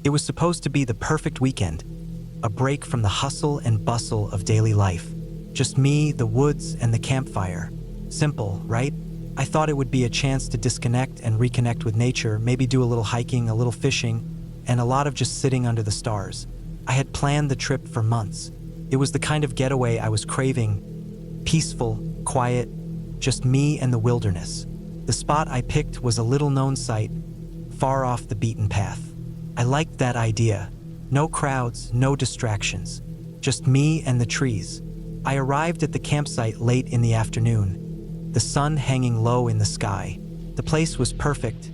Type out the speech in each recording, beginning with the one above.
It was supposed to be the perfect weekend, a break from the hustle and bustle of daily life. Just me, the woods, and the campfire. Simple, right? I thought it would be a chance to disconnect and reconnect with nature, maybe do a little hiking, a little fishing, and a lot of just sitting under the stars. I had planned the trip for months. It was the kind of getaway I was craving. Peaceful, quiet, just me and the wilderness. The spot I picked was a little-known site, far off the beaten path. I liked that idea. No crowds, no distractions. Just me and the trees. I arrived at the campsite late in the afternoon, the sun hanging low in the sky. The place was perfect.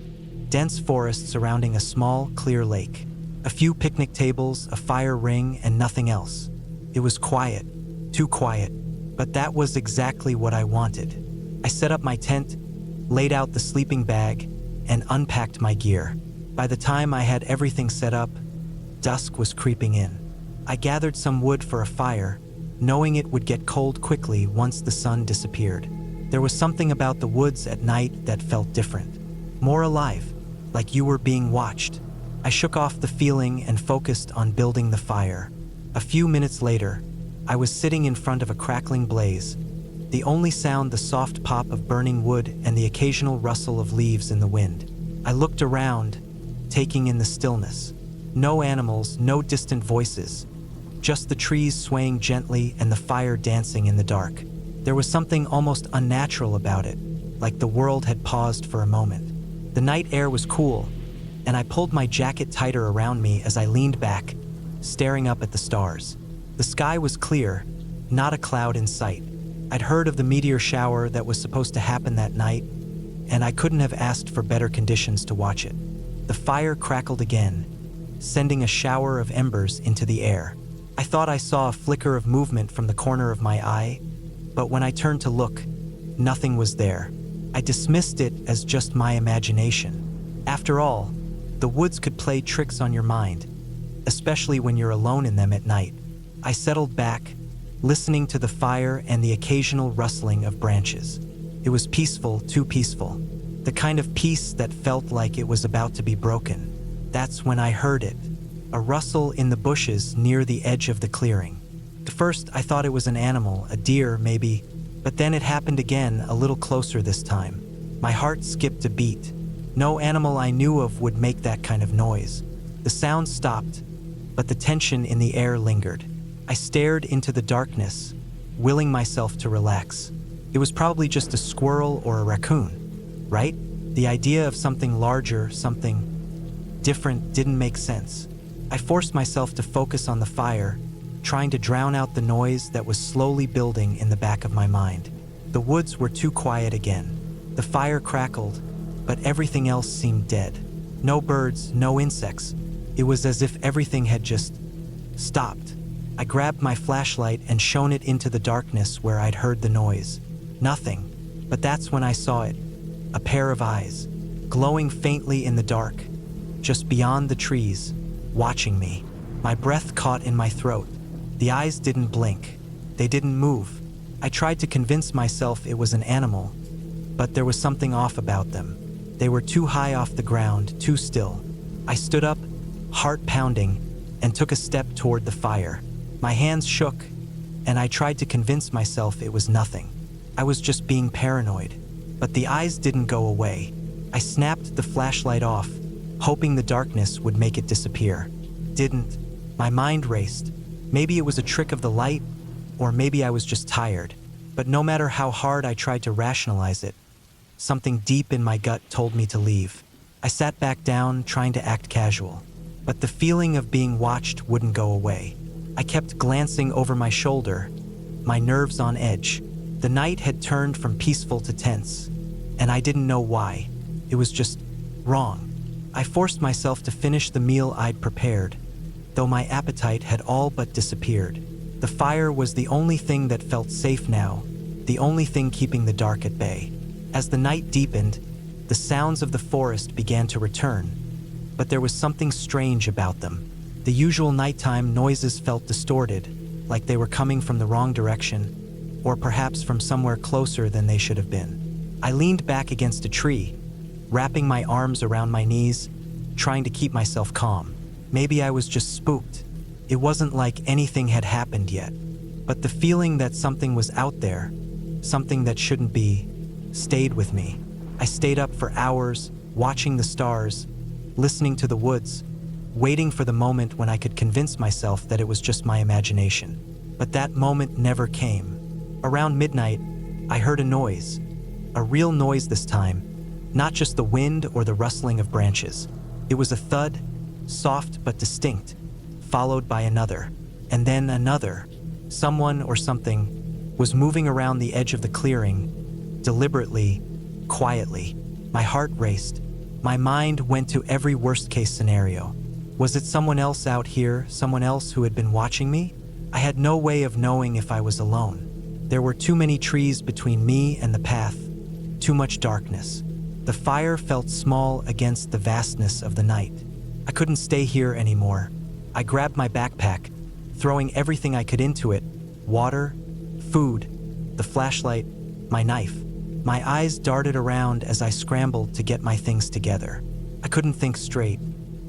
Dense forest surrounding a small, clear lake. A few picnic tables, a fire ring, and nothing else. It was quiet, too quiet, but that was exactly what I wanted. I set up my tent, laid out the sleeping bag, and unpacked my gear. By the time I had everything set up, dusk was creeping in. I gathered some wood for a fire, knowing it would get cold quickly once the sun disappeared. There was something about the woods at night that felt different, more alive, like you were being watched. I shook off the feeling and focused on building the fire. A few minutes later, I was sitting in front of a crackling blaze, the only sound the soft pop of burning wood and the occasional rustle of leaves in the wind. I looked around, taking in the stillness. No animals, no distant voices, just the trees swaying gently and the fire dancing in the dark. There was something almost unnatural about it, like the world had paused for a moment. The night air was cool, and I pulled my jacket tighter around me as I leaned back, staring up at the stars. The sky was clear, not a cloud in sight. I'd heard of the meteor shower that was supposed to happen that night, and I couldn't have asked for better conditions to watch it. The fire crackled again, sending a shower of embers into the air. I thought I saw a flicker of movement from the corner of my eye, but when I turned to look, nothing was there. I dismissed it as just my imagination. After all, the woods could play tricks on your mind, especially when you're alone in them at night. I settled back, listening to the fire and the occasional rustling of branches. It was peaceful, too peaceful. The kind of peace that felt like it was about to be broken. That's when I heard it. A rustle in the bushes near the edge of the clearing. At first, I thought it was an animal, a deer maybe, but then it happened again, a little closer this time. My heart skipped a beat. No animal I knew of would make that kind of noise. The sound stopped, but the tension in the air lingered. I stared into the darkness, willing myself to relax. It was probably just a squirrel or a raccoon, right? The idea of something larger, something different didn't make sense. I forced myself to focus on the fire, trying to drown out the noise that was slowly building in the back of my mind. The woods were too quiet again. The fire crackled, but everything else seemed dead. No birds, no insects. It was as if everything had just stopped. I grabbed my flashlight and shone it into the darkness where I'd heard the noise. Nothing, but that's when I saw it. A pair of eyes, glowing faintly in the dark, just beyond the trees, watching me. My breath caught in my throat. The eyes didn't blink. They didn't move. I tried to convince myself it was an animal, but there was something off about them. They were too high off the ground, too still. I stood up, heart pounding, and took a step toward the fire. My hands shook, and I tried to convince myself it was nothing. I was just being paranoid. But the eyes didn't go away. I snapped the flashlight off, hoping the darkness would make it disappear. Didn't. My mind raced. Maybe it was a trick of the light, or maybe I was just tired. But no matter how hard I tried to rationalize it, something deep in my gut told me to leave. I sat back down, trying to act casual. But the feeling of being watched wouldn't go away. I kept glancing over my shoulder, my nerves on edge. The night had turned from peaceful to tense, and I didn't know why. It was just wrong. I forced myself to finish the meal I'd prepared, though my appetite had all but disappeared. The fire was the only thing that felt safe now, the only thing keeping the dark at bay. As the night deepened, the sounds of the forest began to return, but there was something strange about them. The usual nighttime noises felt distorted, like they were coming from the wrong direction, or perhaps from somewhere closer than they should have been. I leaned back against a tree, wrapping my arms around my knees, trying to keep myself calm. Maybe I was just spooked. It wasn't like anything had happened yet. But the feeling that something was out there, something that shouldn't be, stayed with me. I stayed up for hours, watching the stars, listening to the woods, waiting for the moment when I could convince myself that it was just my imagination. But that moment never came. Around midnight, I heard a noise. A real noise this time, not just the wind or the rustling of branches. It was a thud, soft but distinct, followed by another, and then another. Someone or something was moving around the edge of the clearing, deliberately, quietly. My heart raced. My mind went to every worst-case scenario. Was it someone else out here, someone else who had been watching me? I had no way of knowing if I was alone. There were too many trees between me and the path, too much darkness. The fire felt small against the vastness of the night. I couldn't stay here anymore. I grabbed my backpack, throwing everything I could into it: water, food, the flashlight, my knife. My eyes darted around as I scrambled to get my things together. I couldn't think straight.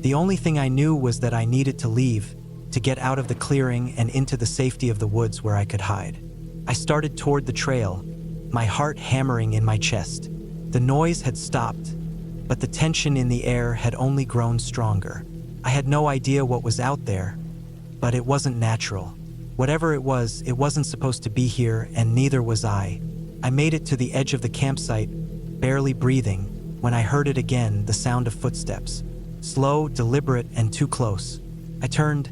The only thing I knew was that I needed to leave, to get out of the clearing and into the safety of the woods where I could hide. I started toward the trail, my heart hammering in my chest. The noise had stopped, but the tension in the air had only grown stronger. I had no idea what was out there, but it wasn't natural. Whatever it wasn't supposed to be here, and neither was I. I made it to the edge of the campsite, barely breathing, when I heard it again, the sound of footsteps. Slow, deliberate, and too close. I turned,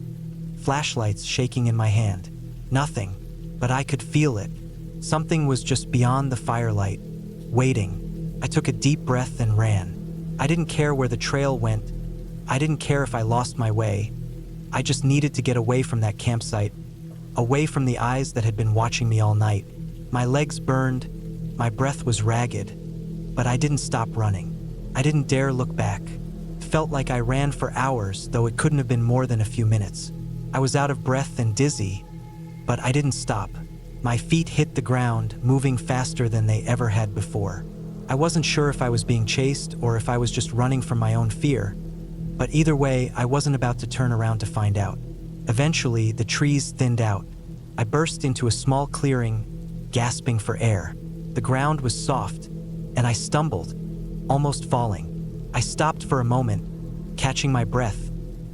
flashlights shaking in my hand. Nothing, but I could feel it. Something was just beyond the firelight, waiting. I took a deep breath and ran. I didn't care where the trail went. I didn't care if I lost my way. I just needed to get away from that campsite, away from the eyes that had been watching me all night. My legs burned, my breath was ragged, but I didn't stop running. I didn't dare look back. It felt like I ran for hours, though it couldn't have been more than a few minutes. I was out of breath and dizzy, but I didn't stop. My feet hit the ground, moving faster than they ever had before. I wasn't sure if I was being chased or if I was just running from my own fear, but either way, I wasn't about to turn around to find out. Eventually, the trees thinned out. I burst into a small clearing, gasping for air. The ground was soft, and I stumbled, almost falling. I stopped for a moment, catching my breath,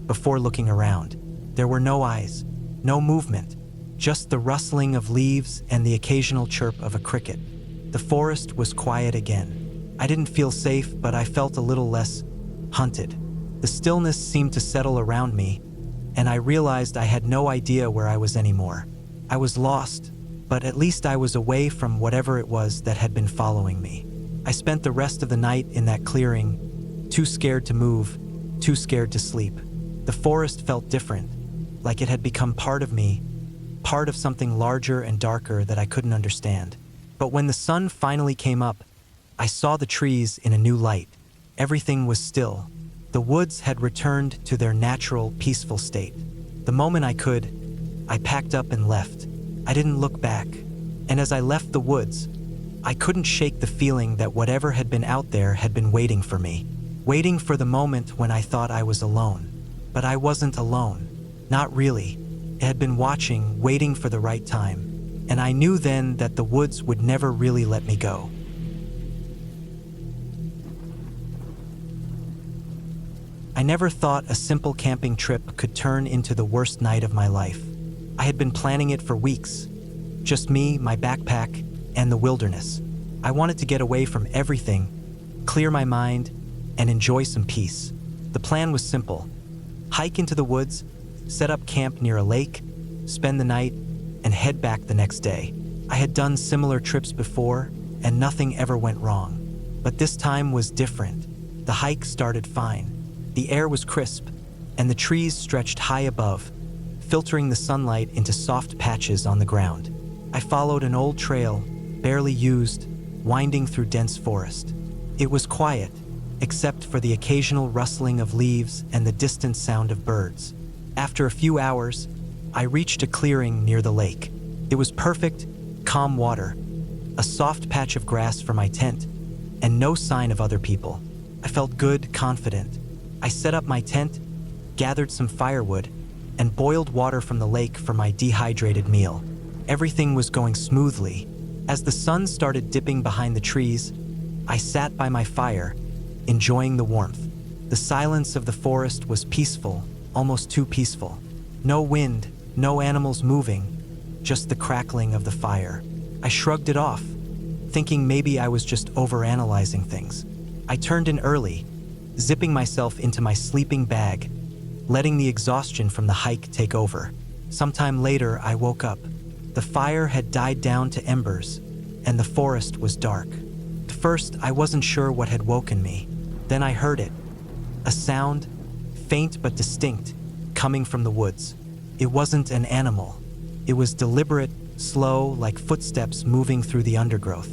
before looking around. There were no eyes, no movement, just the rustling of leaves and the occasional chirp of a cricket. The forest was quiet again. I didn't feel safe, but I felt a little less hunted. The stillness seemed to settle around me, and I realized I had no idea where I was anymore. I was lost, but at least I was away from whatever it was that had been following me. I spent the rest of the night in that clearing, too scared to move, too scared to sleep. The forest felt different, like it had become part of me, part of something larger and darker that I couldn't understand. But when the sun finally came up, I saw the trees in a new light. Everything was still. The woods had returned to their natural, peaceful state. The moment I could, I packed up and left. I didn't look back. And as I left the woods, I couldn't shake the feeling that whatever had been out there had been waiting for me. Waiting for the moment when I thought I was alone. But I wasn't alone. Not really. It had been watching, waiting for the right time. And I knew then that the woods would never really let me go. I never thought a simple camping trip could turn into the worst night of my life. I had been planning it for weeks. Just me, my backpack, and the wilderness. I wanted to get away from everything, clear my mind, and enjoy some peace. The plan was simple. Hike into the woods, set up camp near a lake, spend the night, and head back the next day. I had done similar trips before, and nothing ever went wrong. But this time was different. The hike started fine. The air was crisp, and the trees stretched high above, filtering the sunlight into soft patches on the ground. I followed an old trail, barely used, winding through dense forest. It was quiet, except for the occasional rustling of leaves and the distant sound of birds. After a few hours, I reached a clearing near the lake. It was perfect, calm water, a soft patch of grass for my tent, and no sign of other people. I felt good, confident. I set up my tent, gathered some firewood, and boiled water from the lake for my dehydrated meal. Everything was going smoothly. As the sun started dipping behind the trees, I sat by my fire, enjoying the warmth. The silence of the forest was peaceful, almost too peaceful. No wind, no animals moving, just the crackling of the fire. I shrugged it off, thinking maybe I was just overanalyzing things. I turned in early, zipping myself into my sleeping bag, letting the exhaustion from the hike take over. Sometime later, I woke up. The fire had died down to embers, and the forest was dark. At first, I wasn't sure what had woken me. Then I heard it. A sound, faint but distinct, coming from the woods. It wasn't an animal. It was deliberate, slow, like footsteps moving through the undergrowth.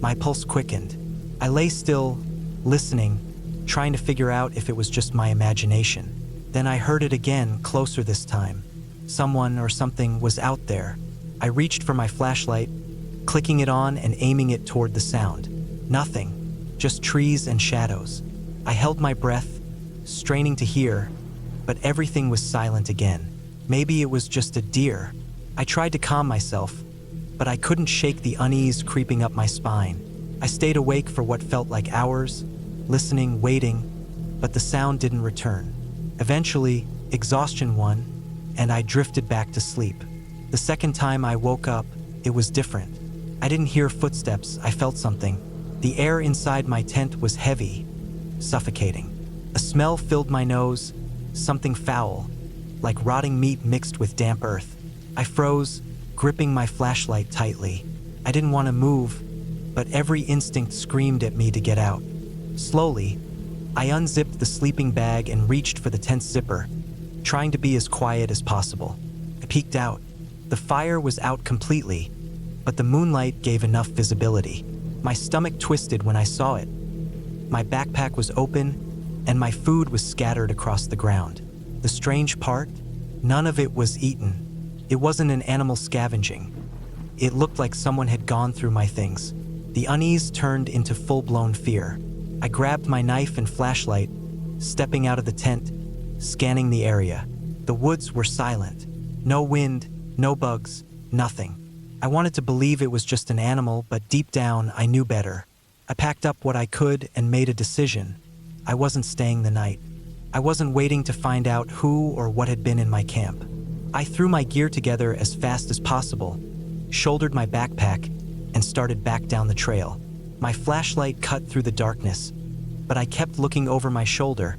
My pulse quickened. I lay still, listening, trying to figure out if it was just my imagination. Then I heard it again, closer this time. Someone or something was out there. I reached for my flashlight, clicking it on and aiming it toward the sound. Nothing, just trees and shadows. I held my breath, straining to hear, but everything was silent again. Maybe it was just a deer. I tried to calm myself, but I couldn't shake the unease creeping up my spine. I stayed awake for what felt like hours, listening, waiting, but the sound didn't return. Eventually, exhaustion won, and I drifted back to sleep. The second time I woke up, it was different. I didn't hear footsteps, I felt something. The air inside my tent was heavy, suffocating. A smell filled my nose, something foul, like rotting meat mixed with damp earth. I froze, gripping my flashlight tightly. I didn't want to move, but every instinct screamed at me to get out. Slowly, I unzipped the sleeping bag and reached for the tent zipper, trying to be as quiet as possible. I peeked out. The fire was out completely, but the moonlight gave enough visibility. My stomach twisted when I saw it. My backpack was open, and my food was scattered across the ground. The strange part? None of it was eaten. It wasn't an animal scavenging. It looked like someone had gone through my things. The unease turned into full-blown fear. I grabbed my knife and flashlight, stepping out of the tent, scanning the area. The woods were silent. No wind, no bugs, nothing. I wanted to believe it was just an animal, but deep down, I knew better. I packed up what I could and made a decision. I wasn't staying the night. I wasn't waiting to find out who or what had been in my camp. I threw my gear together as fast as possible, shouldered my backpack, and started back down the trail. My flashlight cut through the darkness, but I kept looking over my shoulder,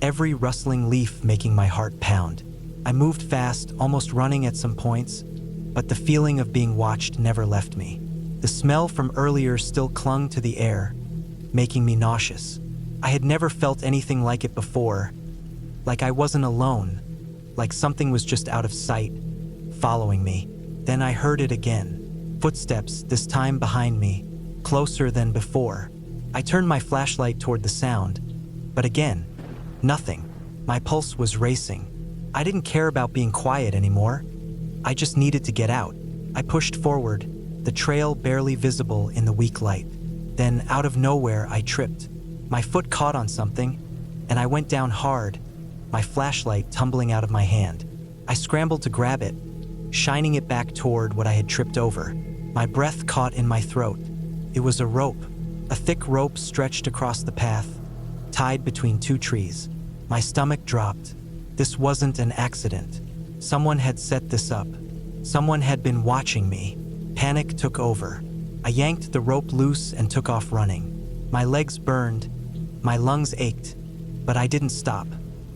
every rustling leaf making my heart pound. I moved fast, almost running at some points, but the feeling of being watched never left me. The smell from earlier still clung to the air, making me nauseous. I had never felt anything like it before, like I wasn't alone, like something was just out of sight, following me. Then I heard it again. Footsteps, this time behind me, closer than before. I turned my flashlight toward the sound, but again, nothing. My pulse was racing. I didn't care about being quiet anymore. I just needed to get out. I pushed forward, the trail barely visible in the weak light. Then, out of nowhere, I tripped. My foot caught on something, and I went down hard, my flashlight tumbling out of my hand. I scrambled to grab it, shining it back toward what I had tripped over. My breath caught in my throat. It was a rope, a thick rope stretched across the path, tied between two trees. My stomach dropped. This wasn't an accident. Someone had set this up. Someone had been watching me. Panic took over. I yanked the rope loose and took off running. My legs burned, my lungs ached, but I didn't stop.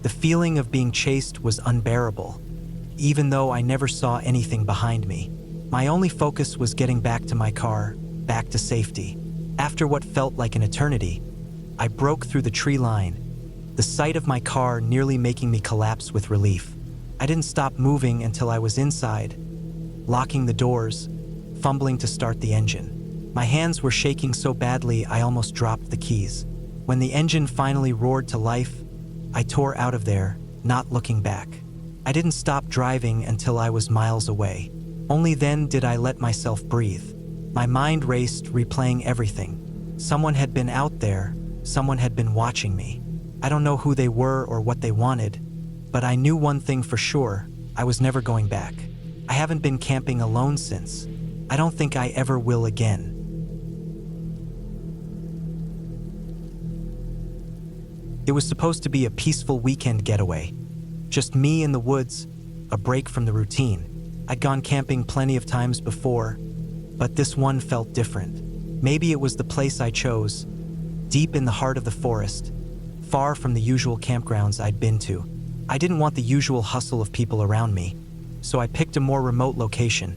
The feeling of being chased was unbearable, even though I never saw anything behind me. My only focus was getting back to my car, back to safety. After what felt like an eternity, I broke through the tree line, the sight of my car nearly making me collapse with relief. I didn't stop moving until I was inside, locking the doors, fumbling to start the engine. My hands were shaking so badly I almost dropped the keys. When the engine finally roared to life, I tore out of there, not looking back. I didn't stop driving until I was miles away. Only then did I let myself breathe. My mind raced, replaying everything. Someone had been out there, someone had been watching me. I don't know who they were or what they wanted, But I knew one thing for sure, I was never going back. I haven't been camping alone since. I don't think I ever will again. It was supposed to be a peaceful weekend getaway. Just me in the woods, a break from the routine. I'd gone camping plenty of times before, but this one felt different. Maybe it was the place I chose, deep in the heart of the forest, far from the usual campgrounds I'd been to. I didn't want the usual hustle of people around me, so I picked a more remote location,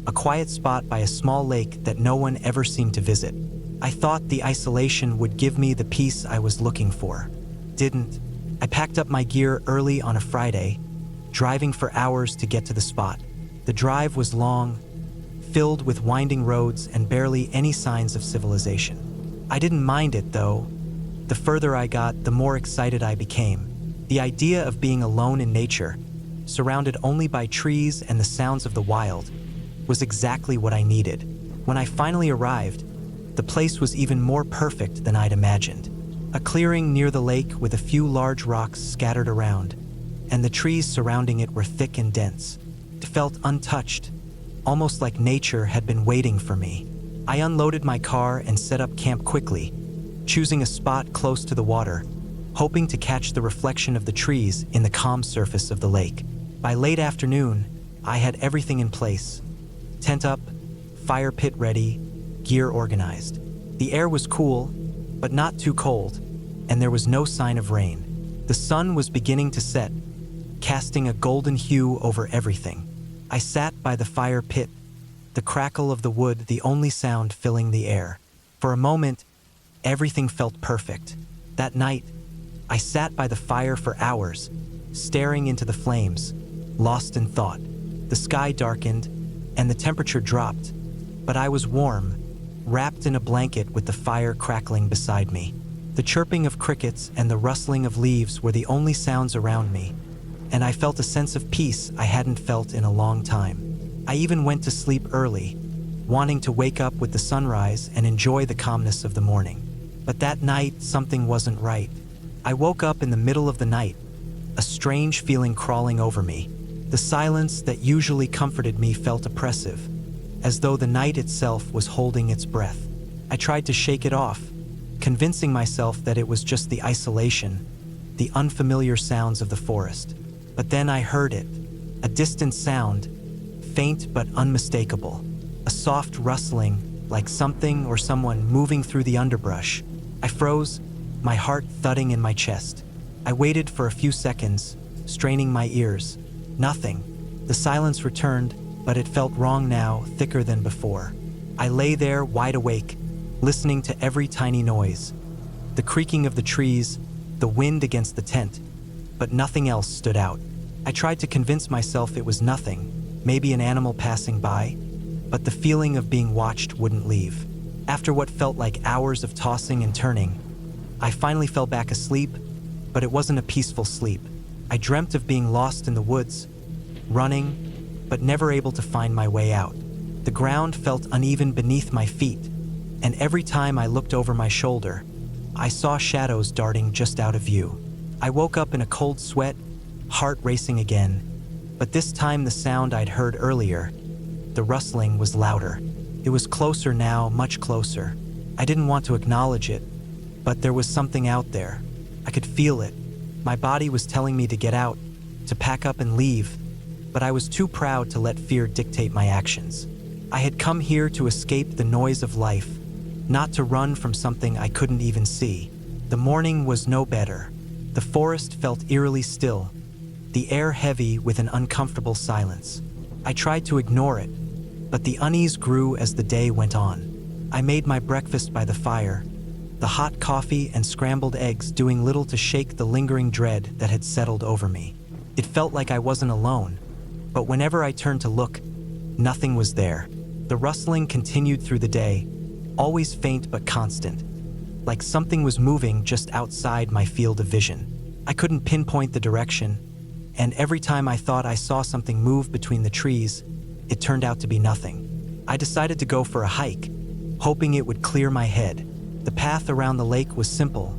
a quiet spot by a small lake that no one ever seemed to visit. I thought the isolation would give me the peace I was looking for. Didn't. I packed up my gear early on a Friday, driving for hours to get to the spot. The drive was long, filled with winding roads and barely any signs of civilization. I didn't mind it, though. The further I got, the more excited I became. The idea of being alone in nature, surrounded only by trees and the sounds of the wild, was exactly what I needed. When I finally arrived, the place was even more perfect than I'd imagined. A clearing near the lake with a few large rocks scattered around, and the trees surrounding it were thick and dense. It felt untouched, almost like nature had been waiting for me. I unloaded my car and set up camp quickly, choosing a spot close to the water, hoping to catch the reflection of the trees in the calm surface of the lake. By late afternoon, I had everything in place. Tent up, fire pit ready, gear organized. The air was cool, but not too cold, and there was no sign of rain. The sun was beginning to set, casting a golden hue over everything. I sat by the fire pit, the crackle of the wood the only sound filling the air. For a moment, everything felt perfect. That night, I sat by the fire for hours, staring into the flames, lost in thought. The sky darkened, and the temperature dropped, but I was warm, wrapped in a blanket with the fire crackling beside me. The chirping of crickets and the rustling of leaves were the only sounds around me, and I felt a sense of peace I hadn't felt in a long time. I even went to sleep early, wanting to wake up with the sunrise and enjoy the calmness of the morning. But that night, something wasn't right. I woke up in the middle of the night, a strange feeling crawling over me. The silence that usually comforted me felt oppressive, as though the night itself was holding its breath. I tried to shake it off, convincing myself that it was just the isolation, the unfamiliar sounds of the forest. But then I heard it, a distant sound, faint but unmistakable, a soft rustling, like something or someone moving through the underbrush. I froze, my heart thudding in my chest. I waited for a few seconds, straining my ears. Nothing. The silence returned, but it felt wrong now, thicker than before. I lay there, wide awake, listening to every tiny noise. The creaking of the trees, the wind against the tent, but nothing else stood out. I tried to convince myself it was nothing, maybe an animal passing by, but the feeling of being watched wouldn't leave. After what felt like hours of tossing and turning, I finally fell back asleep, but it wasn't a peaceful sleep. I dreamt of being lost in the woods, running, but never able to find my way out. The ground felt uneven beneath my feet, and every time I looked over my shoulder, I saw shadows darting just out of view. I woke up in a cold sweat, heart racing again, but this time the sound I'd heard earlier, the rustling, was louder. It was closer now, much closer. I didn't want to acknowledge it, but there was something out there. I could feel it. My body was telling me to get out, to pack up and leave, but I was too proud to let fear dictate my actions. I had come here to escape the noise of life, not to run from something I couldn't even see. The morning was no better. The forest felt eerily still, the air heavy with an uncomfortable silence. I tried to ignore it, but the unease grew as the day went on. I made my breakfast by the fire, the hot coffee and scrambled eggs doing little to shake the lingering dread that had settled over me. It felt like I wasn't alone, but whenever I turned to look, nothing was there. The rustling continued through the day, always faint but constant, like something was moving just outside my field of vision. I couldn't pinpoint the direction, and every time I thought I saw something move between the trees, it turned out to be nothing. I decided to go for a hike, hoping it would clear my head. The path around the lake was simple,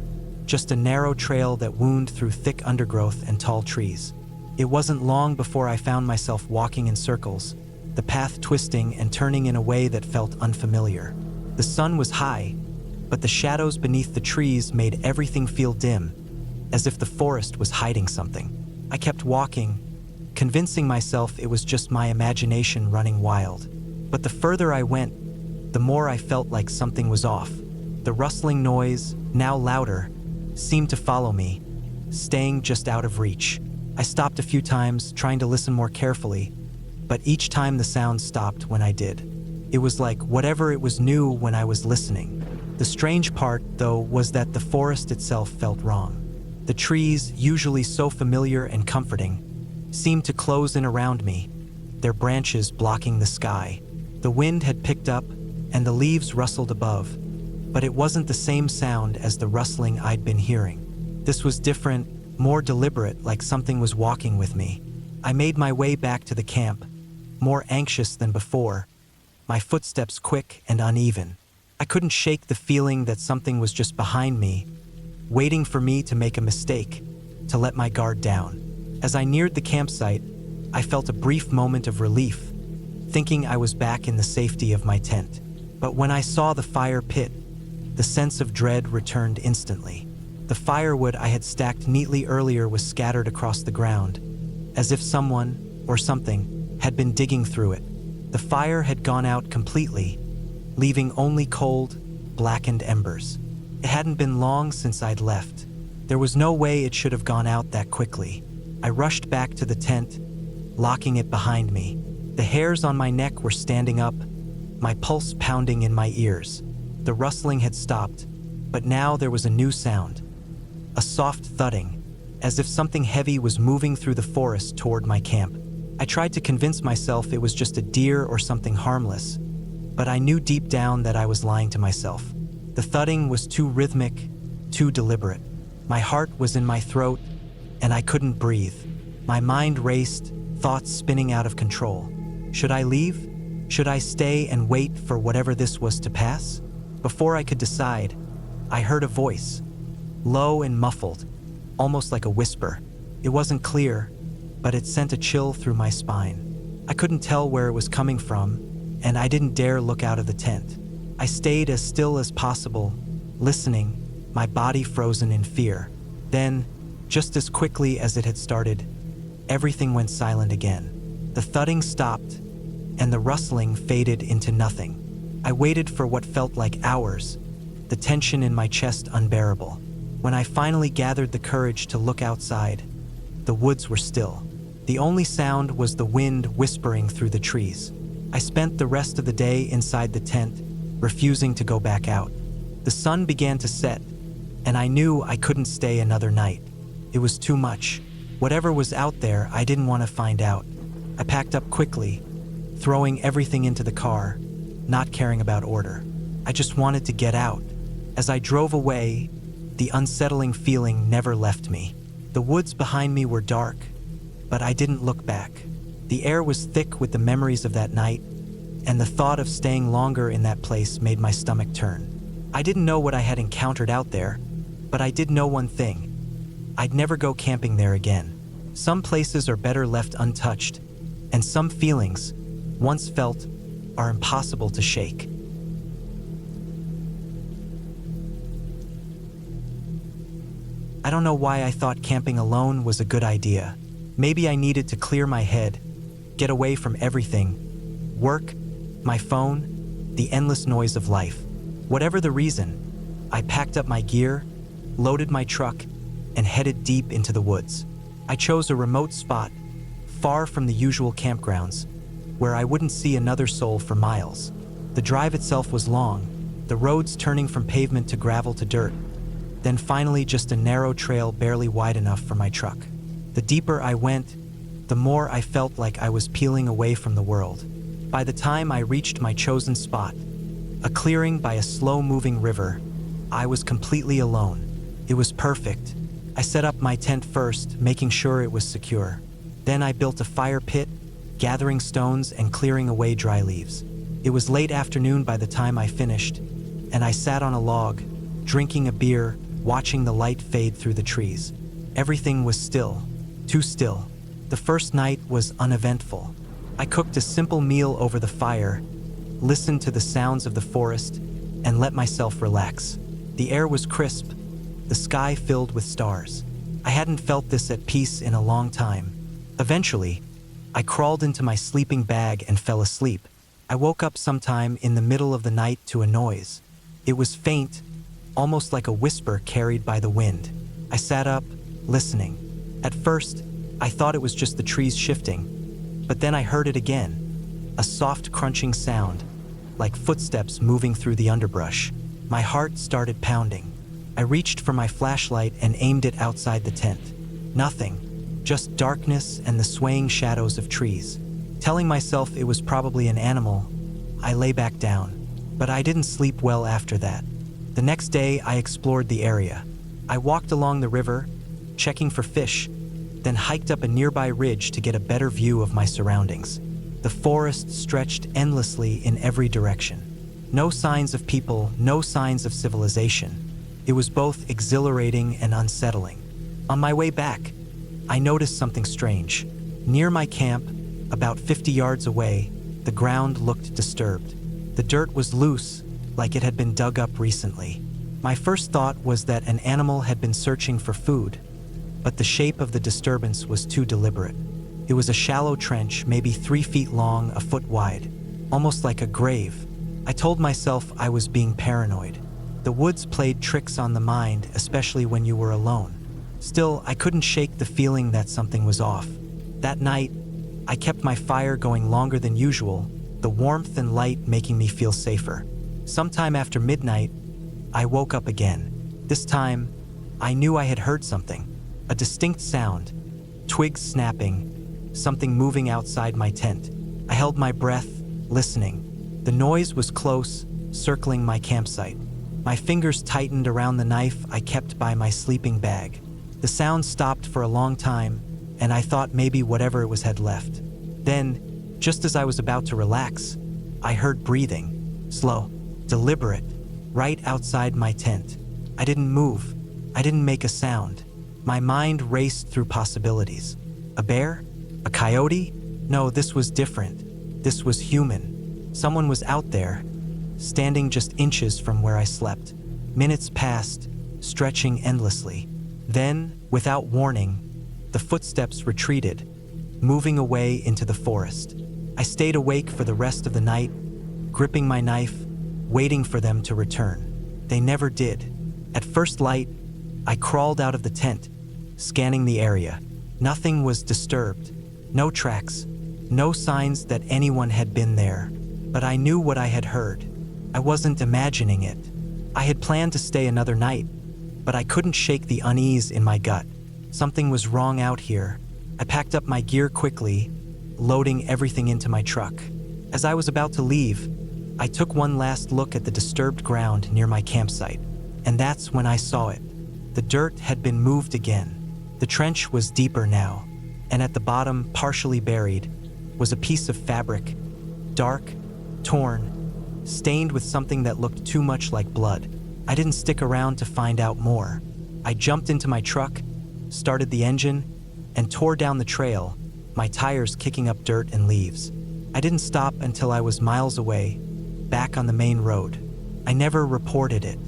just a narrow trail that wound through thick undergrowth and tall trees. It wasn't long before I found myself walking in circles, the path twisting and turning in a way that felt unfamiliar. The sun was high, but the shadows beneath the trees made everything feel dim, as if the forest was hiding something. I kept walking, convincing myself it was just my imagination running wild. But the further I went, the more I felt like something was off. The rustling noise, now louder, seemed to follow me, staying just out of reach. I stopped a few times, trying to listen more carefully, but each time the sound stopped when I did. It was like whatever it was knew when I was listening. The strange part, though, was that the forest itself felt wrong. The trees, usually so familiar and comforting, seemed to close in around me, their branches blocking the sky. The wind had picked up, and the leaves rustled above, but it wasn't the same sound as the rustling I'd been hearing. This was different, more deliberate, like something was walking with me. I made my way back to the camp, more anxious than before, my footsteps quick and uneven. I couldn't shake the feeling that something was just behind me, waiting for me to make a mistake, to let my guard down. As I neared the campsite, I felt a brief moment of relief, thinking I was back in the safety of my tent. But when I saw the fire pit, the sense of dread returned instantly. The firewood I had stacked neatly earlier was scattered across the ground, as if someone, or something, had been digging through it. The fire had gone out completely, leaving only cold, blackened embers. It hadn't been long since I'd left. There was no way it should have gone out that quickly. I rushed back to the tent, locking it behind me. The hairs on my neck were standing up, my pulse pounding in my ears. The rustling had stopped, but now there was a new sound. A soft thudding, as if something heavy was moving through the forest toward my camp. I tried to convince myself it was just a deer or something harmless, but I knew deep down that I was lying to myself. The thudding was too rhythmic, too deliberate. My heart was in my throat, and I couldn't breathe. My mind raced, thoughts spinning out of control. Should I leave? Should I stay and wait for whatever this was to pass? Before I could decide, I heard a voice, low and muffled, almost like a whisper. It wasn't clear, but it sent a chill through my spine. I couldn't tell where it was coming from, and I didn't dare look out of the tent. I stayed as still as possible, listening, my body frozen in fear. Then, just as quickly as it had started, everything went silent again. The thudding stopped, and the rustling faded into nothing. I waited for what felt like hours, the tension in my chest unbearable. When I finally gathered the courage to look outside, the woods were still. The only sound was the wind whispering through the trees. I spent the rest of the day inside the tent, refusing to go back out. The sun began to set, and I knew I couldn't stay another night. It was too much. Whatever was out there, I didn't want to find out. I packed up quickly, throwing everything into the car, not caring about order. I just wanted to get out. As I drove away, the unsettling feeling never left me. The woods behind me were dark, but I didn't look back. The air was thick with the memories of that night, and the thought of staying longer in that place made my stomach turn. I didn't know what I had encountered out there, but I did know one thing. I'd never go camping there again. Some places are better left untouched, and some feelings, once felt, are impossible to shake. I don't know why I thought camping alone was a good idea. Maybe I needed to clear my head, get away from everything, work, my phone, the endless noise of life. Whatever the reason, I packed up my gear, loaded my truck, and headed deep into the woods. I chose a remote spot, far from the usual campgrounds, where I wouldn't see another soul for miles. The drive itself was long, the roads turning from pavement to gravel to dirt, then finally just a narrow trail barely wide enough for my truck. The deeper I went, the more I felt like I was peeling away from the world. By the time I reached my chosen spot, a clearing by a slow-moving river, I was completely alone. It was perfect. I set up my tent first, making sure it was secure. Then I built a fire pit, gathering stones and clearing away dry leaves. It was late afternoon by the time I finished, and I sat on a log, drinking a beer, watching the light fade through the trees. Everything was still, too still. The first night was uneventful. I cooked a simple meal over the fire, listened to the sounds of the forest, and let myself relax. The air was crisp, the sky filled with stars. I hadn't felt this at peace in a long time. Eventually, I crawled into my sleeping bag and fell asleep. I woke up sometime in the middle of the night to a noise. It was faint, almost like a whisper carried by the wind. I sat up, listening. At first, I thought it was just the trees shifting, but then I heard it again, a soft crunching sound, like footsteps moving through the underbrush. My heart started pounding. I reached for my flashlight and aimed it outside the tent. Nothing, just darkness and the swaying shadows of trees. Telling myself it was probably an animal, I lay back down, but I didn't sleep well after that. The next day, I explored the area. I walked along the river, checking for fish, then hiked up a nearby ridge to get a better view of my surroundings. The forest stretched endlessly in every direction. No signs of people, no signs of civilization. It was both exhilarating and unsettling. On my way back, I noticed something strange. Near my camp, about 50 yards away, the ground looked disturbed. The dirt was loose, like it had been dug up recently. My first thought was that an animal had been searching for food, but the shape of the disturbance was too deliberate. It was a shallow trench, maybe 3 feet long, a foot wide, almost like a grave. I told myself I was being paranoid. The woods played tricks on the mind, especially when you were alone. Still, I couldn't shake the feeling that something was off. That night, I kept my fire going longer than usual, the warmth and light making me feel safer. Sometime after midnight, I woke up again. This time, I knew I had heard something. A distinct sound, twigs snapping, something moving outside my tent. I held my breath, listening. The noise was close, circling my campsite. My fingers tightened around the knife I kept by my sleeping bag. The sound stopped for a long time, and I thought maybe whatever it was had left. Then, just as I was about to relax, I heard breathing, slow, deliberate, right outside my tent. I didn't move. I didn't make a sound. My mind raced through possibilities. A bear? A coyote? No, this was different. This was human. Someone was out there, standing just inches from where I slept. Minutes passed, stretching endlessly. Then, without warning, the footsteps retreated, moving away into the forest. I stayed awake for the rest of the night, gripping my knife, waiting for them to return. They never did. At first light, I crawled out of the tent, scanning the area. Nothing was disturbed. No tracks, no signs that anyone had been there. But I knew what I had heard. I wasn't imagining it. I had planned to stay another night, but I couldn't shake the unease in my gut. Something was wrong out here. I packed up my gear quickly, loading everything into my truck. As I was about to leave, I took one last look at the disturbed ground near my campsite, and that's when I saw it. The dirt had been moved again. The trench was deeper now, and at the bottom, partially buried, was a piece of fabric, dark, torn, stained with something that looked too much like blood. I didn't stick around to find out more. I jumped into my truck, started the engine, and tore down the trail, my tires kicking up dirt and leaves. I didn't stop until I was miles away, back on the main road. I never reported it.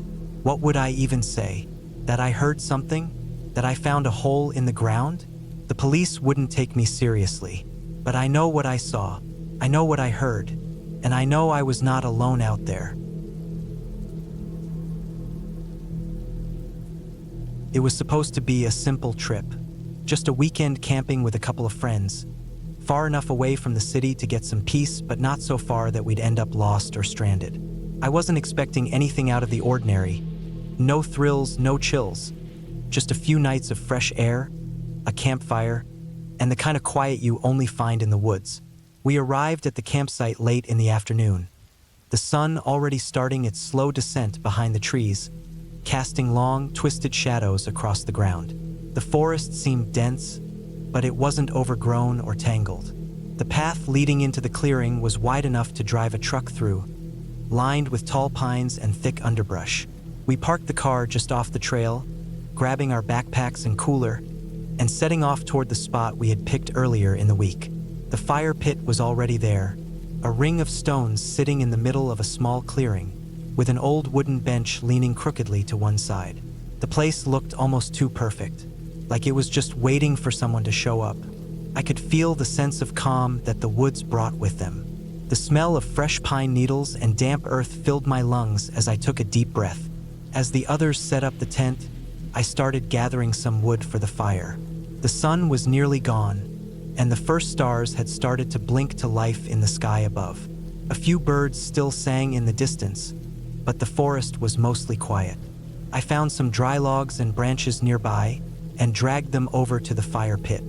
What would I even say? That I heard something? That I found a hole in the ground? The police wouldn't take me seriously. But I know what I saw. I know what I heard. And I know I was not alone out there. It was supposed to be a simple trip. Just a weekend camping with a couple of friends. Far enough away from the city to get some peace, but not so far that we'd end up lost or stranded. I wasn't expecting anything out of the ordinary. No thrills, no chills. Just a few nights of fresh air, a campfire, and the kind of quiet you only find in the woods. We arrived at the campsite late in the afternoon. The sun already starting its slow descent behind the trees, casting long, twisted shadows across the ground. The forest seemed dense, but it wasn't overgrown or tangled. The path leading into the clearing was wide enough to drive a truck through, lined with tall pines and thick underbrush. We parked the car just off the trail, grabbing our backpacks and cooler, and setting off toward the spot we had picked earlier in the week. The fire pit was already there, a ring of stones sitting in the middle of a small clearing, with an old wooden bench leaning crookedly to one side. The place looked almost too perfect, like it was just waiting for someone to show up. I could feel the sense of calm that the woods brought with them. The smell of fresh pine needles and damp earth filled my lungs as I took a deep breath. As the others set up the tent, I started gathering some wood for the fire. The sun was nearly gone, and the first stars had started to blink to life in the sky above. A few birds still sang in the distance, but the forest was mostly quiet. I found some dry logs and branches nearby and dragged them over to the fire pit.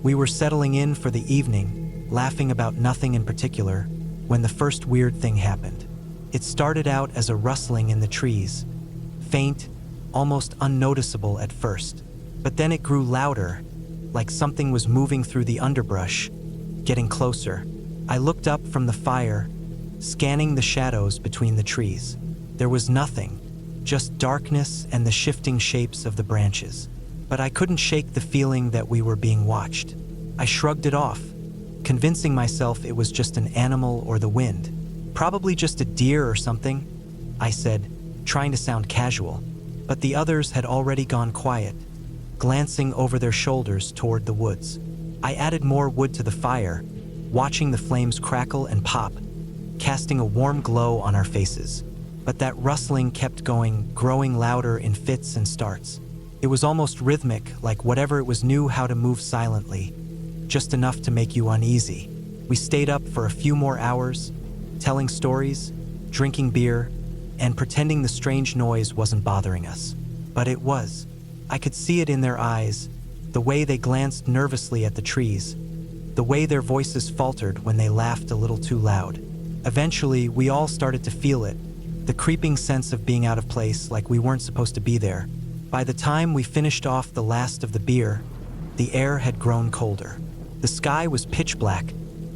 We were settling in for the evening, laughing about nothing in particular, when the first weird thing happened. It started out as a rustling in the trees, faint, almost unnoticeable at first, but then it grew louder, like something was moving through the underbrush, getting closer. I looked up from the fire, scanning the shadows between the trees. There was nothing, just darkness and the shifting shapes of the branches. But I couldn't shake the feeling that we were being watched. I shrugged it off, convincing myself it was just an animal or the wind. Probably just a deer or something, I said, trying to sound casual. But the others had already gone quiet, glancing over their shoulders toward the woods. I added more wood to the fire, watching the flames crackle and pop, casting a warm glow on our faces. But that rustling kept going, growing louder in fits and starts. It was almost rhythmic, like whatever it was knew how to move silently, just enough to make you uneasy. We stayed up for a few more hours, telling stories, drinking beer, and pretending the strange noise wasn't bothering us. But it was. I could see it in their eyes, the way they glanced nervously at the trees, the way their voices faltered when they laughed a little too loud. Eventually, we all started to feel it, the creeping sense of being out of place, like we weren't supposed to be there. By the time we finished off the last of the beer, the air had grown colder. The sky was pitch black,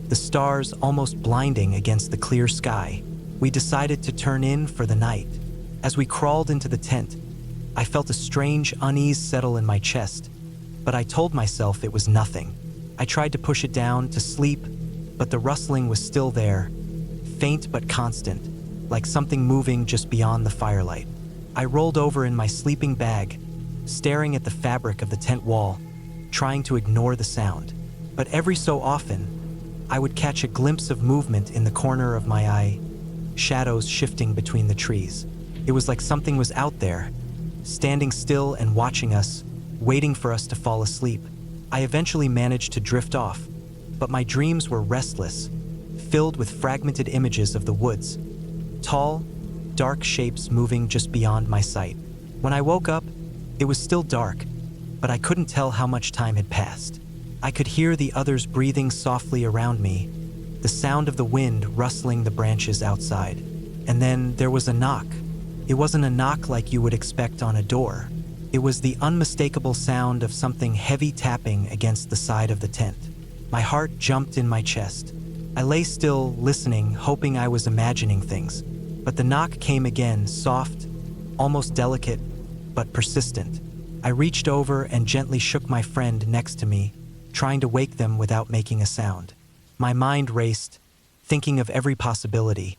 the stars almost blinding against the clear sky. We decided to turn in for the night. As we crawled into the tent, I felt a strange unease settle in my chest, but I told myself it was nothing. I tried to push it down to sleep, but the rustling was still there, faint but constant, like something moving just beyond the firelight. I rolled over in my sleeping bag, staring at the fabric of the tent wall, trying to ignore the sound. But every so often, I would catch a glimpse of movement in the corner of my eye, shadows shifting between the trees. It was like something was out there, standing still and watching us, waiting for us to fall asleep. I eventually managed to drift off, but my dreams were restless, filled with fragmented images of the woods, tall, dark shapes moving just beyond my sight. When I woke up, it was still dark, but I couldn't tell how much time had passed. I could hear the others breathing softly around me, the sound of the wind rustling the branches outside. And then there was a knock. It wasn't a knock like you would expect on a door. It was the unmistakable sound of something heavy tapping against the side of the tent. My heart jumped in my chest. I lay still, listening, hoping I was imagining things. But the knock came again, soft, almost delicate, but persistent. I reached over and gently shook my friend next to me, trying to wake them without making a sound. My mind raced, thinking of every possibility.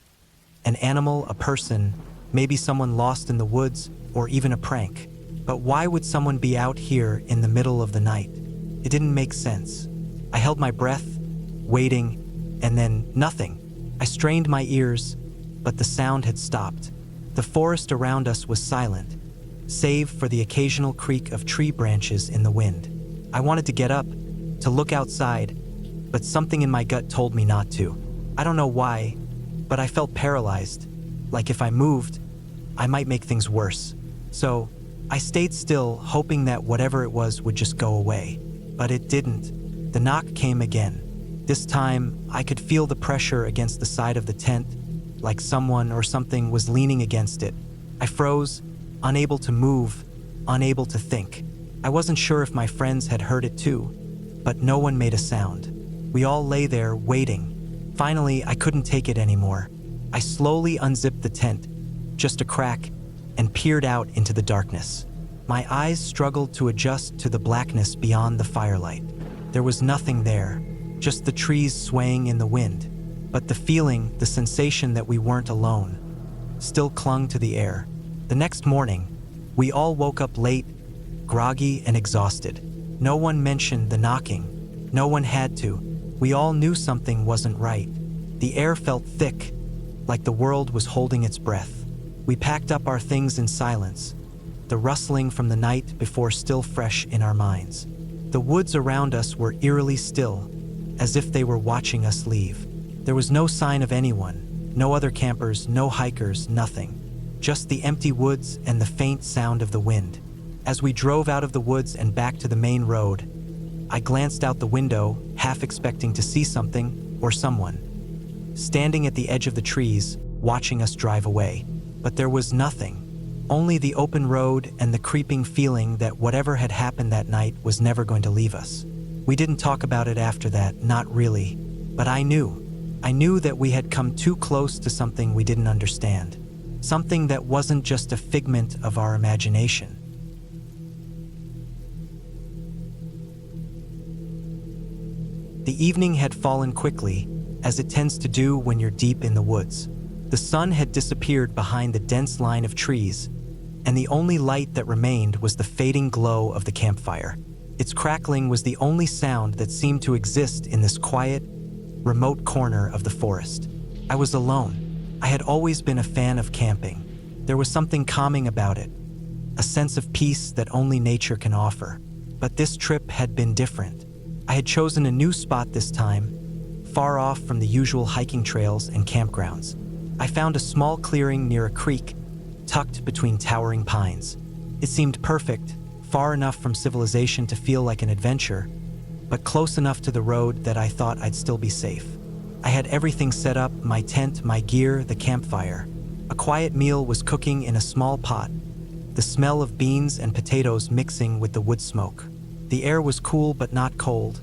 An animal, a person, maybe someone lost in the woods, or even a prank. But why would someone be out here in the middle of the night? It didn't make sense. I held my breath, waiting, and then nothing. I strained my ears, but the sound had stopped. The forest around us was silent, save for the occasional creak of tree branches in the wind. I wanted to get up, to look outside, but something in my gut told me not to. I don't know why, but I felt paralyzed, like if I moved, I might make things worse. So I stayed still, hoping that whatever it was would just go away. But it didn't. The knock came again. This time, I could feel the pressure against the side of the tent, like someone or something was leaning against it. I froze, unable to move, unable to think. I wasn't sure if my friends had heard it too, but no one made a sound. We all lay there, waiting. Finally, I couldn't take it anymore. I slowly unzipped the tent, just a crack, and peered out into the darkness. My eyes struggled to adjust to the blackness beyond the firelight. There was nothing there, just the trees swaying in the wind. But the feeling, the sensation that we weren't alone, still clung to the air. The next morning, we all woke up late, groggy and exhausted. No one mentioned the knocking. No one had to. We all knew something wasn't right. The air felt thick, like the world was holding its breath. We packed up our things in silence, the rustling from the night before still fresh in our minds. The woods around us were eerily still, as if they were watching us leave. There was no sign of anyone, no other campers, no hikers, nothing. Just the empty woods and the faint sound of the wind. As we drove out of the woods and back to the main road, I glanced out the window, half expecting to see something or someone standing at the edge of the trees, watching us drive away. But there was nothing, only the open road and the creeping feeling that whatever had happened that night was never going to leave us. We didn't talk about it after that, not really, but I knew that we had come too close to something we didn't understand, something that wasn't just a figment of our imagination. The evening had fallen quickly, as it tends to do when you're deep in the woods. The sun had disappeared behind the dense line of trees, and the only light that remained was the fading glow of the campfire. Its crackling was the only sound that seemed to exist in this quiet, remote corner of the forest. I was alone. I had always been a fan of camping. There was something calming about it, a sense of peace that only nature can offer. But this trip had been different. I had chosen a new spot this time, far off from the usual hiking trails and campgrounds. I found a small clearing near a creek, tucked between towering pines. It seemed perfect, far enough from civilization to feel like an adventure, but close enough to the road that I thought I'd still be safe. I had everything set up, my tent, my gear, the campfire. A quiet meal was cooking in a small pot, the smell of beans and potatoes mixing with the wood smoke. The air was cool but not cold,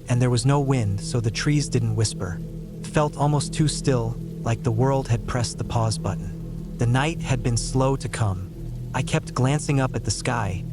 and there was no wind, so the trees didn't whisper. It felt almost too still, like the world had pressed the pause button. The night had been slow to come. I kept glancing up at the sky,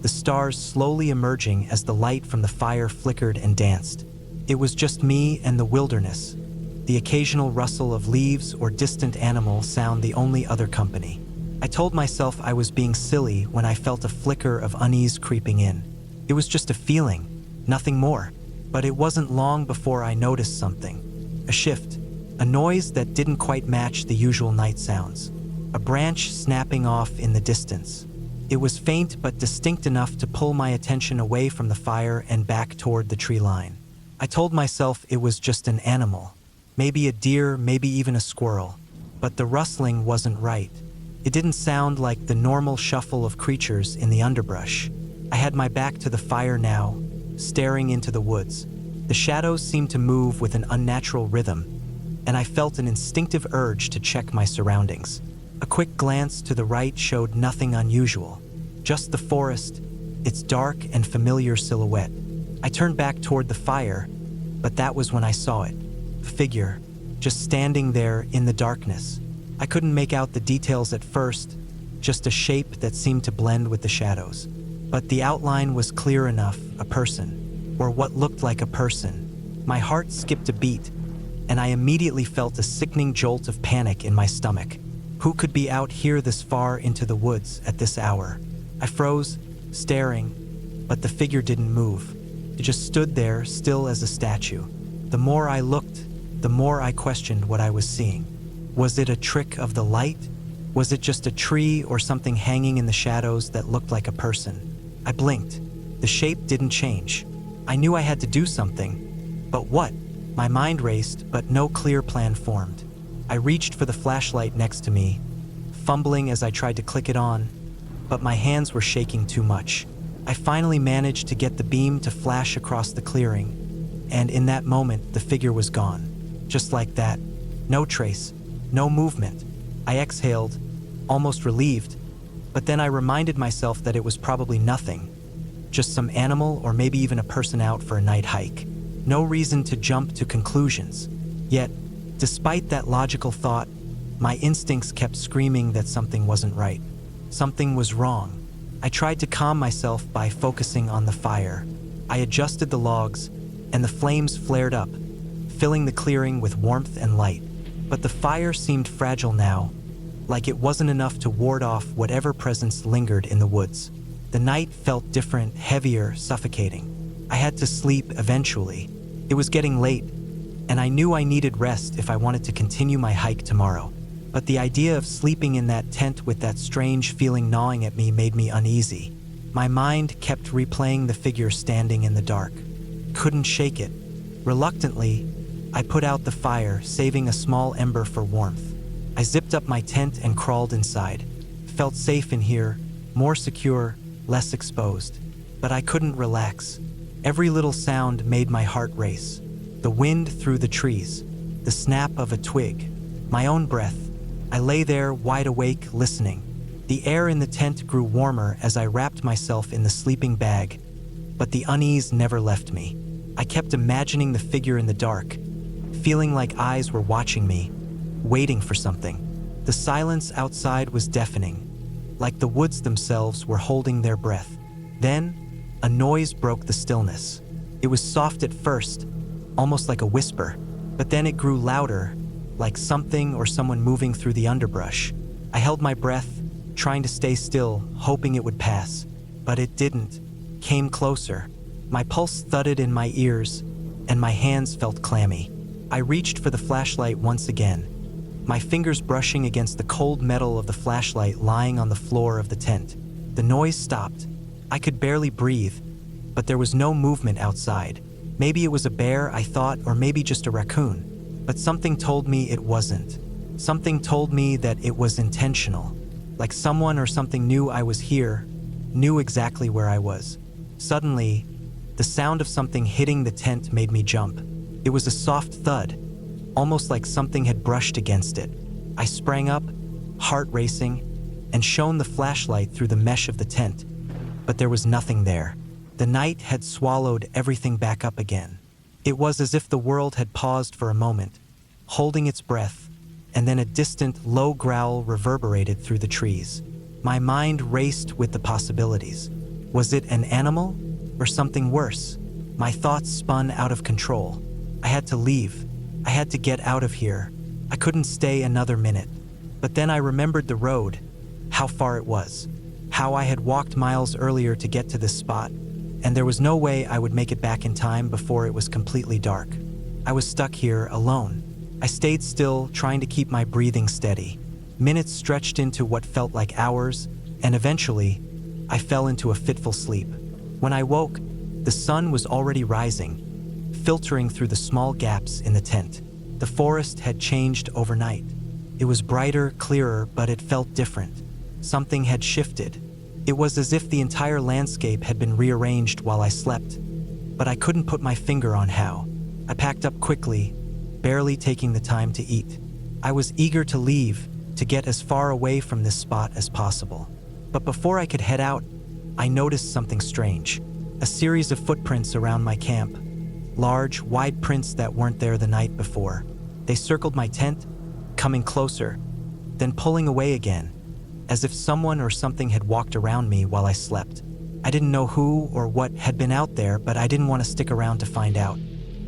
the stars slowly emerging as the light from the fire flickered and danced. It was just me and the wilderness. The occasional rustle of leaves or distant animal sound the only other company. I told myself I was being silly when I felt a flicker of unease creeping in. It was just a feeling, nothing more. But it wasn't long before I noticed something. A shift, a noise that didn't quite match the usual night sounds. A branch snapping off in the distance. It was faint but distinct enough to pull my attention away from the fire and back toward the tree line. I told myself it was just an animal, maybe a deer, maybe even a squirrel. But the rustling wasn't right. It didn't sound like the normal shuffle of creatures in the underbrush. I had my back to the fire now, staring into the woods. The shadows seemed to move with an unnatural rhythm, and I felt an instinctive urge to check my surroundings. A quick glance to the right showed nothing unusual, just the forest, its dark and familiar silhouette. I turned back toward the fire, but that was when I saw it. A figure, just standing there in the darkness. I couldn't make out the details at first, just a shape that seemed to blend with the shadows. But the outline was clear enough, a person, or what looked like a person. My heart skipped a beat, and I immediately felt a sickening jolt of panic in my stomach. Who could be out here this far into the woods at this hour? I froze, staring, but the figure didn't move. It just stood there, still as a statue. The more I looked, the more I questioned what I was seeing. Was it a trick of the light? Was it just a tree or something hanging in the shadows that looked like a person? I blinked. The shape didn't change. I knew I had to do something, but what? My mind raced, but no clear plan formed. I reached for the flashlight next to me, fumbling as I tried to click it on, but my hands were shaking too much. I finally managed to get the beam to flash across the clearing, and in that moment, the figure was gone. Just like that. No trace, no movement. I exhaled, almost relieved, but then I reminded myself that it was probably nothing. Just some animal or maybe even a person out for a night hike. No reason to jump to conclusions. Yet, despite that logical thought, my instincts kept screaming that something wasn't right. Something was wrong. I tried to calm myself by focusing on the fire. I adjusted the logs, and the flames flared up, filling the clearing with warmth and light. But the fire seemed fragile now, like it wasn't enough to ward off whatever presence lingered in the woods. The night felt different, heavier, suffocating. I had to sleep eventually. It was getting late, and I knew I needed rest if I wanted to continue my hike tomorrow. But the idea of sleeping in that tent with that strange feeling gnawing at me made me uneasy. My mind kept replaying the figure standing in the dark. Couldn't shake it. Reluctantly, I put out the fire, saving a small ember for warmth. I zipped up my tent and crawled inside. Felt safe in here, more secure, less exposed. But I couldn't relax. Every little sound made my heart race. The wind through the trees, the snap of a twig, my own breath. I lay there, wide awake, listening. The air in the tent grew warmer as I wrapped myself in the sleeping bag, but the unease never left me. I kept imagining the figure in the dark, feeling like eyes were watching me, waiting for something. The silence outside was deafening, like the woods themselves were holding their breath. Then, a noise broke the stillness. It was soft at first, almost like a whisper, but then it grew louder, like something or someone moving through the underbrush. I held my breath, trying to stay still, hoping it would pass. But it didn't. Came closer. My pulse thudded in my ears, and my hands felt clammy. I reached for the flashlight once again, my fingers brushing against the cold metal of the flashlight lying on the floor of the tent. The noise stopped. I could barely breathe, but there was no movement outside. Maybe it was a bear, I thought, or maybe just a raccoon. But something told me it wasn't. Something told me that it was intentional. Like someone or something knew I was here, knew exactly where I was. Suddenly, the sound of something hitting the tent made me jump. It was a soft thud, almost like something had brushed against it. I sprang up, heart racing, and shone the flashlight through the mesh of the tent. But there was nothing there. The night had swallowed everything back up again. It was as if the world had paused for a moment, holding its breath, and then a distant, low growl reverberated through the trees. My mind raced with the possibilities. Was it an animal or something worse? My thoughts spun out of control. I had to leave. I had to get out of here. I couldn't stay another minute. But then I remembered the road, how far it was, how I had walked miles earlier to get to this spot, and there was no way I would make it back in time before it was completely dark. I was stuck here alone. I stayed still, trying to keep my breathing steady. Minutes stretched into what felt like hours, and eventually, I fell into a fitful sleep. When I woke, the sun was already rising, filtering through the small gaps in the tent. The forest had changed overnight. It was brighter, clearer, but it felt different. Something had shifted. It was as if the entire landscape had been rearranged while I slept, but I couldn't put my finger on how. I packed up quickly, barely taking the time to eat. I was eager to leave, to get as far away from this spot as possible. But before I could head out, I noticed something strange. A series of footprints around my camp. Large, wide prints that weren't there the night before. They circled my tent, coming closer, then pulling away again, as if someone or something had walked around me while I slept. I didn't know who or what had been out there, but I didn't want to stick around to find out.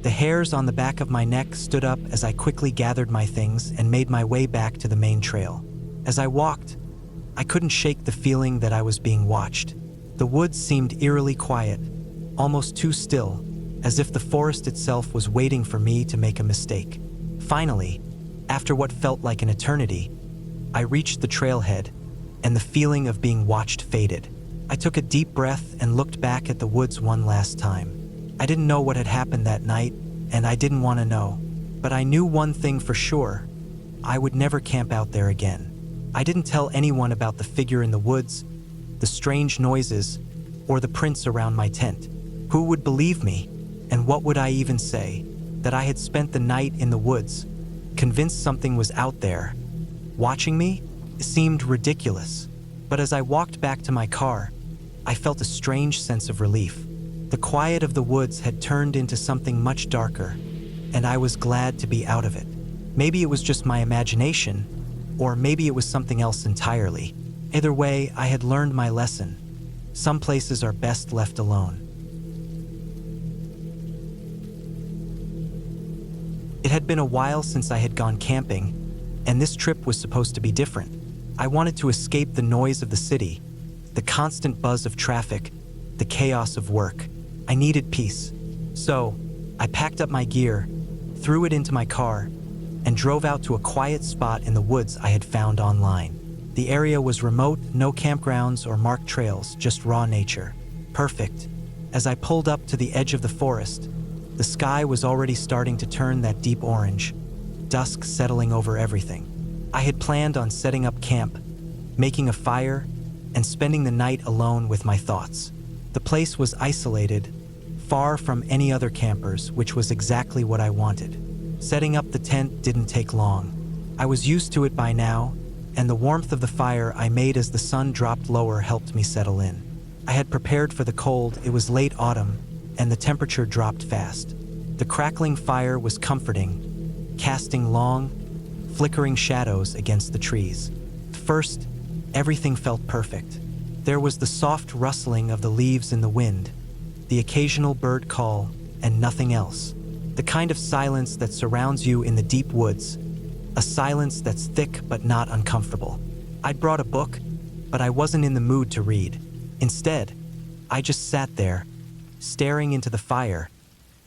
The hairs on the back of my neck stood up as I quickly gathered my things and made my way back to the main trail. As I walked, I couldn't shake the feeling that I was being watched. The woods seemed eerily quiet, almost too still, as if the forest itself was waiting for me to make a mistake. Finally, after what felt like an eternity, I reached the trailhead, and the feeling of being watched faded. I took a deep breath and looked back at the woods one last time. I didn't know what had happened that night, and I didn't want to know. But I knew one thing for sure: I would never camp out there again. I didn't tell anyone about the figure in the woods, the strange noises, or the prints around my tent. Who would believe me? And what would I even say? That I had spent the night in the woods, convinced something was out there, watching me? It seemed ridiculous. But as I walked back to my car, I felt a strange sense of relief. The quiet of the woods had turned into something much darker, and I was glad to be out of it. Maybe it was just my imagination, or maybe it was something else entirely. Either way, I had learned my lesson. Some places are best left alone. It had been a while since I had gone camping, and this trip was supposed to be different. I wanted to escape the noise of the city, the constant buzz of traffic, the chaos of work. I needed peace. So, I packed up my gear, threw it into my car, and drove out to a quiet spot in the woods I had found online. The area was remote, no campgrounds or marked trails, just raw nature. Perfect. As I pulled up to the edge of the forest, the sky was already starting to turn that deep orange, dusk settling over everything. I had planned on setting up camp, making a fire, and spending the night alone with my thoughts. The place was isolated, far from any other campers, which was exactly what I wanted. Setting up the tent didn't take long. I was used to it by now, and the warmth of the fire I made as the sun dropped lower helped me settle in. I had prepared for the cold. It was late autumn, and the temperature dropped fast. The crackling fire was comforting, casting long, flickering shadows against the trees. At first, everything felt perfect. There was the soft rustling of the leaves in the wind, the occasional bird call, and nothing else. The kind of silence that surrounds you in the deep woods, a silence that's thick but not uncomfortable. I'd brought a book, but I wasn't in the mood to read. Instead, I just sat there, staring into the fire,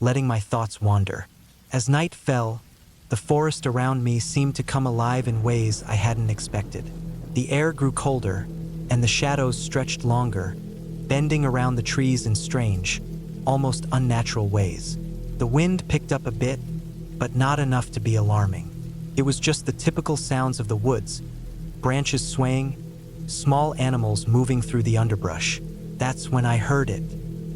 letting my thoughts wander. As night fell, the forest around me seemed to come alive in ways I hadn't expected. The air grew colder, and the shadows stretched longer, bending around the trees in strange, almost unnatural ways. The wind picked up a bit, but not enough to be alarming. It was just the typical sounds of the woods, branches swaying, small animals moving through the underbrush. That's when I heard it.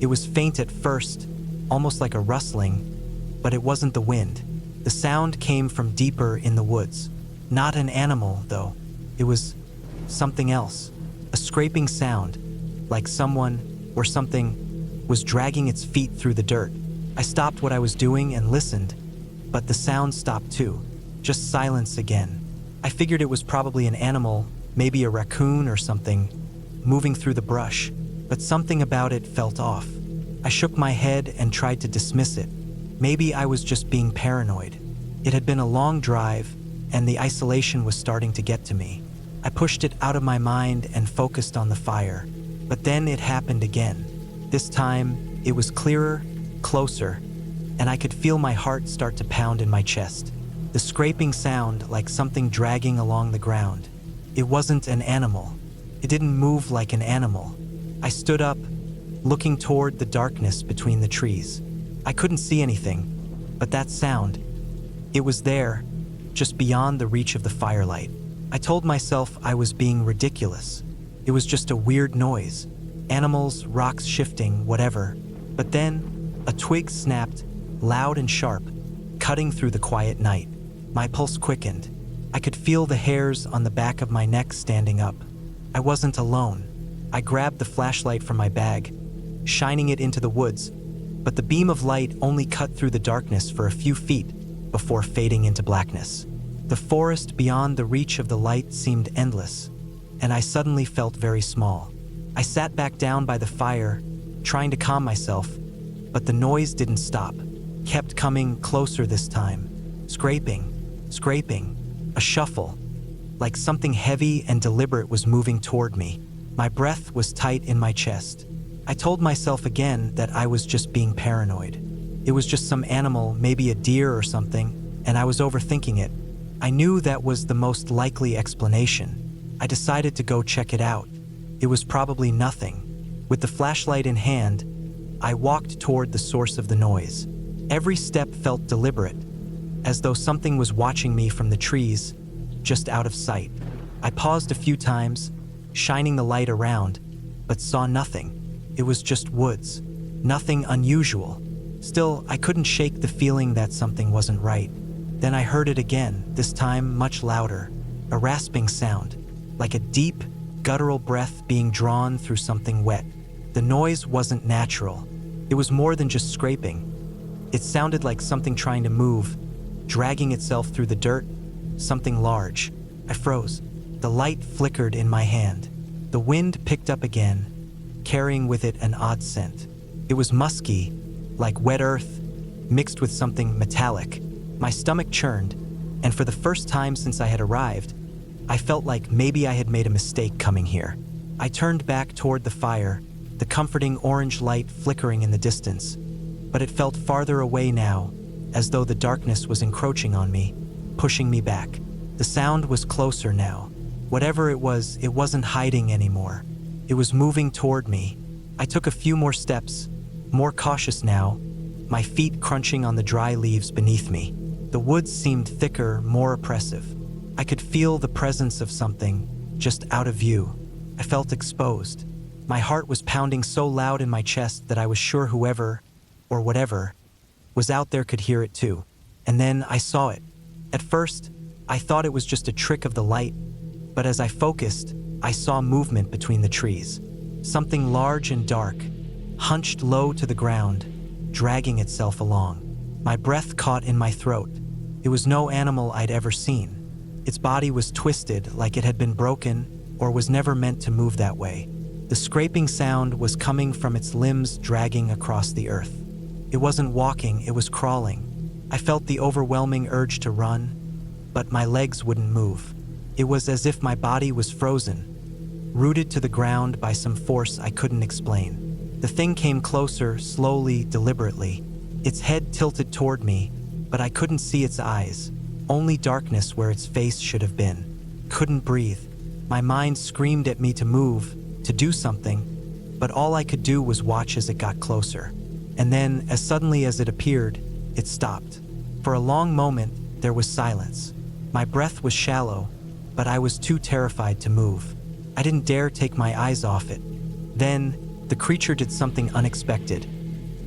It was faint at first, almost like a rustling, but it wasn't the wind. The sound came from deeper in the woods. Not an animal, though. It was something else. A scraping sound, like someone or something was dragging its feet through the dirt. I stopped what I was doing and listened, but the sound stopped too. Just silence again. I figured it was probably an animal, maybe a raccoon or something, moving through the brush, but something about it felt off. I shook my head and tried to dismiss it. Maybe I was just being paranoid. It had been a long drive, and the isolation was starting to get to me. I pushed it out of my mind and focused on the fire. But then it happened again. This time, it was clearer, closer, and I could feel my heart start to pound in my chest. The scraping sound like something dragging along the ground. It wasn't an animal. It didn't move like an animal. I stood up, looking toward the darkness between the trees. I couldn't see anything, but that sound, it was there, just beyond the reach of the firelight. I told myself I was being ridiculous. It was just a weird noise. Animals, rocks shifting, whatever. But then, a twig snapped, loud and sharp, cutting through the quiet night. My pulse quickened. I could feel the hairs on the back of my neck standing up. I wasn't alone. I grabbed the flashlight from my bag, shining it into the woods, but the beam of light only cut through the darkness for a few feet before fading into blackness. The forest beyond the reach of the light seemed endless, and I suddenly felt very small. I sat back down by the fire, trying to calm myself, but the noise didn't stop. Kept coming closer this time. Scraping, a shuffle, like something heavy and deliberate was moving toward me. My breath was tight in my chest. I told myself again that I was just being paranoid. It was just some animal, maybe a deer or something, and I was overthinking it. I knew that was the most likely explanation. I decided to go check it out. It was probably nothing. With the flashlight in hand, I walked toward the source of the noise. Every step felt deliberate, as though something was watching me from the trees, just out of sight. I paused a few times, shining the light around, but saw nothing. It was just woods. Nothing unusual. Still, I couldn't shake the feeling that something wasn't right. Then I heard it again, this time much louder. A rasping sound, like a deep, guttural breath being drawn through something wet. The noise wasn't natural. It was more than just scraping. It sounded like something trying to move, dragging itself through the dirt, something large. I froze. The light flickered in my hand. The wind picked up again, carrying with it an odd scent. It was musky, like wet earth, mixed with something metallic. My stomach churned, and for the first time since I had arrived, I felt like maybe I had made a mistake coming here. I turned back toward the fire, the comforting orange light flickering in the distance, but it felt farther away now, as though the darkness was encroaching on me, pushing me back. The sound was closer now. Whatever it wasn't hiding anymore. It was moving toward me. I took a few more steps, more cautious now, my feet crunching on the dry leaves beneath me. The woods seemed thicker, more oppressive. I could feel the presence of something, just out of view. I felt exposed. My heart was pounding so loud in my chest that I was sure whoever, or whatever, was out there could hear it too. And then I saw it. At first, I thought it was just a trick of the light, but as I focused, I saw movement between the trees. Something large and dark, hunched low to the ground, dragging itself along. My breath caught in my throat. It was no animal I'd ever seen. Its body was twisted like it had been broken or was never meant to move that way. The scraping sound was coming from its limbs dragging across the earth. It wasn't walking, it was crawling. I felt the overwhelming urge to run, but my legs wouldn't move. It was as if my body was frozen, rooted to the ground by some force I couldn't explain. The thing came closer, slowly, deliberately. Its head tilted toward me, but I couldn't see its eyes, only darkness where its face should have been. Couldn't breathe. My mind screamed at me to move, to do something, but all I could do was watch as it got closer. And then, as suddenly as it appeared, it stopped. For a long moment, there was silence. My breath was shallow, but I was too terrified to move. I didn't dare take my eyes off it. Then, the creature did something unexpected.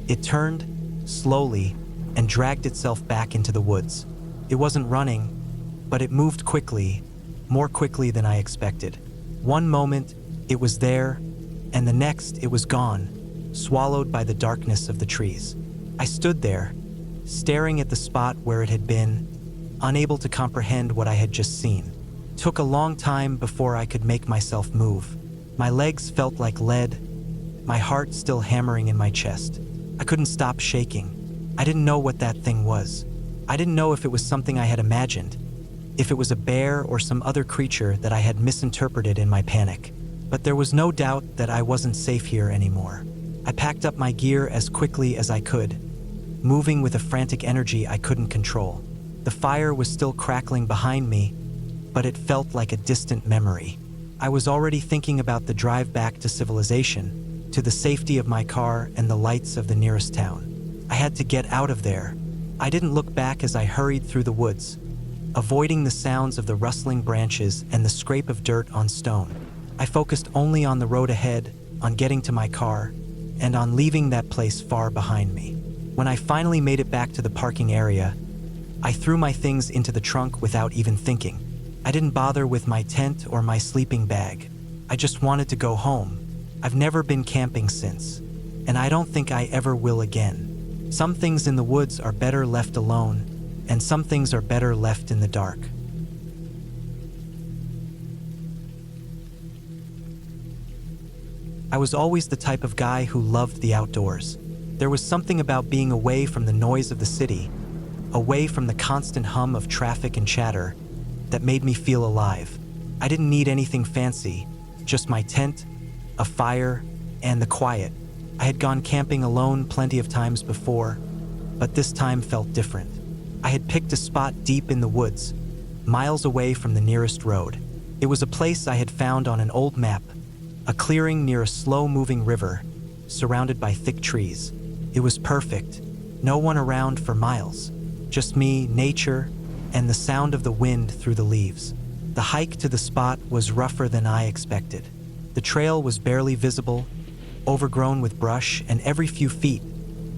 It turned, slowly, and dragged itself back into the woods. It wasn't running, but it moved quickly, more quickly than I expected. One moment, it was there, and the next, it was gone, swallowed by the darkness of the trees. I stood there, staring at the spot where it had been, unable to comprehend what I had just seen. It took a long time before I could make myself move. My legs felt like lead, my heart still hammering in my chest. I couldn't stop shaking. I didn't know what that thing was. I didn't know if it was something I had imagined, if it was a bear or some other creature that I had misinterpreted in my panic. But there was no doubt that I wasn't safe here anymore. I packed up my gear as quickly as I could, moving with a frantic energy I couldn't control. The fire was still crackling behind me, but it felt like a distant memory. I was already thinking about the drive back to civilization, to the safety of my car and the lights of the nearest town. I had to get out of there. I didn't look back as I hurried through the woods, avoiding the sounds of the rustling branches and the scrape of dirt on stone. I focused only on the road ahead, on getting to my car, and on leaving that place far behind me. When I finally made it back to the parking area, I threw my things into the trunk without even thinking. I didn't bother with my tent or my sleeping bag. I just wanted to go home. I've never been camping since, and I don't think I ever will again. Some things in the woods are better left alone, and some things are better left in the dark. I was always the type of guy who loved the outdoors. There was something about being away from the noise of the city, away from the constant hum of traffic and chatter, that made me feel alive. I didn't need anything fancy, just my tent, a fire, and the quiet. I had gone camping alone plenty of times before, but this time felt different. I had picked a spot deep in the woods, miles away from the nearest road. It was a place I had found on an old map, a clearing near a slow-moving river, surrounded by thick trees. It was perfect. No one around for miles. Just me, nature, and the sound of the wind through the leaves. The hike to the spot was rougher than I expected. The trail was barely visible, overgrown with brush, and every few feet,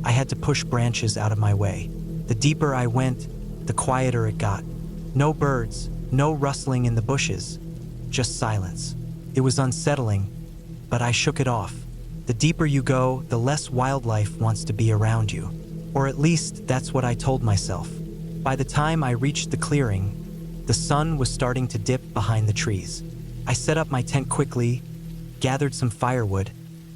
I had to push branches out of my way. The deeper I went, the quieter it got. No birds, no rustling in the bushes, just silence. It was unsettling, but I shook it off. The deeper you go, the less wildlife wants to be around you. Or at least, that's what I told myself. By the time I reached the clearing, the sun was starting to dip behind the trees. I set up my tent quickly, gathered some firewood,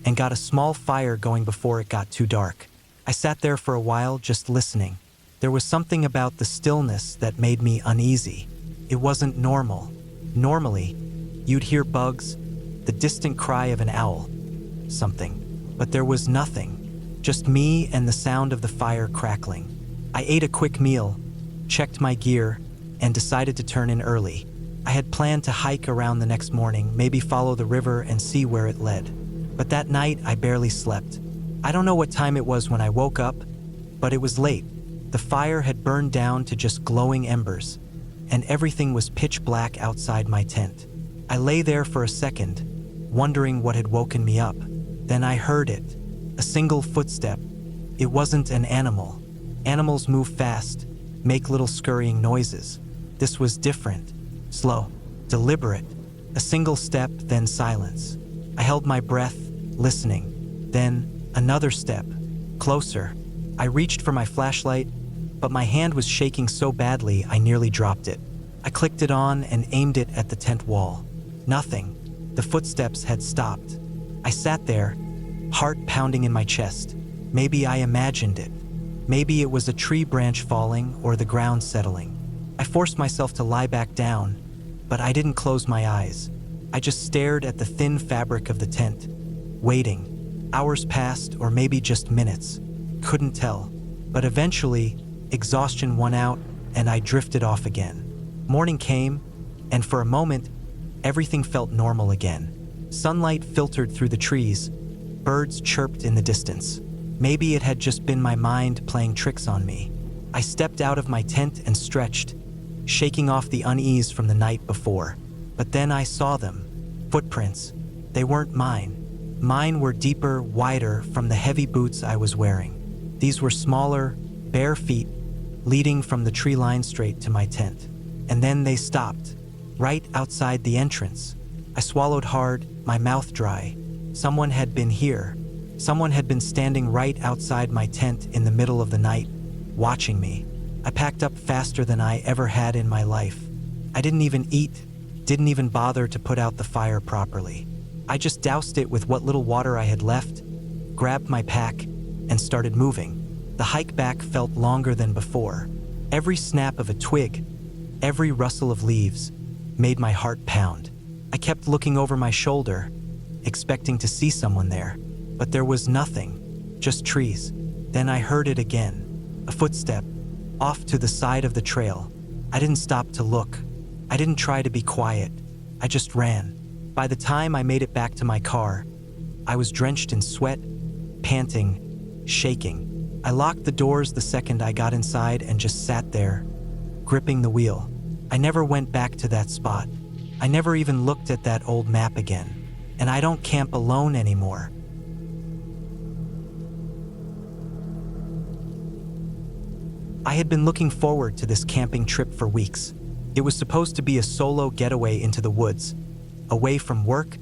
and got a small fire going before it got too dark. I sat there for a while just listening. There was something about the stillness that made me uneasy. It wasn't normal. Normally, you'd hear bugs, the distant cry of an owl, something. But there was nothing, just me and the sound of the fire crackling. I ate a quick meal, checked my gear, and decided to turn in early. I had planned to hike around the next morning, maybe follow the river and see where it led. But that night, I barely slept. I don't know what time it was when I woke up, but it was late. The fire had burned down to just glowing embers, and everything was pitch black outside my tent. I lay there for a second, wondering what had woken me up. Then I heard it, a single footstep. It wasn't an animal. Animals move fast, make little scurrying noises. This was different, slow, deliberate. A single step, then silence. I held my breath, listening. Then another step, closer. I reached for my flashlight, but my hand was shaking so badly I nearly dropped it. I clicked it on and aimed it at the tent wall. Nothing. The footsteps had stopped. I sat there, heart pounding in my chest. Maybe I imagined it. Maybe it was a tree branch falling or the ground settling. I forced myself to lie back down, but I didn't close my eyes. I just stared at the thin fabric of the tent, waiting. Hours passed, or maybe just minutes. Couldn't tell. But eventually, exhaustion won out, and I drifted off again. Morning came, and for a moment, everything felt normal again. Sunlight filtered through the trees. Birds chirped in the distance. Maybe it had just been my mind playing tricks on me. I stepped out of my tent and stretched, shaking off the unease from the night before. But then I saw them. Footprints. They weren't mine. Mine were deeper, wider from the heavy boots I was wearing. These were smaller, bare feet, leading from the tree line straight to my tent. And then they stopped, right outside the entrance. I swallowed hard, my mouth dry. Someone had been here. Someone had been standing right outside my tent in the middle of the night, watching me. I packed up faster than I ever had in my life. I didn't even eat, didn't even bother to put out the fire properly. I just doused it with what little water I had left, grabbed my pack, and started moving. The hike back felt longer than before. Every snap of a twig, every rustle of leaves, made my heart pound. I kept looking over my shoulder, expecting to see someone there, but there was nothing, just trees. Then I heard it again, a footstep, off to the side of the trail. I didn't stop to look. I didn't try to be quiet. I just ran. By the time I made it back to my car, I was drenched in sweat, panting, shaking. I locked the doors the second I got inside and just sat there, gripping the wheel. I never went back to that spot. I never even looked at that old map again. And I don't camp alone anymore. I had been looking forward to this camping trip for weeks. It was supposed to be a solo getaway into the woods, away from work,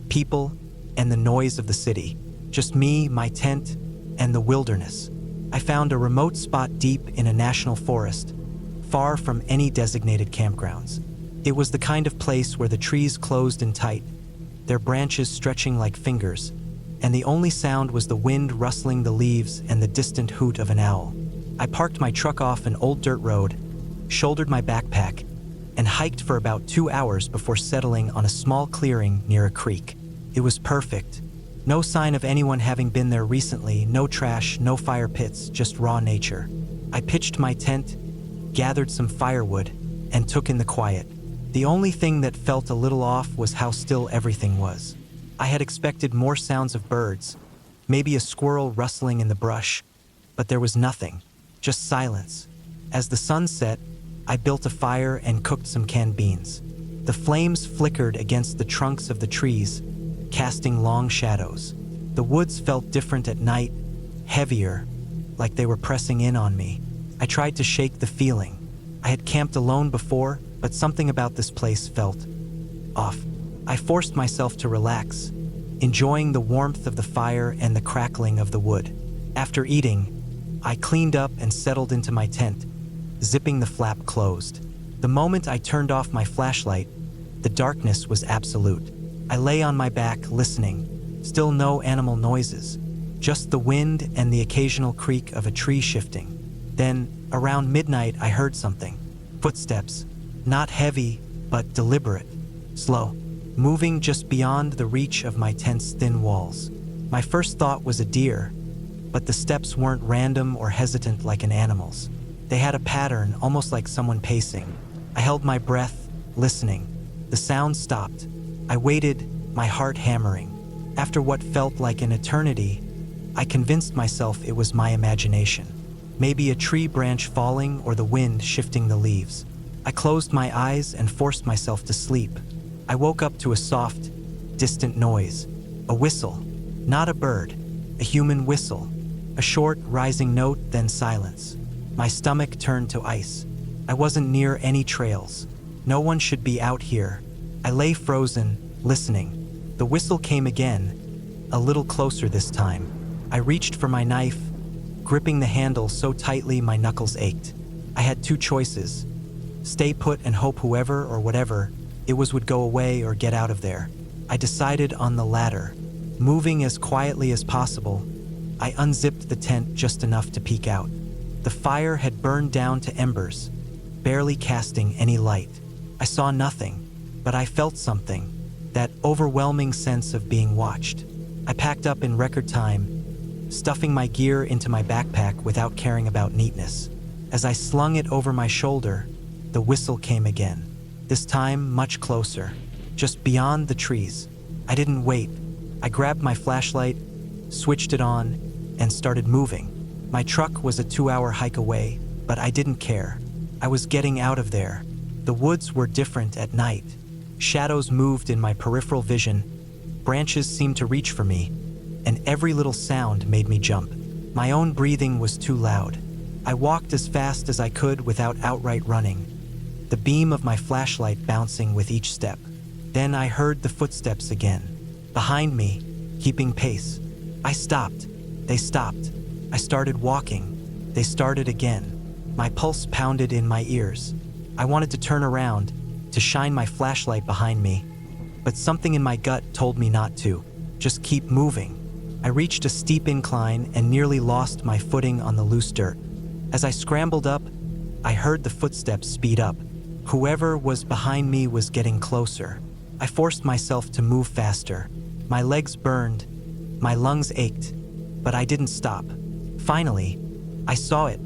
people, and the noise of the city. Just me, my tent, and the wilderness. I found a remote spot deep in a national forest, far from any designated campgrounds. It was the kind of place where the trees closed in tight, their branches stretching like fingers, and the only sound was the wind rustling the leaves and the distant hoot of an owl. I parked my truck off an old dirt road, shouldered my backpack, and hiked for about 2 hours before settling on a small clearing near a creek. It was perfect. No sign of anyone having been there recently, no trash, no fire pits, just raw nature. I pitched my tent, gathered some firewood, and took in the quiet. The only thing that felt a little off was how still everything was. I had expected more sounds of birds, maybe a squirrel rustling in the brush, but there was nothing, just silence. As the sun set, I built a fire and cooked some canned beans. The flames flickered against the trunks of the trees, casting long shadows. The woods felt different at night, heavier, like they were pressing in on me. I tried to shake the feeling. I had camped alone before, but something about this place felt off. I forced myself to relax, enjoying the warmth of the fire and the crackling of the wood. After eating, I cleaned up and settled into my tent, zipping the flap closed. The moment I turned off my flashlight, the darkness was absolute. I lay on my back, listening. Still no animal noises, just the wind and the occasional creak of a tree shifting. Then, around midnight, I heard something. Footsteps, not heavy, but deliberate, slow, moving just beyond the reach of my tent's thin walls. My first thought was a deer, but the steps weren't random or hesitant like an animal's. They had a pattern, almost like someone pacing. I held my breath, listening. The sound stopped. I waited, my heart hammering. After what felt like an eternity, I convinced myself it was my imagination. Maybe a tree branch falling or the wind shifting the leaves. I closed my eyes and forced myself to sleep. I woke up to a soft, distant noise. A whistle. Not a bird. A human whistle. A short, rising note, then silence. My stomach turned to ice. I wasn't near any trails. No one should be out here. I lay frozen, listening. The whistle came again, a little closer this time. I reached for my knife, gripping the handle so tightly my knuckles ached. I had two choices: stay put and hope whoever or whatever it was would go away or get out of there. I decided on the latter. Moving as quietly as possible, I unzipped the tent just enough to peek out. The fire had burned down to embers, barely casting any light. I saw nothing, but I felt something, that overwhelming sense of being watched. I packed up in record time, stuffing my gear into my backpack without caring about neatness. As I slung it over my shoulder, the whistle came again. This time, much closer, just beyond the trees. I didn't wait. I grabbed my flashlight, switched it on, and started moving. My truck was a 2-hour hike away, but I didn't care. I was getting out of there. The woods were different at night. Shadows moved in my peripheral vision. Branches seemed to reach for me, and every little sound made me jump. My own breathing was too loud. I walked as fast as I could without outright running, the beam of my flashlight bouncing with each step. Then I heard the footsteps again, behind me, keeping pace. I stopped. They stopped. I started walking. They started again. My pulse pounded in my ears. I wanted to turn around, to shine my flashlight behind me, but something in my gut told me not to. Just keep moving. I reached a steep incline and nearly lost my footing on the loose dirt. As I scrambled up, I heard the footsteps speed up. Whoever was behind me was getting closer. I forced myself to move faster. My legs burned, my lungs ached, but I didn't stop. Finally, I saw it.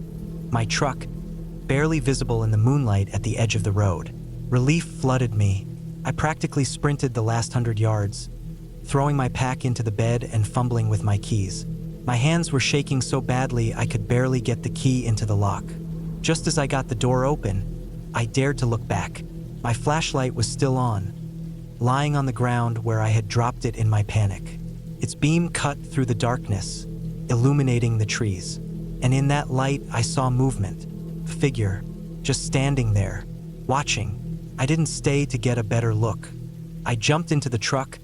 My truck, barely visible in the moonlight at the edge of the road. Relief flooded me. I practically sprinted the last 100 yards, throwing my pack into the bed and fumbling with my keys. My hands were shaking so badly I could barely get the key into the lock. Just as I got the door open, I dared to look back. My flashlight was still on, lying on the ground where I had dropped it in my panic. Its beam cut through the darkness, illuminating the trees. And in that light, I saw movement. A figure, just standing there, watching. I didn't stay to get a better look. I jumped into the truck,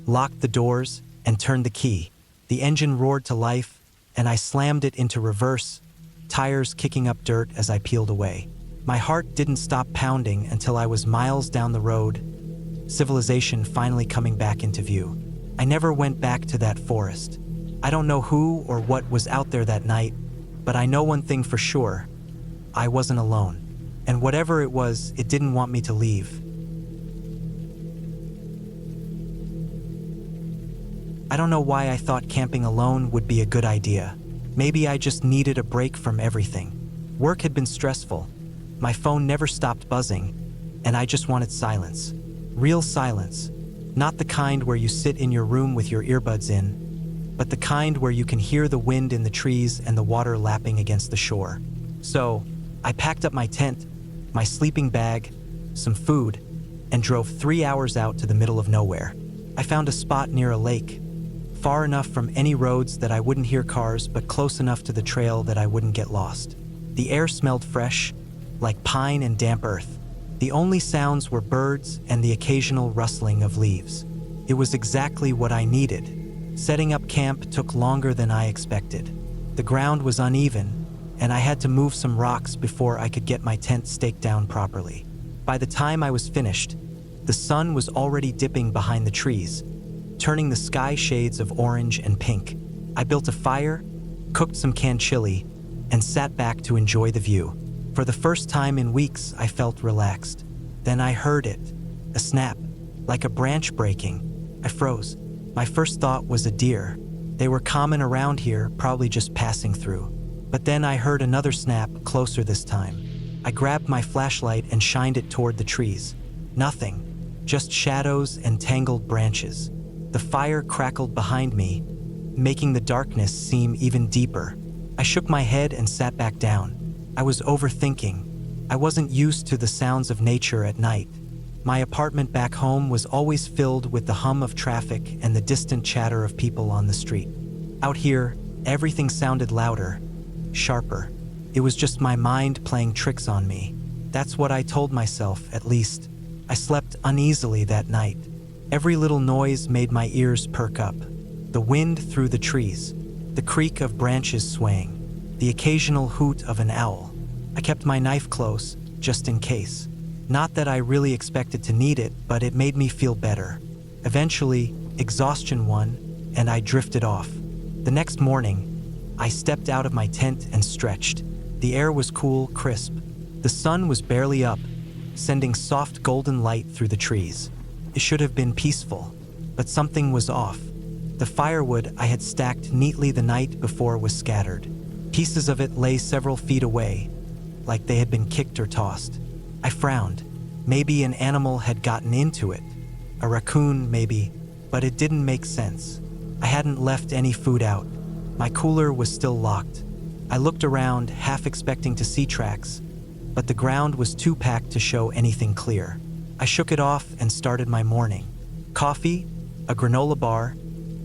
locked the doors, and turned the key. The engine roared to life, and I slammed it into reverse, tires kicking up dirt as I peeled away. My heart didn't stop pounding until I was miles down the road, civilization finally coming back into view. I never went back to that forest. I don't know who or what was out there that night, but I know one thing for sure. I wasn't alone. And whatever it was, it didn't want me to leave. I don't know why I thought camping alone would be a good idea. Maybe I just needed a break from everything. Work had been stressful. My phone never stopped buzzing, and I just wanted silence. Real silence. Not the kind where you sit in your room with your earbuds in, but the kind where you can hear the wind in the trees and the water lapping against the shore. So, I packed up my tent, my sleeping bag, some food, and drove 3 hours out to the middle of nowhere. I found a spot near a lake, far enough from any roads that I wouldn't hear cars, but close enough to the trail that I wouldn't get lost. The air smelled fresh, like pine and damp earth. The only sounds were birds and the occasional rustling of leaves. It was exactly what I needed. Setting up camp took longer than I expected. The ground was uneven, and I had to move some rocks before I could get my tent staked down properly. By the time I was finished, The sun was already dipping behind the trees, turning the sky shades of orange and pink. I built a fire, cooked some canned chili, and sat back to enjoy the view. For the first time in weeks, I felt relaxed. Then I heard it, a snap, like a branch breaking. I froze. My first thought was a deer. They were common around here, probably just passing through. But then I heard another snap, closer this time. I grabbed my flashlight and shined it toward the trees. Nothing, just shadows and tangled branches. The fire crackled behind me, making the darkness seem even deeper. I shook my head and sat back down. I was overthinking. I wasn't used to the sounds of nature at night. My apartment back home was always filled with the hum of traffic and the distant chatter of people on the street. Out here, everything sounded louder, sharper. It was just my mind playing tricks on me. That's what I told myself, at least. I slept uneasily that night. Every little noise made my ears perk up. The wind through the trees, the creak of branches swaying, the occasional hoot of an owl. I kept my knife close, just in case. Not that I really expected to need it, but it made me feel better. Eventually, exhaustion won, and I drifted off. The next morning, I stepped out of my tent and stretched. The air was cool, crisp. The sun was barely up, sending soft golden light through the trees. It should have been peaceful, but something was off. The firewood I had stacked neatly the night before was scattered. Pieces of it lay several feet away, like they had been kicked or tossed. I frowned. Maybe an animal had gotten into it. A raccoon, maybe, but it didn't make sense. I hadn't left any food out. My cooler was still locked. I looked around, half expecting to see tracks, but the ground was too packed to show anything clear. I shook it off and started my morning. Coffee, a granola bar,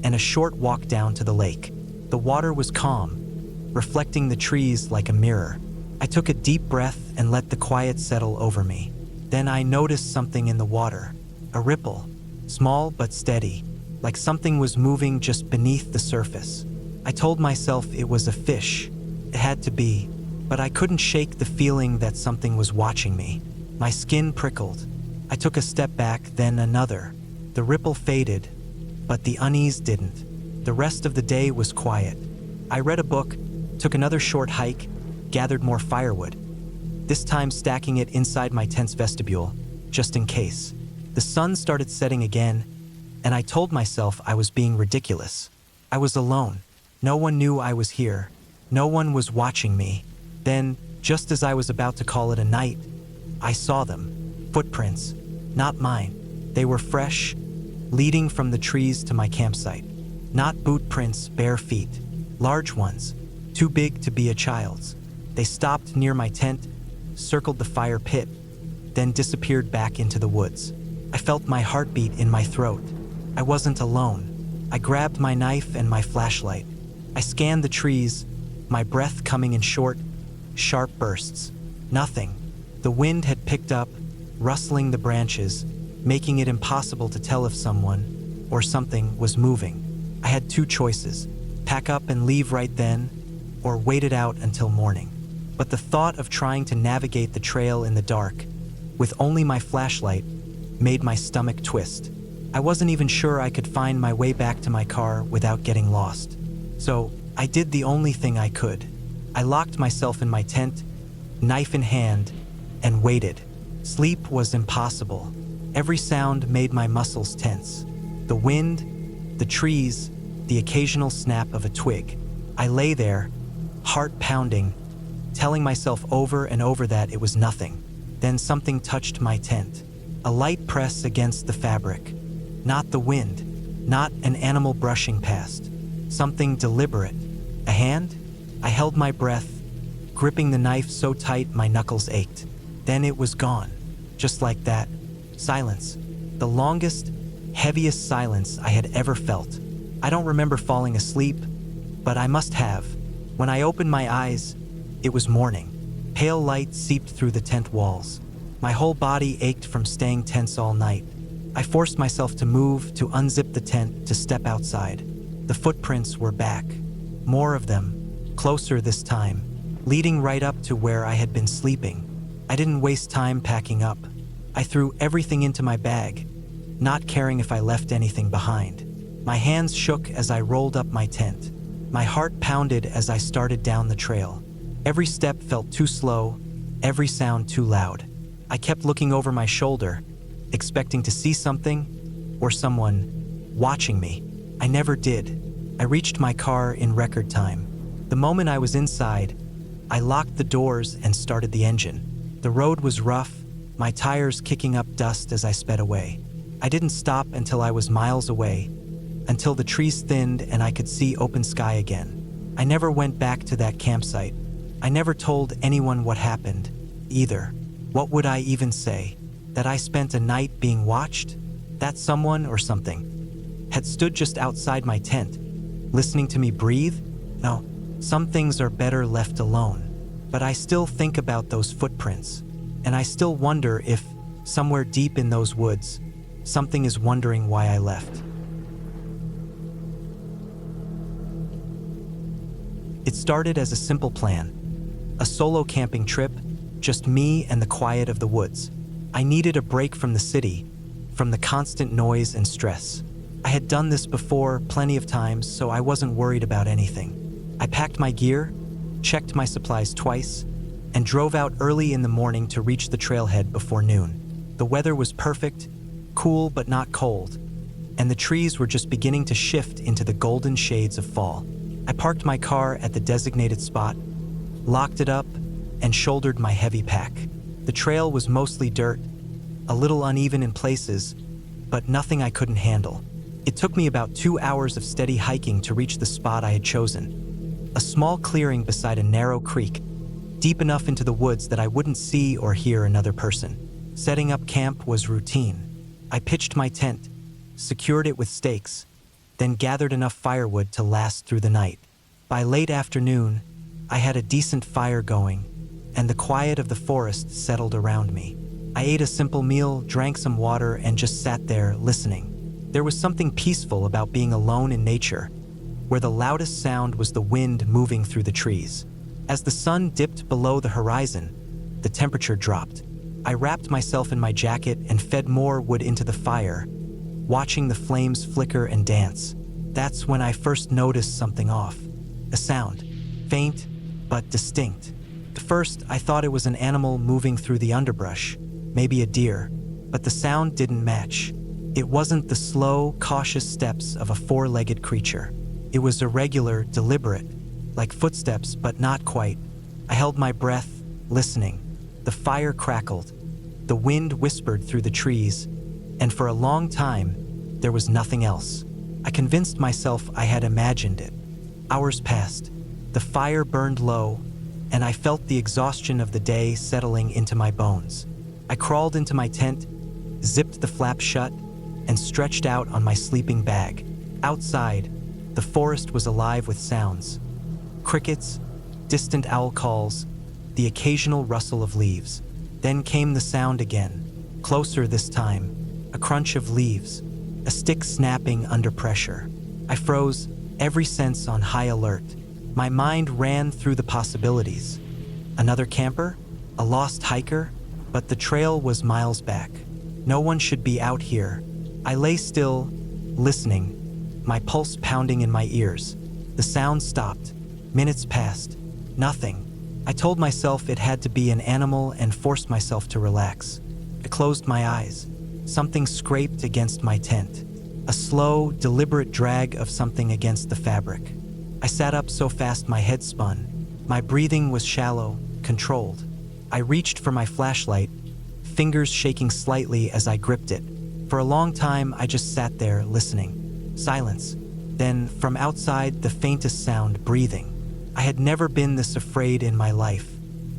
and a short walk down to the lake. The water was calm, reflecting the trees like a mirror. I took a deep breath and let the quiet settle over me. Then I noticed something in the water, a ripple, small but steady, like something was moving just beneath the surface. I told myself it was a fish. It had to be, but I couldn't shake the feeling that something was watching me. My skin prickled. I took a step back, then another. The ripple faded, but the unease didn't. The rest of the day was quiet. I read a book, took another short hike, gathered more firewood, this time stacking it inside my tent's vestibule, just in case. The sun started setting again, and I told myself I was being ridiculous. I was alone. No one knew I was here. No one was watching me. Then, just as I was about to call it a night, I saw them. Footprints. Not mine. They were fresh, leading from the trees to my campsite. Not boot prints, bare feet. Large ones, too big to be a child's. They stopped near my tent, circled the fire pit, then disappeared back into the woods. I felt my heartbeat in my throat. I wasn't alone. I grabbed my knife and my flashlight. I scanned the trees, my breath coming in short, sharp bursts. Nothing. The wind had picked up, rustling the branches, making it impossible to tell if someone or something was moving. I had two choices: pack up and leave right then, or wait it out until morning. But the thought of trying to navigate the trail in the dark, with only my flashlight, made my stomach twist. I wasn't even sure I could find my way back to my car without getting lost. So I did the only thing I could. I locked myself in my tent, knife in hand, and waited. Sleep was impossible. Every sound made my muscles tense. The wind, the trees, the occasional snap of a twig. I lay there, heart pounding, telling myself over and over that it was nothing. Then something touched my tent. A light press against the fabric. Not the wind, not an animal brushing past. Something deliberate. A hand? I held my breath, gripping the knife so tight my knuckles ached. Then it was gone. Just like that. Silence. The longest, heaviest silence I had ever felt. I don't remember falling asleep, but I must have. When I opened my eyes, it was morning. Pale light seeped through the tent walls. My whole body ached from staying tense all night. I forced myself to move, to unzip the tent, to step outside. The footprints were back. More of them, closer this time, leading right up to where I had been sleeping. I didn't waste time packing up. I threw everything into my bag, not caring if I left anything behind. My hands shook as I rolled up my tent. My heart pounded as I started down the trail. Every step felt too slow, every sound too loud. I kept looking over my shoulder, expecting to see something or someone watching me. I never did. I reached my car in record time. The moment I was inside, I locked the doors and started the engine. The road was rough, my tires kicking up dust as I sped away. I didn't stop until I was miles away, until the trees thinned and I could see open sky again. I never went back to that campsite. I never told anyone what happened, either. What would I even say? That I spent a night being watched? That someone or something had stood just outside my tent, listening to me breathe? No, some things are better left alone. But I still think about those footprints, and I still wonder if, somewhere deep in those woods, something is wondering why I left. It started as a simple plan, a solo camping trip, just me and the quiet of the woods. I needed a break from the city, from the constant noise and stress. I had done this before plenty of times, so I wasn't worried about anything. I packed my gear, checked my supplies twice, and drove out early in the morning to reach the trailhead before noon. The weather was perfect, cool but not cold, and the trees were just beginning to shift into the golden shades of fall. I parked my car at the designated spot, locked it up, and shouldered my heavy pack. The trail was mostly dirt, a little uneven in places, but nothing I couldn't handle. It took me about 2 hours of steady hiking to reach the spot I had chosen. A small clearing beside a narrow creek, deep enough into the woods that I wouldn't see or hear another person. Setting up camp was routine. I pitched my tent, secured it with stakes, then gathered enough firewood to last through the night. By late afternoon, I had a decent fire going, and the quiet of the forest settled around me. I ate a simple meal, drank some water, and just sat there listening. There was something peaceful about being alone in nature, where the loudest sound was the wind moving through the trees. As the sun dipped below the horizon, the temperature dropped. I wrapped myself in my jacket and fed more wood into the fire, watching the flames flicker and dance. That's when I first noticed something off. A sound, faint but distinct. At first, I thought it was an animal moving through the underbrush, maybe a deer, but the sound didn't match. It wasn't the slow, cautious steps of a four-legged creature. It was irregular, deliberate, like footsteps, but not quite. I held my breath, listening. The fire crackled. The wind whispered through the trees, and for a long time, there was nothing else. I convinced myself I had imagined it. Hours passed. The fire burned low, and I felt the exhaustion of the day settling into my bones. I crawled into my tent, zipped the flap shut, and stretched out on my sleeping bag. Outside, the forest was alive with sounds. Crickets, distant owl calls, the occasional rustle of leaves. Then came the sound again, closer this time, a crunch of leaves, a stick snapping under pressure. I froze, every sense on high alert. My mind ran through the possibilities. Another camper? A lost hiker? But the trail was miles back. No one should be out here. I lay still, listening, my pulse pounding in my ears. The sound stopped. Minutes passed. Nothing. I told myself it had to be an animal and forced myself to relax. I closed my eyes. Something scraped against my tent. A slow, deliberate drag of something against the fabric. I sat up so fast my head spun. My breathing was shallow, controlled. I reached for my flashlight, fingers shaking slightly as I gripped it. For a long time, I just sat there listening. Silence. Then, from outside, the faintest sound, breathing. I had never been this afraid in my life.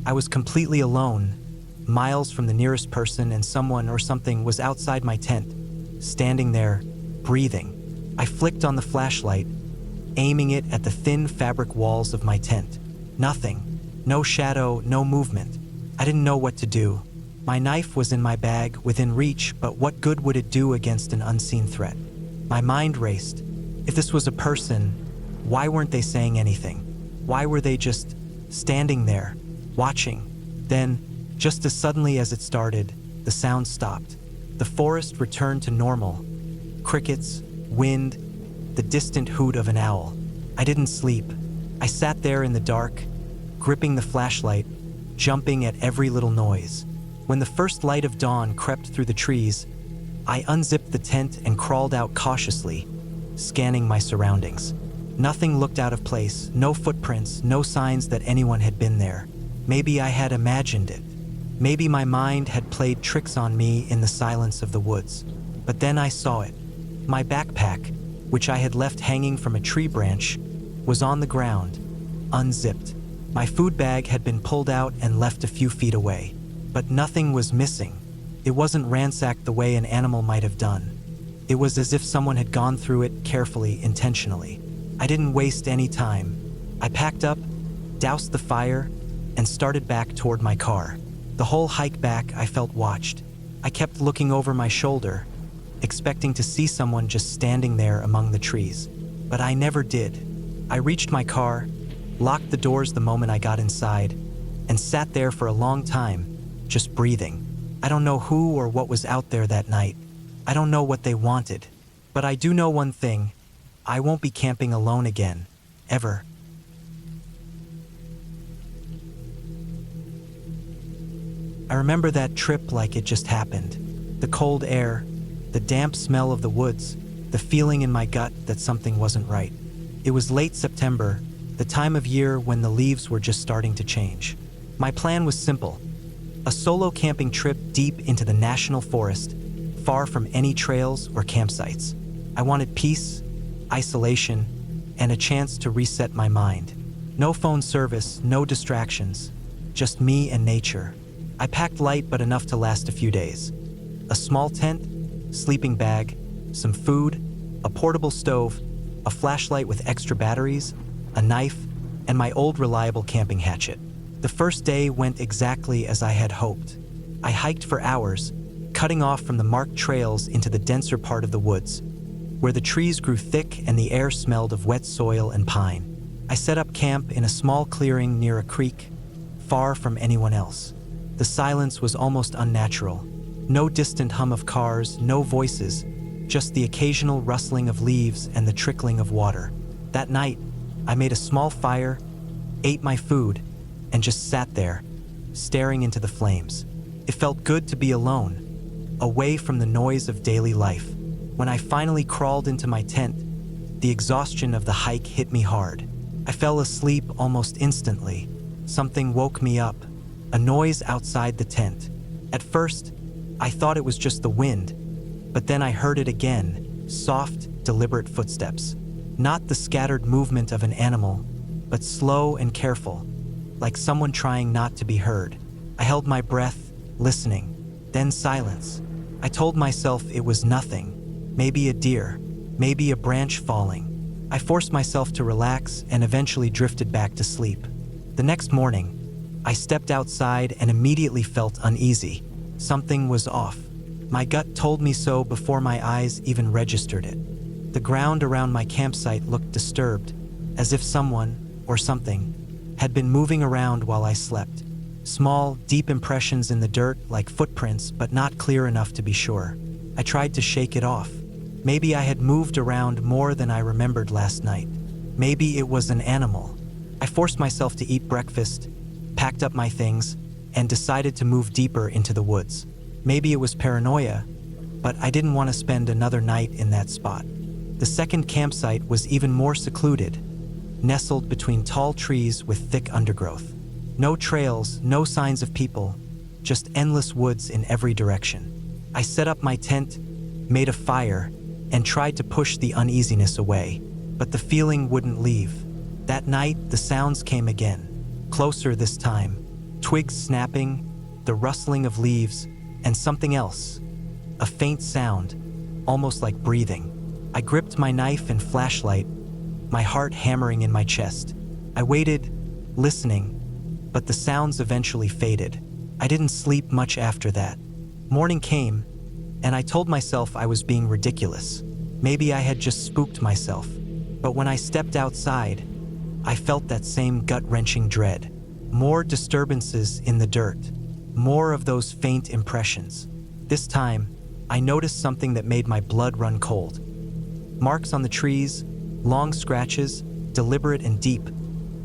I was completely alone, miles from the nearest person, and someone or something was outside my tent, standing there, breathing. I flicked on the flashlight, aiming it at the thin fabric walls of my tent. Nothing. No shadow, no movement. I didn't know what to do. My knife was in my bag, within reach, but what good would it do against an unseen threat? My mind raced. If this was a person, why weren't they saying anything? Why were they just standing there, watching? Then, just as suddenly as it started, the sound stopped. The forest returned to normal. Crickets, wind, the distant hoot of an owl. I didn't sleep. I sat there in the dark, gripping the flashlight, jumping at every little noise. When the first light of dawn crept through the trees, I unzipped the tent and crawled out cautiously, scanning my surroundings. Nothing looked out of place, no footprints, no signs that anyone had been there. Maybe I had imagined it. Maybe my mind had played tricks on me in the silence of the woods. But then I saw it. My backpack, which I had left hanging from a tree branch, was on the ground, unzipped. My food bag had been pulled out and left a few feet away. But nothing was missing. It wasn't ransacked the way an animal might have done. It was as if someone had gone through it carefully, intentionally. I didn't waste any time. I packed up, doused the fire, and started back toward my car. The whole hike back, I felt watched. I kept looking over my shoulder, expecting to see someone just standing there among the trees. But I never did. I reached my car, locked the doors the moment I got inside, and sat there for a long time, just breathing. I don't know who or what was out there that night. I don't know what they wanted. But I do know one thing. I won't be camping alone again, ever. I remember that trip like it just happened. The cold air, the damp smell of the woods, the feeling in my gut that something wasn't right. It was late September, the time of year when the leaves were just starting to change. My plan was simple. A solo camping trip deep into the national forest, far from any trails or campsites. I wanted peace, isolation, and a chance to reset my mind. No phone service, no distractions, just me and nature. I packed light but enough to last a few days. A small tent, sleeping bag, some food, a portable stove, a flashlight with extra batteries, a knife, and my old reliable camping hatchet. The first day went exactly as I had hoped. I hiked for hours, cutting off from the marked trails into the denser part of the woods, where the trees grew thick and the air smelled of wet soil and pine. I set up camp in a small clearing near a creek, far from anyone else. The silence was almost unnatural. No distant hum of cars, no voices, just the occasional rustling of leaves and the trickling of water. That night, I made a small fire, ate my food, and just sat there, staring into the flames. It felt good to be alone, away from the noise of daily life. When I finally crawled into my tent, the exhaustion of the hike hit me hard. I fell asleep almost instantly. Something woke me up, a noise outside the tent. At first, I thought it was just the wind, but then I heard it again, soft, deliberate footsteps. Not the scattered movement of an animal, but slow and careful, like someone trying not to be heard. I held my breath, listening, then silence. I told myself it was nothing, maybe a deer, maybe a branch falling. I forced myself to relax and eventually drifted back to sleep. The next morning, I stepped outside and immediately felt uneasy. Something was off. My gut told me so before my eyes even registered it. The ground around my campsite looked disturbed, as if someone, or something, had been moving around while I slept. Small, deep impressions in the dirt, like footprints, but not clear enough to be sure. I tried to shake it off. Maybe I had moved around more than I remembered last night. Maybe it was an animal. I forced myself to eat breakfast, packed up my things, and decided to move deeper into the woods. Maybe it was paranoia, but I didn't want to spend another night in that spot. The second campsite was even more secluded, nestled between tall trees with thick undergrowth. No trails, no signs of people, just endless woods in every direction. I set up my tent, made a fire, and tried to push the uneasiness away, but the feeling wouldn't leave. That night, the sounds came again, closer this time. Twigs snapping, the rustling of leaves, and something else. A faint sound, almost like breathing. I gripped my knife and flashlight, my heart hammering in my chest. I waited, listening, but the sounds eventually faded. I didn't sleep much after that. Morning came, and I told myself I was being ridiculous. Maybe I had just spooked myself. But when I stepped outside, I felt that same gut-wrenching dread. More disturbances in the dirt. More of those faint impressions. This time, I noticed something that made my blood run cold. Marks on the trees, long scratches, deliberate and deep,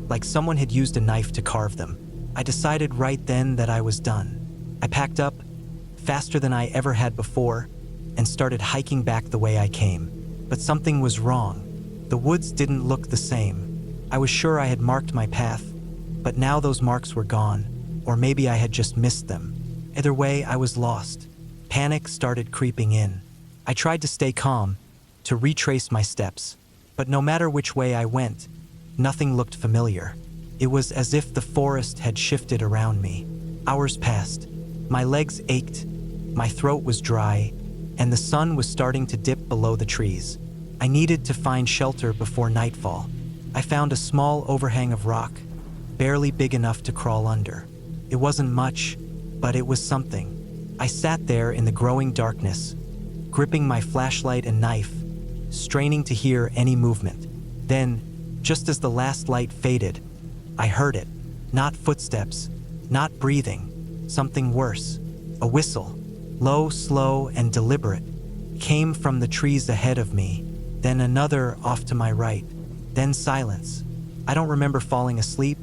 like someone had used a knife to carve them. I decided right then that I was done. I packed up, faster than I ever had before, and started hiking back the way I came. But something was wrong. The woods didn't look the same. I was sure I had marked my path, but now those marks were gone, or maybe I had just missed them. Either way, I was lost. Panic started creeping in. I tried to stay calm, to retrace my steps, but no matter which way I went, nothing looked familiar. It was as if the forest had shifted around me. Hours passed. My legs ached, my throat was dry, and the sun was starting to dip below the trees. I needed to find shelter before nightfall. I found a small overhang of rock, barely big enough to crawl under. It wasn't much, but it was something. I sat there in the growing darkness, gripping my flashlight and knife, straining to hear any movement. Then, just as the last light faded, I heard it. Not footsteps, not breathing, something worse. A whistle, low, slow, and deliberate, came from the trees ahead of me, then another off to my right, then silence. I don't remember falling asleep,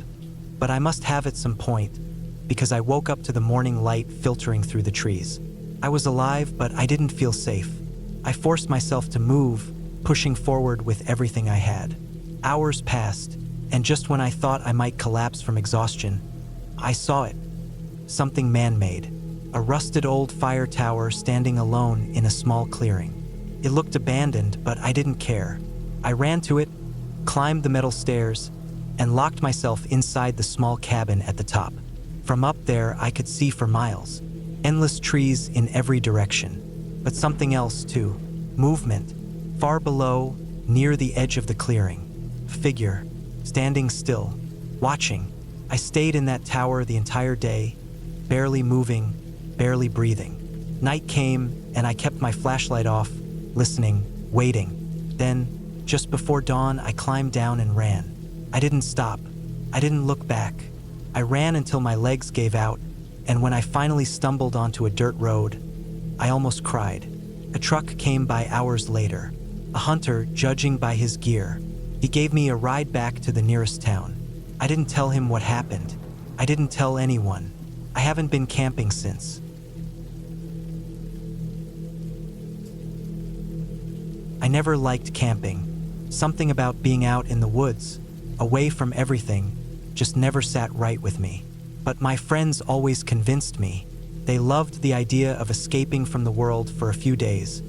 but I must have at some point, because I woke up to the morning light filtering through the trees. I was alive, but I didn't feel safe. I forced myself to move, pushing forward with everything I had. Hours passed, and just when I thought I might collapse from exhaustion, I saw it. Something man-made. A rusted old fire tower standing alone in a small clearing. It looked abandoned, but I didn't care. I ran to it, climbed the metal stairs, and locked myself inside the small cabin at the top. From up there, I could see for miles. Endless trees in every direction. But something else, too. Movement. Far below, near the edge of the clearing. Figure, standing still, watching. I stayed in that tower the entire day, barely moving, barely breathing. Night came, and I kept my flashlight off, listening, waiting. Then, just before dawn, I climbed down and ran. I didn't stop. I didn't look back. I ran until my legs gave out, and when I finally stumbled onto a dirt road, I almost cried. A truck came by hours later. A hunter, judging by his gear. He gave me a ride back to the nearest town. I didn't tell him what happened. I didn't tell anyone. I haven't been camping since. I never liked camping. Something about being out in the woods, away from everything, just never sat right with me. But my friends always convinced me. They loved the idea of escaping from the world for a few days,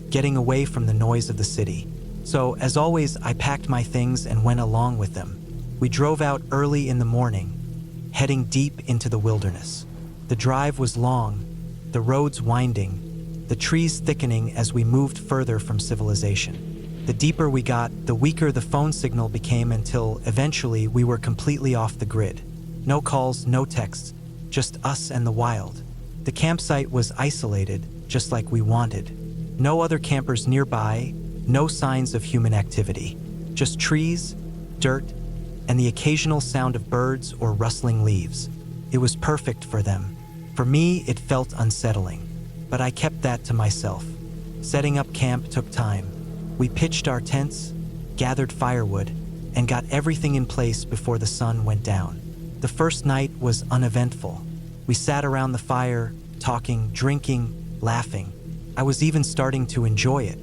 getting away from the noise of the city. So, as always, I packed my things and went along with them. We drove out early in the morning, heading deep into the wilderness. The drive was long, the roads winding, the trees thickening as we moved further from civilization. The deeper we got, the weaker the phone signal became until, eventually, we were completely off the grid. No calls, no texts, just us and the wild. The campsite was isolated, just like we wanted. No other campers nearby, no signs of human activity. Just trees, dirt, and the occasional sound of birds or rustling leaves. It was perfect for them. For me, it felt unsettling, but I kept that to myself. Setting up camp took time. We pitched our tents, gathered firewood, and got everything in place before the sun went down. The first night was uneventful. We sat around the fire, talking, drinking, laughing. I was even starting to enjoy it.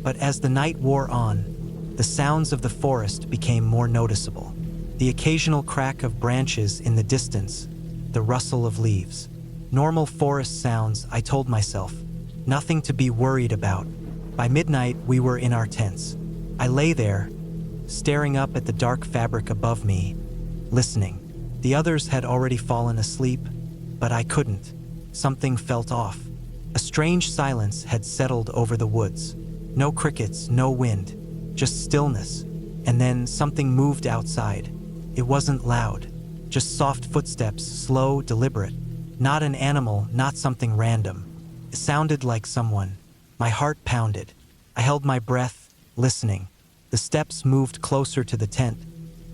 But as the night wore on, the sounds of the forest became more noticeable. The occasional crack of branches in the distance, the rustle of leaves. Normal forest sounds, I told myself. Nothing to be worried about. By midnight, we were in our tents. I lay there, staring up at the dark fabric above me, listening. The others had already fallen asleep, but I couldn't. Something felt off. A strange silence had settled over the woods. No crickets, no wind, just stillness. And then something moved outside. It wasn't loud, just soft footsteps, slow, deliberate. Not an animal, not something random. It sounded like someone. My heart pounded. I held my breath, listening. The steps moved closer to the tent,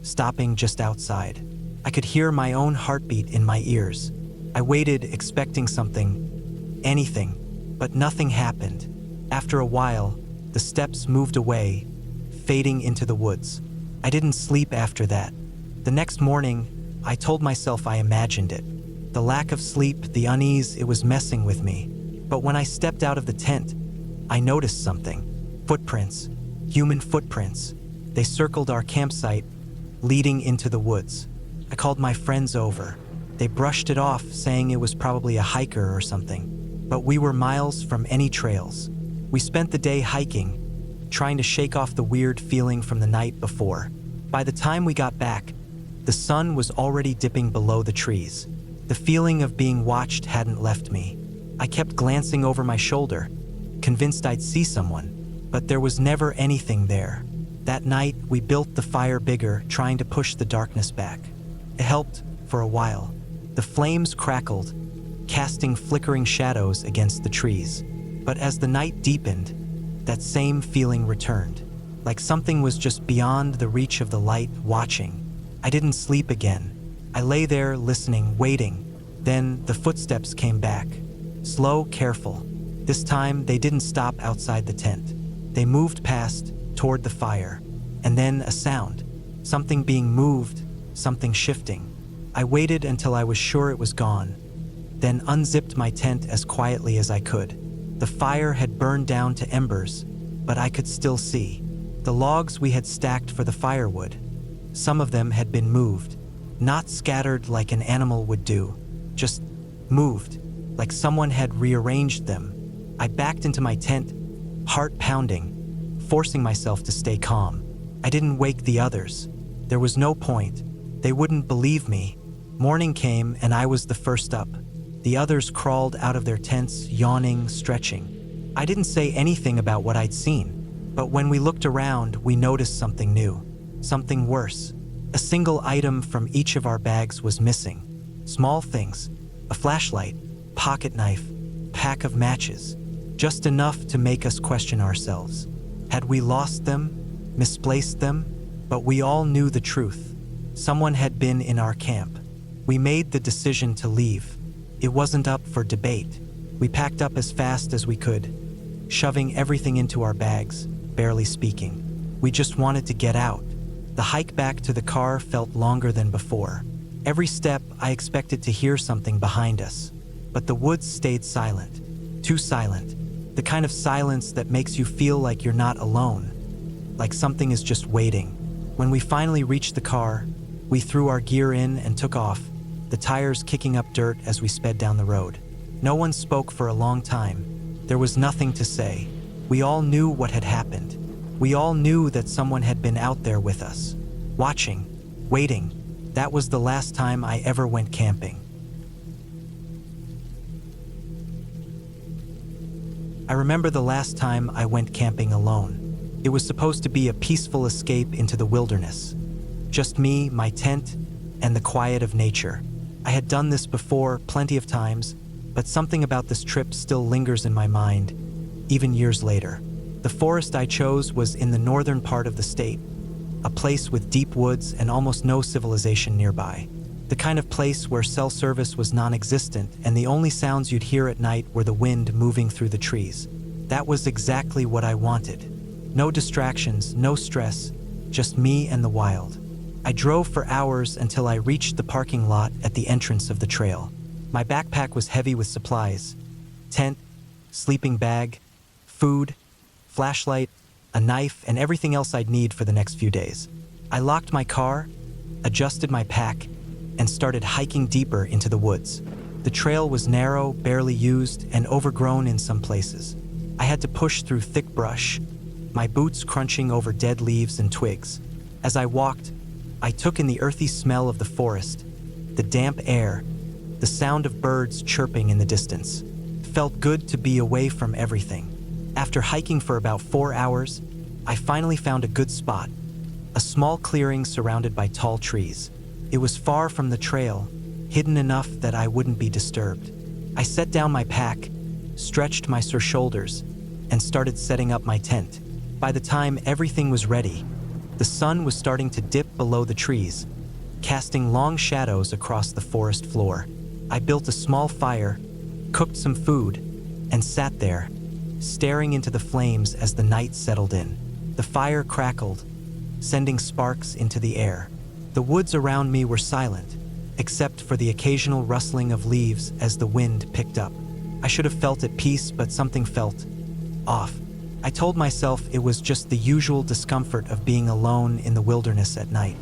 stopping just outside. I could hear my own heartbeat in my ears. I waited, expecting something, anything, but nothing happened. After a while, the steps moved away, fading into the woods. I didn't sleep after that. The next morning, I told myself I imagined it. The lack of sleep, the unease, it was messing with me. But when I stepped out of the tent, I noticed something. Footprints, human footprints. They circled our campsite, leading into the woods. I called my friends over. They brushed it off, saying it was probably a hiker or something. But we were miles from any trails. We spent the day hiking, trying to shake off the weird feeling from the night before. By the time we got back, the sun was already dipping below the trees. The feeling of being watched hadn't left me. I kept glancing over my shoulder, convinced I'd see someone, but there was never anything there. That night, we built the fire bigger, trying to push the darkness back. It helped for a while. The flames crackled, casting flickering shadows against the trees. But as the night deepened, that same feeling returned, like something was just beyond the reach of the light, watching. I didn't sleep again. I lay there listening, waiting. Then the footsteps came back. Slow, careful. This time, they didn't stop outside the tent. They moved past, toward the fire. And then a sound. Something being moved, something shifting. I waited until I was sure it was gone, then unzipped my tent as quietly as I could. The fire had burned down to embers, but I could still see the logs we had stacked for the firewood. Some of them had been moved, not scattered like an animal would do, just moved, like someone had rearranged them. I backed into my tent, heart pounding, forcing myself to stay calm. I didn't wake the others. There was no point. They wouldn't believe me. Morning came and I was the first up. The others crawled out of their tents, yawning, stretching. I didn't say anything about what I'd seen, but when we looked around, we noticed something new, something worse. A single item from each of our bags was missing. Small things, a flashlight, pocket knife, pack of matches, just enough to make us question ourselves. Had we lost them, misplaced them? But we all knew the truth. Someone had been in our camp. We made the decision to leave. It wasn't up for debate. We packed up as fast as we could, shoving everything into our bags, barely speaking. We just wanted to get out. The hike back to the car felt longer than before. Every step, I expected to hear something behind us. But the woods stayed silent. Too silent. The kind of silence that makes you feel like you're not alone, like something is just waiting. When we finally reached the car, we threw our gear in and took off, the tires kicking up dirt as we sped down the road. No one spoke for a long time. There was nothing to say. We all knew what had happened. We all knew that someone had been out there with us, watching, waiting. That was the last time I ever went camping. I remember the last time I went camping alone. It was supposed to be a peaceful escape into the wilderness. Just me, my tent, and the quiet of nature. I had done this before, plenty of times, but something about this trip still lingers in my mind, even years later. The forest I chose was in the northern part of the state, a place with deep woods and almost no civilization nearby. The kind of place where cell service was non-existent and the only sounds you'd hear at night were the wind moving through the trees. That was exactly what I wanted. No distractions, no stress, just me and the wild. I drove for hours until I reached the parking lot at the entrance of the trail. My backpack was heavy with supplies: tent, sleeping bag, food, flashlight, a knife, and everything else I'd need for the next few days. I locked my car, adjusted my pack, and started hiking deeper into the woods. The trail was narrow, barely used, and overgrown in some places. I had to push through thick brush, my boots crunching over dead leaves and twigs. As I walked, I took in the earthy smell of the forest, the damp air, the sound of birds chirping in the distance. It felt good to be away from everything. After hiking for about 4 hours, I finally found a good spot, a small clearing surrounded by tall trees. It was far from the trail, hidden enough that I wouldn't be disturbed. I set down my pack, stretched my sore shoulders, and started setting up my tent. By the time everything was ready, the sun was starting to dip below the trees, casting long shadows across the forest floor. I built a small fire, cooked some food, and sat there, staring into the flames as the night settled in. The fire crackled, sending sparks into the air. The woods around me were silent, except for the occasional rustling of leaves as the wind picked up. I should have felt at peace, but something felt off. I told myself it was just the usual discomfort of being alone in the wilderness at night.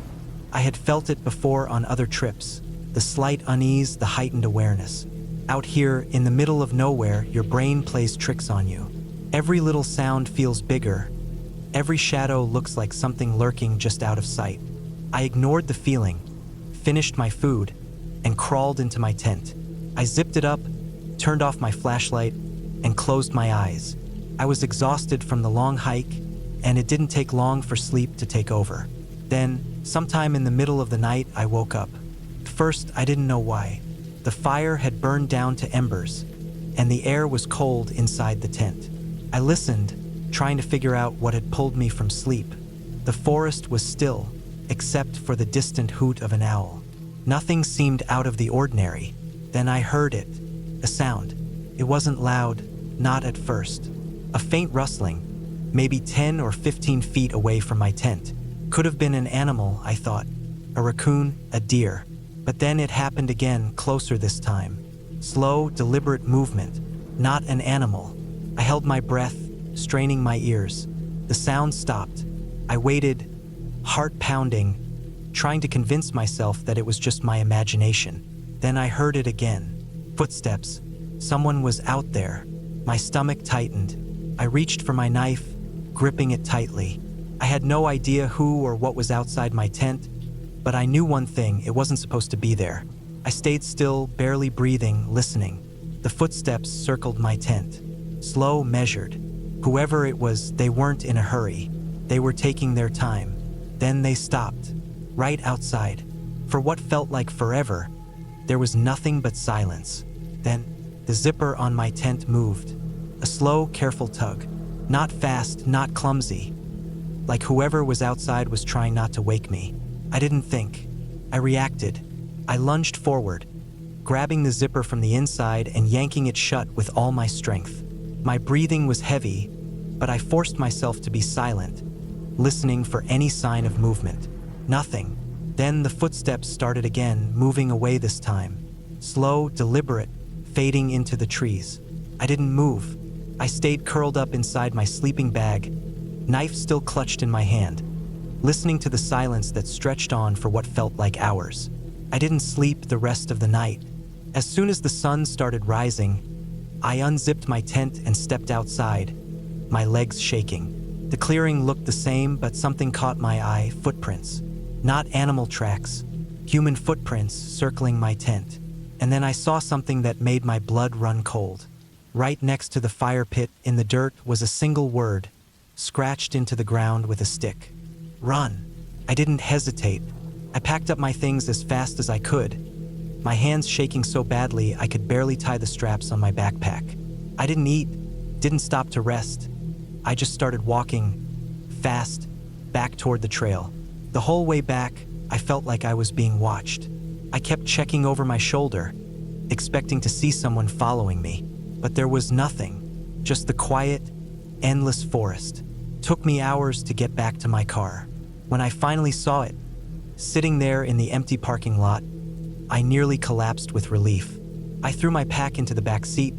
I had felt it before on other trips, the slight unease, the heightened awareness. Out here, in the middle of nowhere, your brain plays tricks on you. Every little sound feels bigger. Every shadow looks like something lurking just out of sight. I ignored the feeling, finished my food, and crawled into my tent. I zipped it up, turned off my flashlight, and closed my eyes. I was exhausted from the long hike, and it didn't take long for sleep to take over. Then, sometime in the middle of the night, I woke up. At first, I didn't know why. The fire had burned down to embers, and the air was cold inside the tent. I listened, trying to figure out what had pulled me from sleep. The forest was still, except for the distant hoot of an owl. Nothing seemed out of the ordinary. Then I heard it, a sound. It wasn't loud, not at first. A faint rustling, maybe 10 or 15 feet away from my tent. Could have been an animal, I thought. A raccoon, a deer. But then it happened again, closer this time. Slow, deliberate movement, not an animal. I held my breath, straining my ears. The sound stopped. I waited, heart pounding, trying to convince myself that it was just my imagination. Then I heard it again. Footsteps. Someone was out there. My stomach tightened. I reached for my knife, gripping it tightly. I had no idea who or what was outside my tent, but I knew one thing: it wasn't supposed to be there. I stayed still, barely breathing, listening. The footsteps circled my tent. Slow, measured. Whoever it was, they weren't in a hurry. They were taking their time. Then they stopped, right outside. For what felt like forever, there was nothing but silence. Then, the zipper on my tent moved. A slow, careful tug. Not fast, not clumsy. Like whoever was outside was trying not to wake me. I didn't think. I reacted. I lunged forward, grabbing the zipper from the inside and yanking it shut with all my strength. My breathing was heavy, but I forced myself to be silent, listening for any sign of movement. Nothing. Then the footsteps started again, moving away this time. Slow, deliberate, fading into the trees. I didn't move. I stayed curled up inside my sleeping bag, knife still clutched in my hand, listening to the silence that stretched on for what felt like hours. I didn't sleep the rest of the night. As soon as the sun started rising, I unzipped my tent and stepped outside, my legs shaking. The clearing looked the same, but something caught my eye: footprints. Not animal tracks, human footprints circling my tent. And then I saw something that made my blood run cold. Right next to the fire pit, in the dirt, was a single word, scratched into the ground with a stick. Run. I didn't hesitate. I packed up my things as fast as I could, my hands shaking so badly I could barely tie the straps on my backpack. I didn't eat, didn't stop to rest. I just started walking, fast, back toward the trail. The whole way back, I felt like I was being watched. I kept checking over my shoulder, expecting to see someone following me. But there was nothing, just the quiet, endless forest. Took me hours to get back to my car. When I finally saw it, sitting there in the empty parking lot, I nearly collapsed with relief. I threw my pack into the back seat,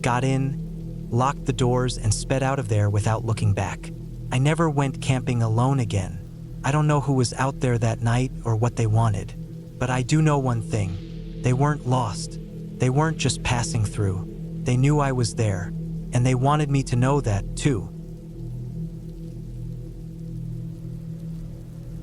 got in, locked the doors, and sped out of there without looking back. I never went camping alone again. I don't know who was out there that night or what they wanted, but I do know one thing: they weren't lost. They weren't just passing through. They knew I was there, and they wanted me to know that, too.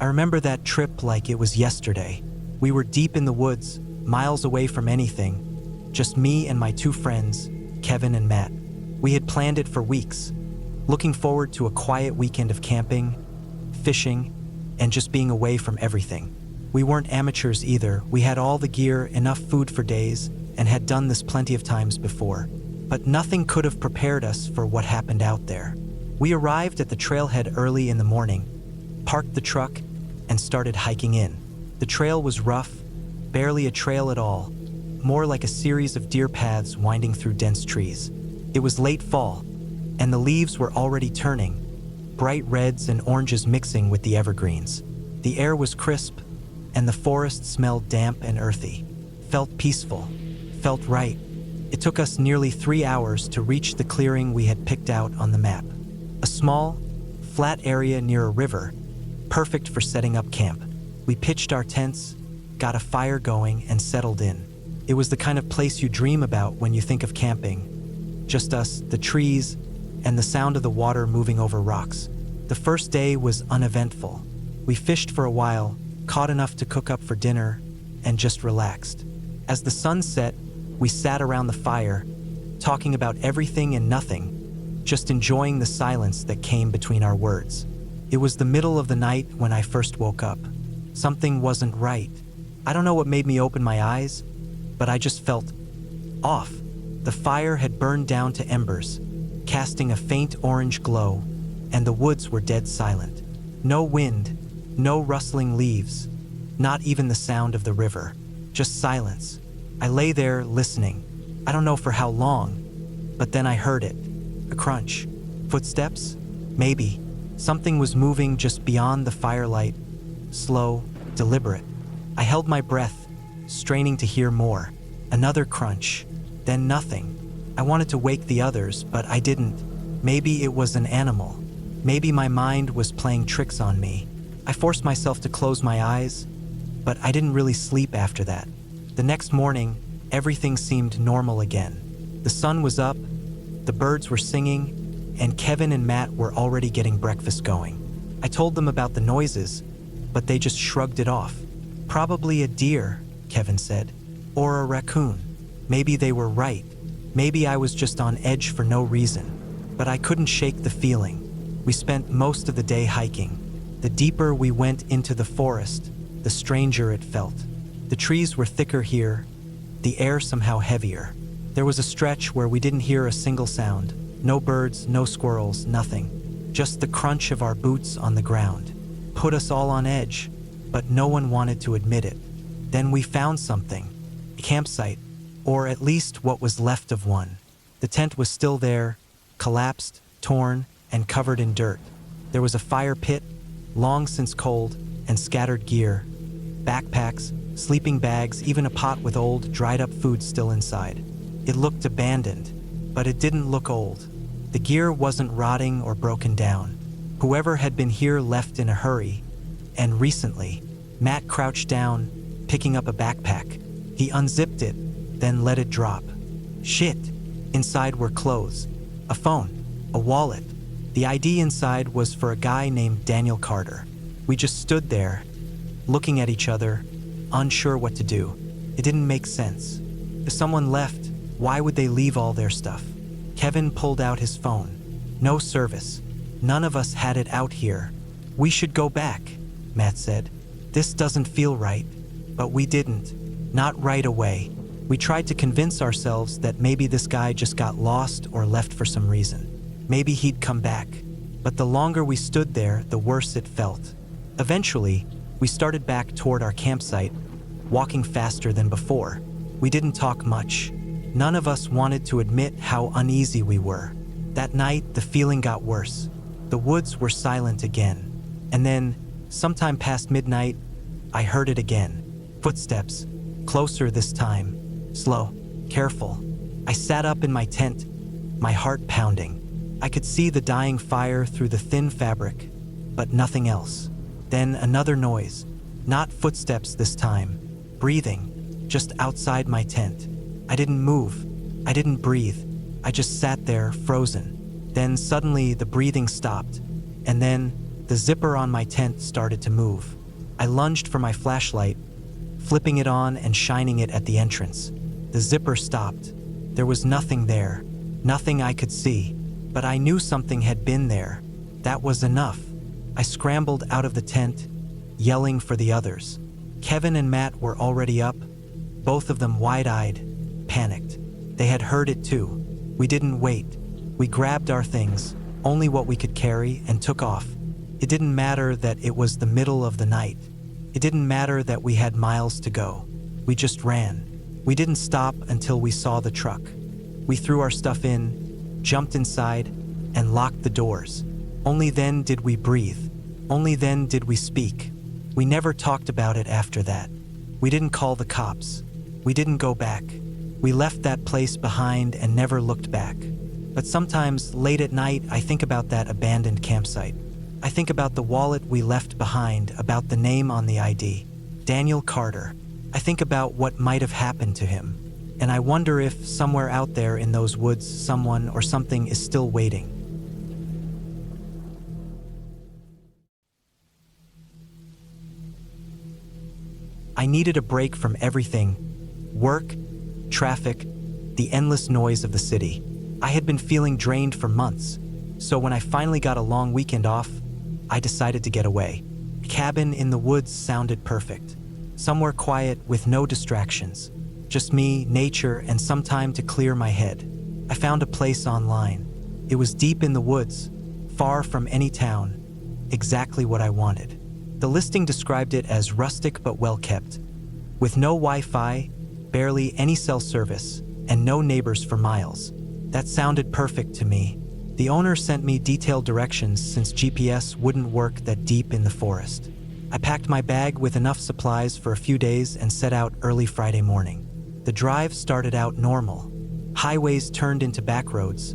I remember that trip like it was yesterday. We were deep in the woods, miles away from anything, just me and my two friends, Kevin and Matt. We had planned it for weeks, looking forward to a quiet weekend of camping, fishing, and just being away from everything. We weren't amateurs either. We had all the gear, enough food for days, and had done this plenty of times before. But nothing could have prepared us for what happened out there. We arrived at the trailhead early in the morning, parked the truck, and started hiking in. The trail was rough, barely a trail at all, more like a series of deer paths winding through dense trees. It was late fall, and the leaves were already turning, bright reds and oranges mixing with the evergreens. The air was crisp, and the forest smelled damp and earthy. Felt peaceful, felt right. It took us nearly 3 hours to reach the clearing we had picked out on the map. A small, flat area near a river, perfect for setting up camp. We pitched our tents, got a fire going, and settled in. It was the kind of place you dream about when you think of camping. Just us, the trees, and the sound of the water moving over rocks. The first day was uneventful. We fished for a while, caught enough to cook up for dinner, and just relaxed. As the sun set, we sat around the fire, talking about everything and nothing, just enjoying the silence that came between our words. It was the middle of the night when I first woke up. Something wasn't right. I don't know what made me open my eyes, but I just felt off. The fire had burned down to embers, casting a faint orange glow, and the woods were dead silent. No wind, no rustling leaves, not even the sound of the river, just silence. I lay there listening. I don't know for how long, but then I heard it. A crunch. Footsteps? Maybe. Something was moving just beyond the firelight. Slow, deliberate. I held my breath, straining to hear more. Another crunch. Then nothing. I wanted to wake the others, but I didn't. Maybe it was an animal. Maybe my mind was playing tricks on me. I forced myself to close my eyes, but I didn't really sleep after that. The next morning, everything seemed normal again. The sun was up, the birds were singing, and Kevin and Matt were already getting breakfast going. I told them about the noises, but they just shrugged it off. Probably a deer, Kevin said, or a raccoon. Maybe they were right. Maybe I was just on edge for no reason, but I couldn't shake the feeling. We spent most of the day hiking. The deeper we went into the forest, the stranger it felt. The trees were thicker here, the air somehow heavier. There was a stretch where we didn't hear a single sound. No birds, no squirrels, nothing. Just the crunch of our boots on the ground. Put us all on edge, but no one wanted to admit it. Then we found something. A campsite, or at least what was left of one. The tent was still there, collapsed, torn, and covered in dirt. There was a fire pit, long since cold, and scattered gear. Backpacks, sleeping bags, even a pot with old, dried-up food still inside. It looked abandoned, but it didn't look old. The gear wasn't rotting or broken down. Whoever had been here left in a hurry, and recently. Matt crouched down, picking up a backpack. He unzipped it, then let it drop. Shit! Inside were clothes, a phone, a wallet. The ID inside was for a guy named Daniel Carter. We just stood there, looking at each other, unsure what to do. It didn't make sense. If someone left, why would they leave all their stuff? Kevin pulled out his phone. No service. None of us had it out here. We should go back, Matt said. This doesn't feel right. But we didn't. Not right away. We tried to convince ourselves that maybe this guy just got lost or left for some reason. Maybe he'd come back. But the longer we stood there, the worse it felt. Eventually, we started back toward our campsite, walking faster than before. We didn't talk much. None of us wanted to admit how uneasy we were. That night, the feeling got worse. The woods were silent again. And then, sometime past midnight, I heard it again. Footsteps. Closer this time. Slow. Careful. I sat up in my tent, my heart pounding. I could see the dying fire through the thin fabric, but nothing else. Then another noise. Not footsteps this time. Breathing. Just outside my tent. I didn't move. I didn't breathe. I just sat there, frozen. Then suddenly the breathing stopped, and then the zipper on my tent started to move. I lunged for my flashlight, flipping it on and shining it at the entrance. The zipper stopped. There was nothing there, nothing I could see, but I knew something had been there. That was enough. I scrambled out of the tent, yelling for the others. Kevin and Matt were already up, both of them wide-eyed, panicked. They had heard it too. We didn't wait. We grabbed our things, only what we could carry, and took off. It didn't matter that it was the middle of the night. It didn't matter that we had miles to go. We just ran. We didn't stop until we saw the truck. We threw our stuff in, jumped inside, and locked the doors. Only then did we breathe. Only then did we speak. We never talked about it after that. We didn't call the cops. We didn't go back. We left that place behind and never looked back. But sometimes, late at night, I think about that abandoned campsite. I think about the wallet we left behind, about the name on the ID, Daniel Carter. I think about what might have happened to him. And I wonder if, somewhere out there in those woods, someone or something is still waiting. I needed a break from everything: work, traffic, the endless noise of the city. I had been feeling drained for months, so when I finally got a long weekend off, I decided to get away. A cabin in the woods sounded perfect. Somewhere quiet with no distractions. Just me, nature, and some time to clear my head. I found a place online. It was deep in the woods, far from any town. Exactly what I wanted. The listing described it as rustic but well-kept, with no Wi-Fi, barely any cell service, and no neighbors for miles. That sounded perfect to me. The owner sent me detailed directions since GPS wouldn't work that deep in the forest. I packed my bag with enough supplies for a few days and set out early Friday morning. The drive started out normal. Highways turned into back roads,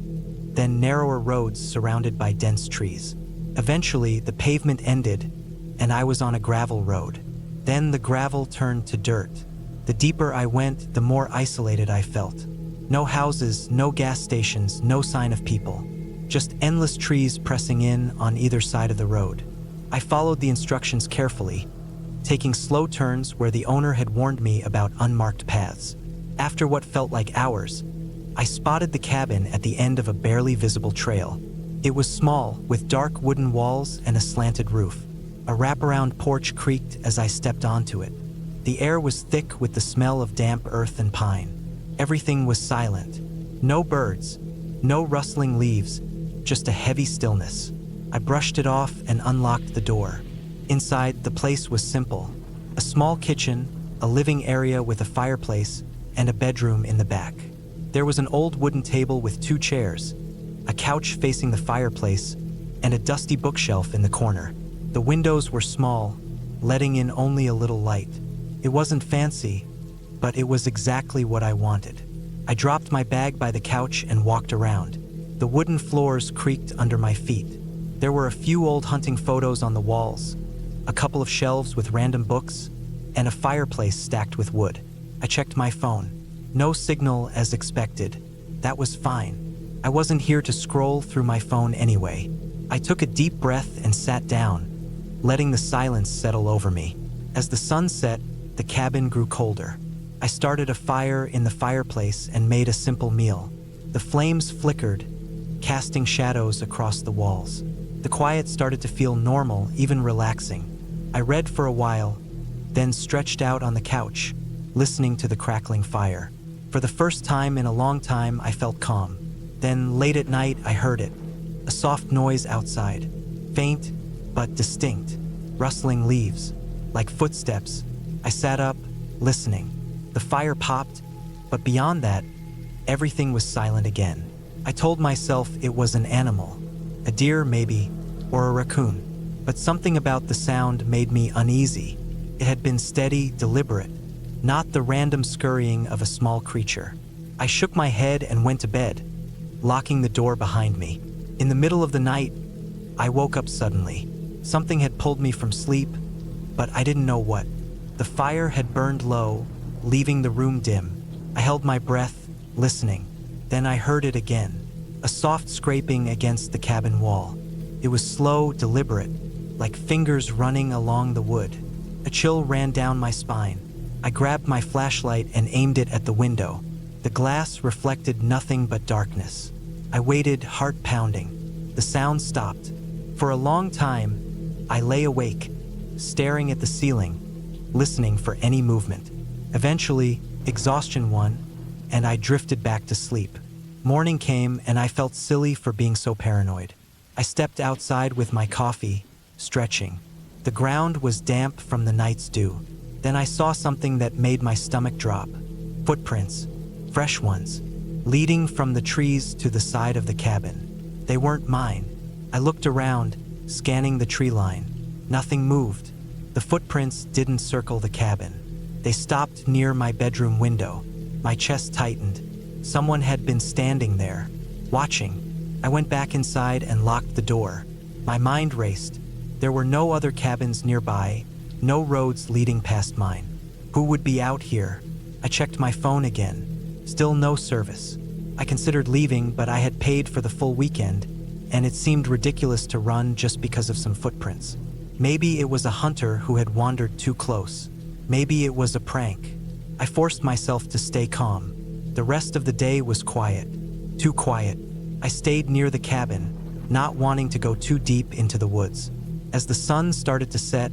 then narrower roads surrounded by dense trees. Eventually, the pavement ended, and I was on a gravel road. Then the gravel turned to dirt. The deeper I went, the more isolated I felt. No houses, no gas stations, no sign of people. Just endless trees pressing in on either side of the road. I followed the instructions carefully, taking slow turns where the owner had warned me about unmarked paths. After what felt like hours, I spotted the cabin at the end of a barely visible trail. It was small, with dark wooden walls and a slanted roof. A wraparound porch creaked as I stepped onto it. The air was thick with the smell of damp earth and pine. Everything was silent. No birds, no rustling leaves, just a heavy stillness. I brushed it off and unlocked the door. Inside, the place was simple. A small kitchen, a living area with a fireplace, and a bedroom in the back. There was an old wooden table with 2 chairs, a couch facing the fireplace, and a dusty bookshelf in the corner. The windows were small, letting in only a little light. It wasn't fancy, but it was exactly what I wanted. I dropped my bag by the couch and walked around. The wooden floors creaked under my feet. There were a few old hunting photos on the walls, a couple of shelves with random books, and a fireplace stacked with wood. I checked my phone. No signal as expected. That was fine. I wasn't here to scroll through my phone anyway. I took a deep breath and sat down, letting the silence settle over me. As the sun set, the cabin grew colder. I started a fire in the fireplace and made a simple meal. The flames flickered, casting shadows across the walls. The quiet started to feel normal, even relaxing. I read for a while, then stretched out on the couch, listening to the crackling fire. For the first time in a long time, I felt calm. Then, late at night, I heard it. A soft noise outside. Faint, but distinct. Rustling leaves, like footsteps. I sat up, listening. The fire popped, but beyond that, everything was silent again. I told myself it was an animal. A deer, maybe, or a raccoon. But something about the sound made me uneasy. It had been steady, deliberate, not the random scurrying of a small creature. I shook my head and went to bed, locking the door behind me. In the middle of the night, I woke up suddenly. Something had pulled me from sleep, but I didn't know what. The fire had burned low, leaving the room dim. I held my breath, listening. Then I heard it again, a soft scraping against the cabin wall. It was slow, deliberate, like fingers running along the wood. A chill ran down my spine. I grabbed my flashlight and aimed it at the window. The glass reflected nothing but darkness. I waited, heart pounding. The sound stopped. For a long time, I lay awake, staring at the ceiling, listening for any movement. Eventually, exhaustion won, and I drifted back to sleep. Morning came, and I felt silly for being so paranoid. I stepped outside with my coffee, stretching. The ground was damp from the night's dew. Then I saw something that made my stomach drop. Footprints, fresh ones, leading from the trees to the side of the cabin. They weren't mine. I looked around, scanning the tree line. Nothing moved. The footprints didn't circle the cabin. They stopped near my bedroom window. My chest tightened. Someone had been standing there, watching. I went back inside and locked the door. My mind raced. There were no other cabins nearby, no roads leading past mine. Who would be out here? I checked my phone again. Still no service. I considered leaving, but I had paid for the full weekend, and it seemed ridiculous to run just because of some footprints. Maybe it was a hunter who had wandered too close. Maybe it was a prank. I forced myself to stay calm. The rest of the day was quiet. Too quiet. I stayed near the cabin, not wanting to go too deep into the woods. As the sun started to set,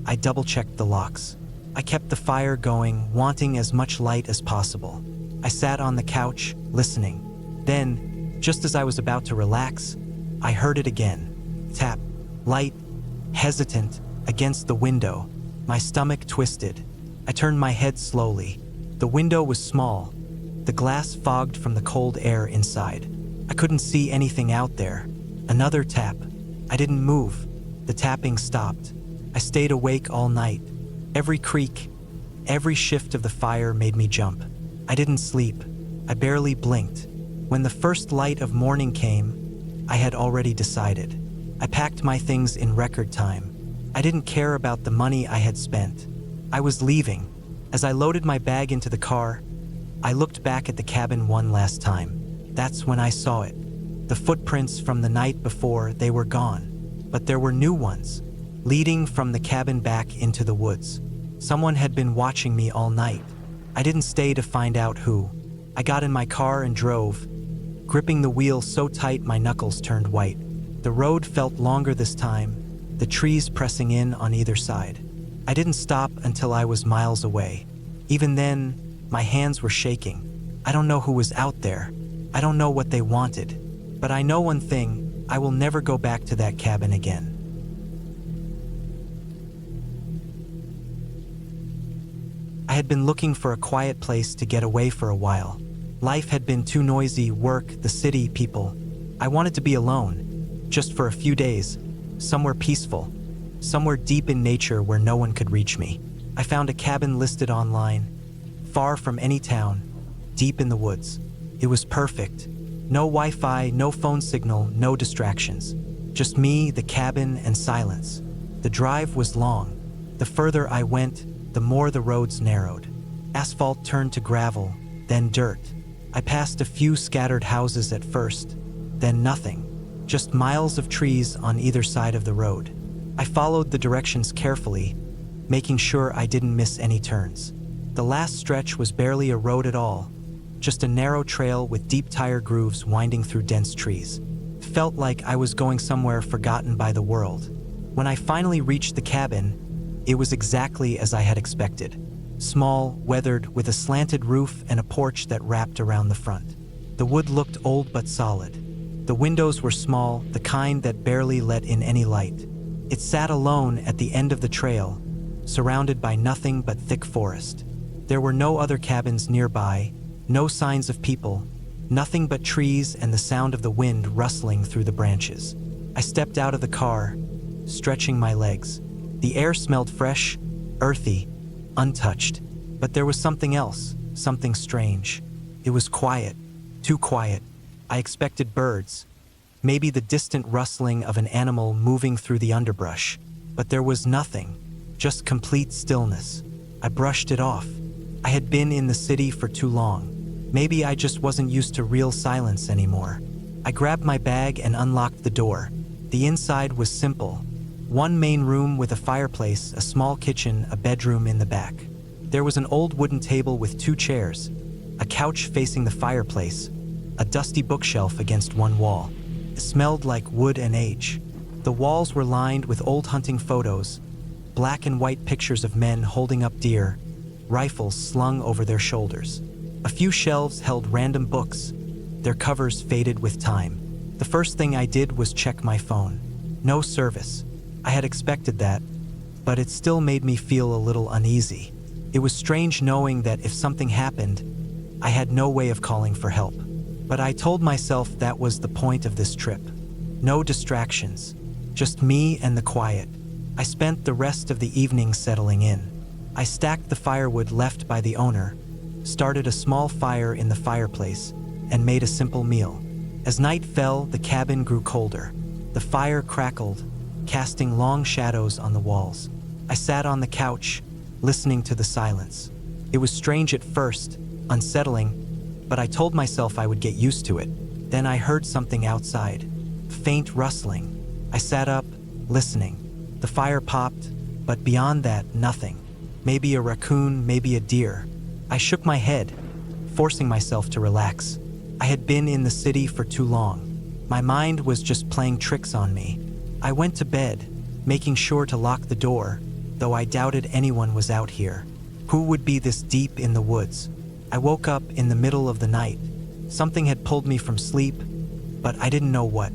I double-checked the locks. I kept the fire going, wanting as much light as possible. I sat on the couch, listening. Then, just as I was about to relax, I heard it again. Tap. Light. Hesitant. Against the window. My stomach twisted. I turned my head slowly. The window was small. The glass fogged from the cold air inside. I couldn't see anything out there. Another tap. I didn't move. The tapping stopped. I stayed awake all night. Every creak, every shift of the fire made me jump. I didn't sleep. I barely blinked. When the first light of morning came, I had already decided. I packed my things in record time. I didn't care about the money I had spent. I was leaving. As I loaded my bag into the car, I looked back at the cabin one last time. That's when I saw it. The footprints from the night before, they were gone. But there were new ones, leading from the cabin back into the woods. Someone had been watching me all night. I didn't stay to find out who. I got in my car and drove, gripping the wheel so tight my knuckles turned white. The road felt longer this time, the trees pressing in on either side. I didn't stop until I was miles away. Even then, my hands were shaking. I don't know who was out there. I don't know what they wanted. But I know one thing, I will never go back to that cabin again. I had been looking for a quiet place to get away for a while. Life had been too noisy, work, the city, people. I wanted to be alone, just for a few days, somewhere peaceful, somewhere deep in nature where no one could reach me. I found a cabin listed online, far from any town, deep in the woods. It was perfect. No Wi-Fi, no phone signal, no distractions. Just me, the cabin, and silence. The drive was long. The further I went, the more the roads narrowed. Asphalt turned to gravel, then dirt. I passed a few scattered houses at first, then nothing. Just miles of trees on either side of the road. I followed the directions carefully, making sure I didn't miss any turns. The last stretch was barely a road at all, just a narrow trail with deep tire grooves winding through dense trees. It felt like I was going somewhere forgotten by the world. When I finally reached the cabin, it was exactly as I had expected. Small, weathered, with a slanted roof and a porch that wrapped around the front. The wood looked old but solid. The windows were small, the kind that barely let in any light. It sat alone at the end of the trail, surrounded by nothing but thick forest. There were no other cabins nearby, no signs of people, nothing but trees and the sound of the wind rustling through the branches. I stepped out of the car, stretching my legs. The air smelled fresh, earthy, untouched. But there was something else, something strange. It was quiet, too quiet. I expected birds, maybe the distant rustling of an animal moving through the underbrush. But there was nothing, just complete stillness. I brushed it off. I had been in the city for too long. Maybe I just wasn't used to real silence anymore. I grabbed my bag and unlocked the door. The inside was simple. One main room with a fireplace, a small kitchen, a bedroom in the back. There was an old wooden table with 2 chairs, a couch facing the fireplace, a dusty bookshelf against one wall. It smelled like wood and age. The walls were lined with old hunting photos, black and white pictures of men holding up deer, rifles slung over their shoulders. A few shelves held random books, their covers faded with time. The first thing I did was check my phone. No service. I had expected that, but it still made me feel a little uneasy. It was strange knowing that if something happened, I had no way of calling for help. But I told myself that was the point of this trip. No distractions, just me and the quiet. I spent the rest of the evening settling in. I stacked the firewood left by the owner, started a small fire in the fireplace, and made a simple meal. As night fell, the cabin grew colder. The fire crackled, casting long shadows on the walls. I sat on the couch, listening to the silence. It was strange at first, unsettling, but I told myself I would get used to it. Then I heard something outside, faint rustling. I sat up, listening. The fire popped, but beyond that, nothing. Maybe a raccoon, maybe a deer. I shook my head, forcing myself to relax. I had been in the city for too long. My mind was just playing tricks on me. I went to bed, making sure to lock the door, though I doubted anyone was out here. Who would be this deep in the woods? I woke up in the middle of the night. Something had pulled me from sleep, but I didn't know what.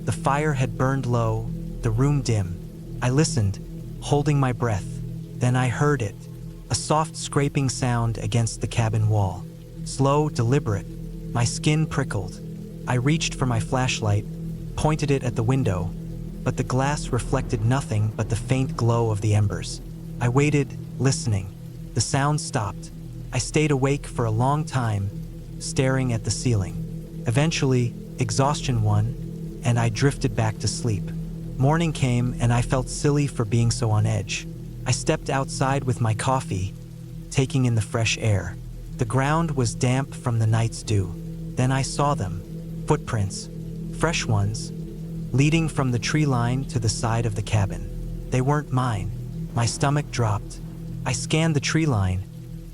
The fire had burned low, the room dim. I listened, holding my breath. Then I heard it, a soft scraping sound against the cabin wall. Slow, deliberate. My skin prickled. I reached for my flashlight, pointed it at the window, but the glass reflected nothing but the faint glow of the embers. I waited, listening. The sound stopped. I stayed awake for a long time, staring at the ceiling. Eventually, exhaustion won, and I drifted back to sleep. Morning came, and I felt silly for being so on edge. I stepped outside with my coffee, taking in the fresh air. The ground was damp from the night's dew. Then I saw them, footprints, fresh ones, leading from the tree line to the side of the cabin. They weren't mine. My stomach dropped. I scanned the tree line,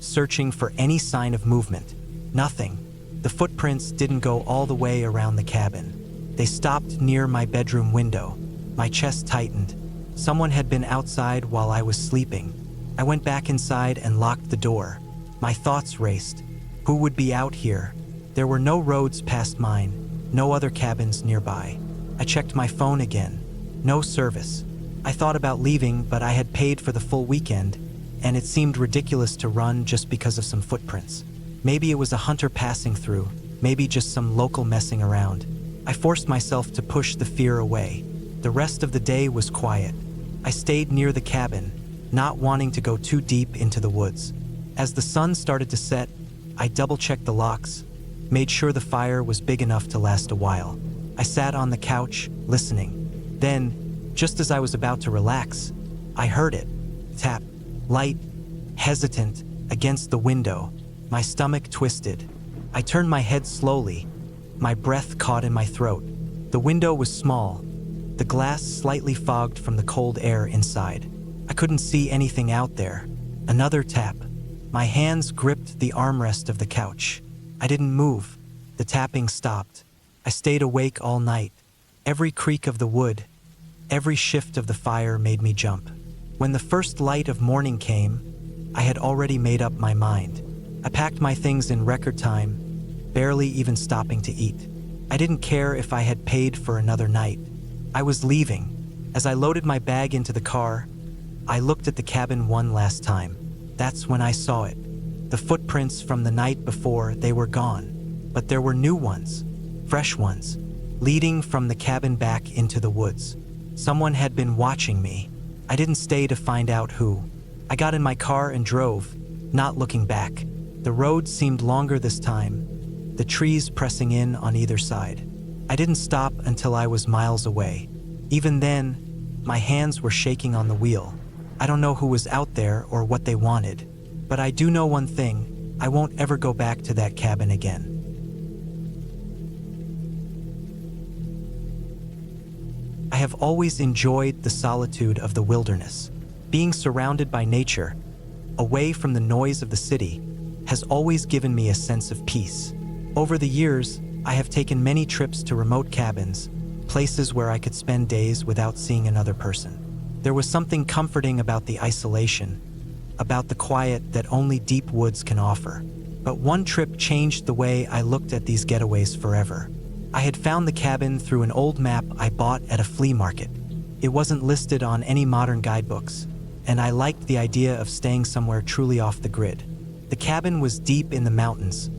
searching for any sign of movement. Nothing. The footprints didn't go all the way around the cabin. They stopped near my bedroom window. My chest tightened. Someone had been outside while I was sleeping. I went back inside and locked the door. My thoughts raced. Who would be out here? There were no roads past mine, no other cabins nearby. I checked my phone again. No service. I thought about leaving, but I had paid for the full weekend, and it seemed ridiculous to run just because of some footprints. Maybe it was a hunter passing through, maybe just some local messing around. I forced myself to push the fear away. The rest of the day was quiet. I stayed near the cabin, not wanting to go too deep into the woods. As the sun started to set, I double-checked the locks, made sure the fire was big enough to last a while. I sat on the couch, listening. Then, just as I was about to relax, I heard it. Tap, light, hesitant, against the window. My stomach twisted. I turned my head slowly, my breath caught in my throat. The window was small, the glass slightly fogged from the cold air inside. I couldn't see anything out there. Another tap. My hands gripped the armrest of the couch. I didn't move. The tapping stopped. I stayed awake all night. Every creak of the wood, every shift of the fire made me jump. When the first light of morning came, I had already made up my mind. I packed my things in record time, barely even stopping to eat. I didn't care if I had paid for another night. I was leaving. As I loaded my bag into the car, I looked at the cabin one last time. That's when I saw it. The footprints from the night before, they were gone. But there were new ones, fresh ones, leading from the cabin back into the woods. Someone had been watching me. I didn't stay to find out who. I got in my car and drove, not looking back. The road seemed longer this time, the trees pressing in on either side. I didn't stop until I was miles away. Even then, my hands were shaking on the wheel. I don't know who was out there or what they wanted, but I do know one thing: I won't ever go back to that cabin again. I have always enjoyed the solitude of the wilderness. Being surrounded by nature, away from the noise of the city, has always given me a sense of peace. Over the years, I have taken many trips to remote cabins, places where I could spend days without seeing another person. There was something comforting about the isolation, about the quiet that only deep woods can offer. But one trip changed the way I looked at these getaways forever. I had found the cabin through an old map I bought at a flea market. It wasn't listed on any modern guidebooks, and I liked the idea of staying somewhere truly off the grid. The cabin was deep in the mountains,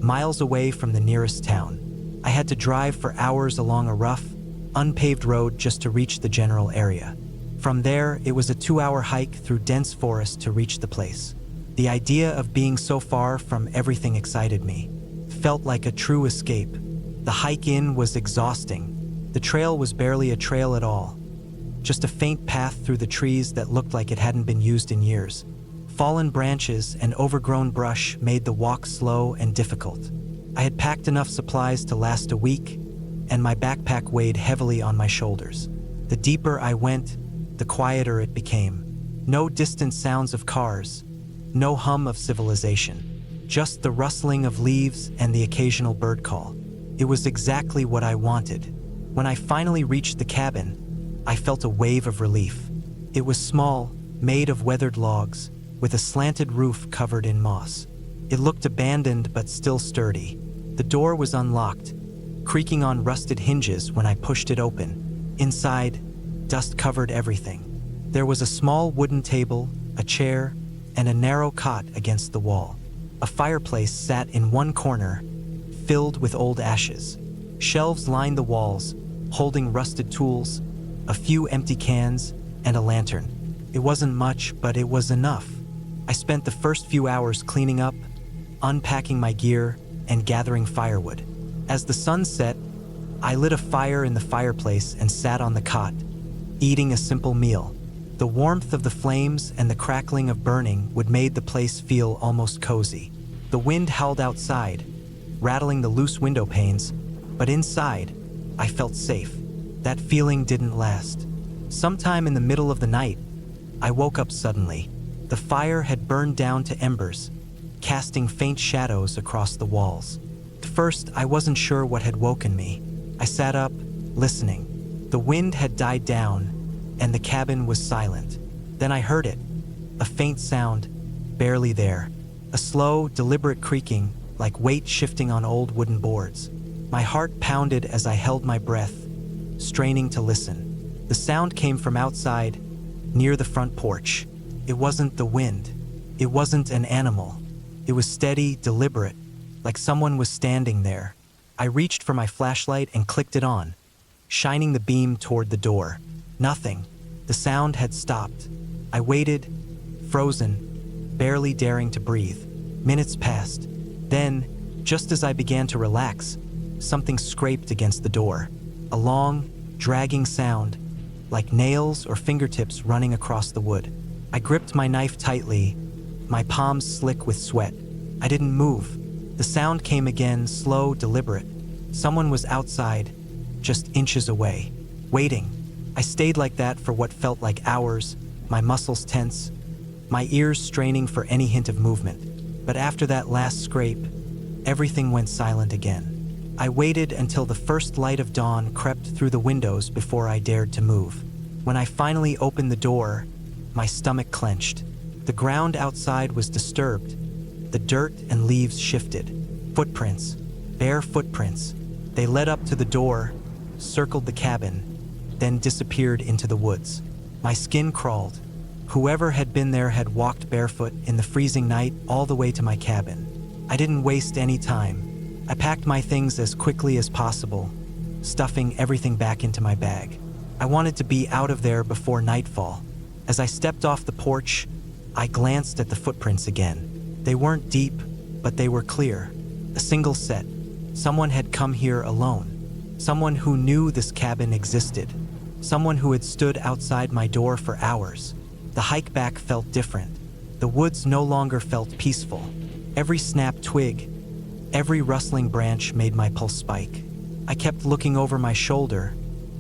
miles away from the nearest town. I had to drive for hours along a rough, unpaved road just to reach the general area. From there, it was a 2-hour hike through dense forest to reach the place. The idea of being so far from everything excited me. Felt like a true escape. The hike in was exhausting. The trail was barely a trail at all. Just a faint path through the trees that looked like it hadn't been used in years. Fallen branches and overgrown brush made the walk slow and difficult. I had packed enough supplies to last a week, and my backpack weighed heavily on my shoulders. The deeper I went, the quieter it became. No distant sounds of cars, no hum of civilization, just the rustling of leaves and the occasional bird call. It was exactly what I wanted. When I finally reached the cabin, I felt a wave of relief. It was small, made of weathered logs, with a slanted roof covered in moss. It looked abandoned but still sturdy. The door was unlocked, creaking on rusted hinges when I pushed it open. Inside, dust covered everything. There was a small wooden table, a chair, and a narrow cot against the wall. A fireplace sat in one corner, filled with old ashes. Shelves lined the walls, holding rusted tools, a few empty cans, and a lantern. It wasn't much, but it was enough. I spent the first few hours cleaning up, unpacking my gear, and gathering firewood. As the sun set, I lit a fire in the fireplace and sat on the cot, eating a simple meal. The warmth of the flames and the crackling of burning would made the place feel almost cozy. The wind howled outside, rattling the loose window panes, but inside, I felt safe. That feeling didn't last. Sometime in the middle of the night, I woke up suddenly. The fire had burned down to embers, casting faint shadows across the walls. At first, I wasn't sure what had woken me. I sat up, listening. The wind had died down, and the cabin was silent. Then I heard it, a faint sound, barely there. A slow, deliberate creaking, like weight shifting on old wooden boards. My heart pounded as I held my breath, straining to listen. The sound came from outside, near the front porch. It wasn't the wind. It wasn't an animal. It was steady, deliberate, like someone was standing there. I reached for my flashlight and clicked it on, shining the beam toward the door. Nothing. The sound had stopped. I waited, frozen, barely daring to breathe. Minutes passed. Then, just as I began to relax, something scraped against the door. A long, dragging sound, like nails or fingertips running across the wood. I gripped my knife tightly, my palms slick with sweat. I didn't move. The sound came again, slow, deliberate. Someone was outside, just inches away, waiting. I stayed like that for what felt like hours, my muscles tense, my ears straining for any hint of movement. But after that last scrape, everything went silent again. I waited until the first light of dawn crept through the windows before I dared to move. When I finally opened the door, my stomach clenched. The ground outside was disturbed. The dirt and leaves shifted. Footprints, bare footprints. They led up to the door, circled the cabin, then disappeared into the woods. My skin crawled. Whoever had been there had walked barefoot in the freezing night all the way to my cabin. I didn't waste any time. I packed my things as quickly as possible, stuffing everything back into my bag. I wanted to be out of there before nightfall. As I stepped off the porch, I glanced at the footprints again. They weren't deep, but they were clear. A single set. Someone had come here alone. Someone who knew this cabin existed. Someone who had stood outside my door for hours. The hike back felt different. The woods no longer felt peaceful. Every snapped twig, every rustling branch made my pulse spike. I kept looking over my shoulder,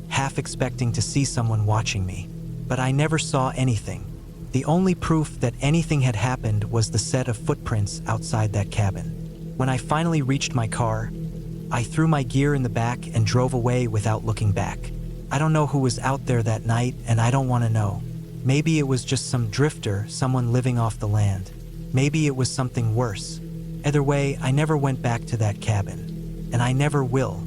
half expecting to see someone watching me. But I never saw anything. The only proof that anything had happened was the set of footprints outside that cabin. When I finally reached my car, I threw my gear in the back and drove away without looking back. I don't know who was out there that night, and I don't want to know. Maybe it was just some drifter, someone living off the land. Maybe it was something worse. Either way, I never went back to that cabin, and I never will.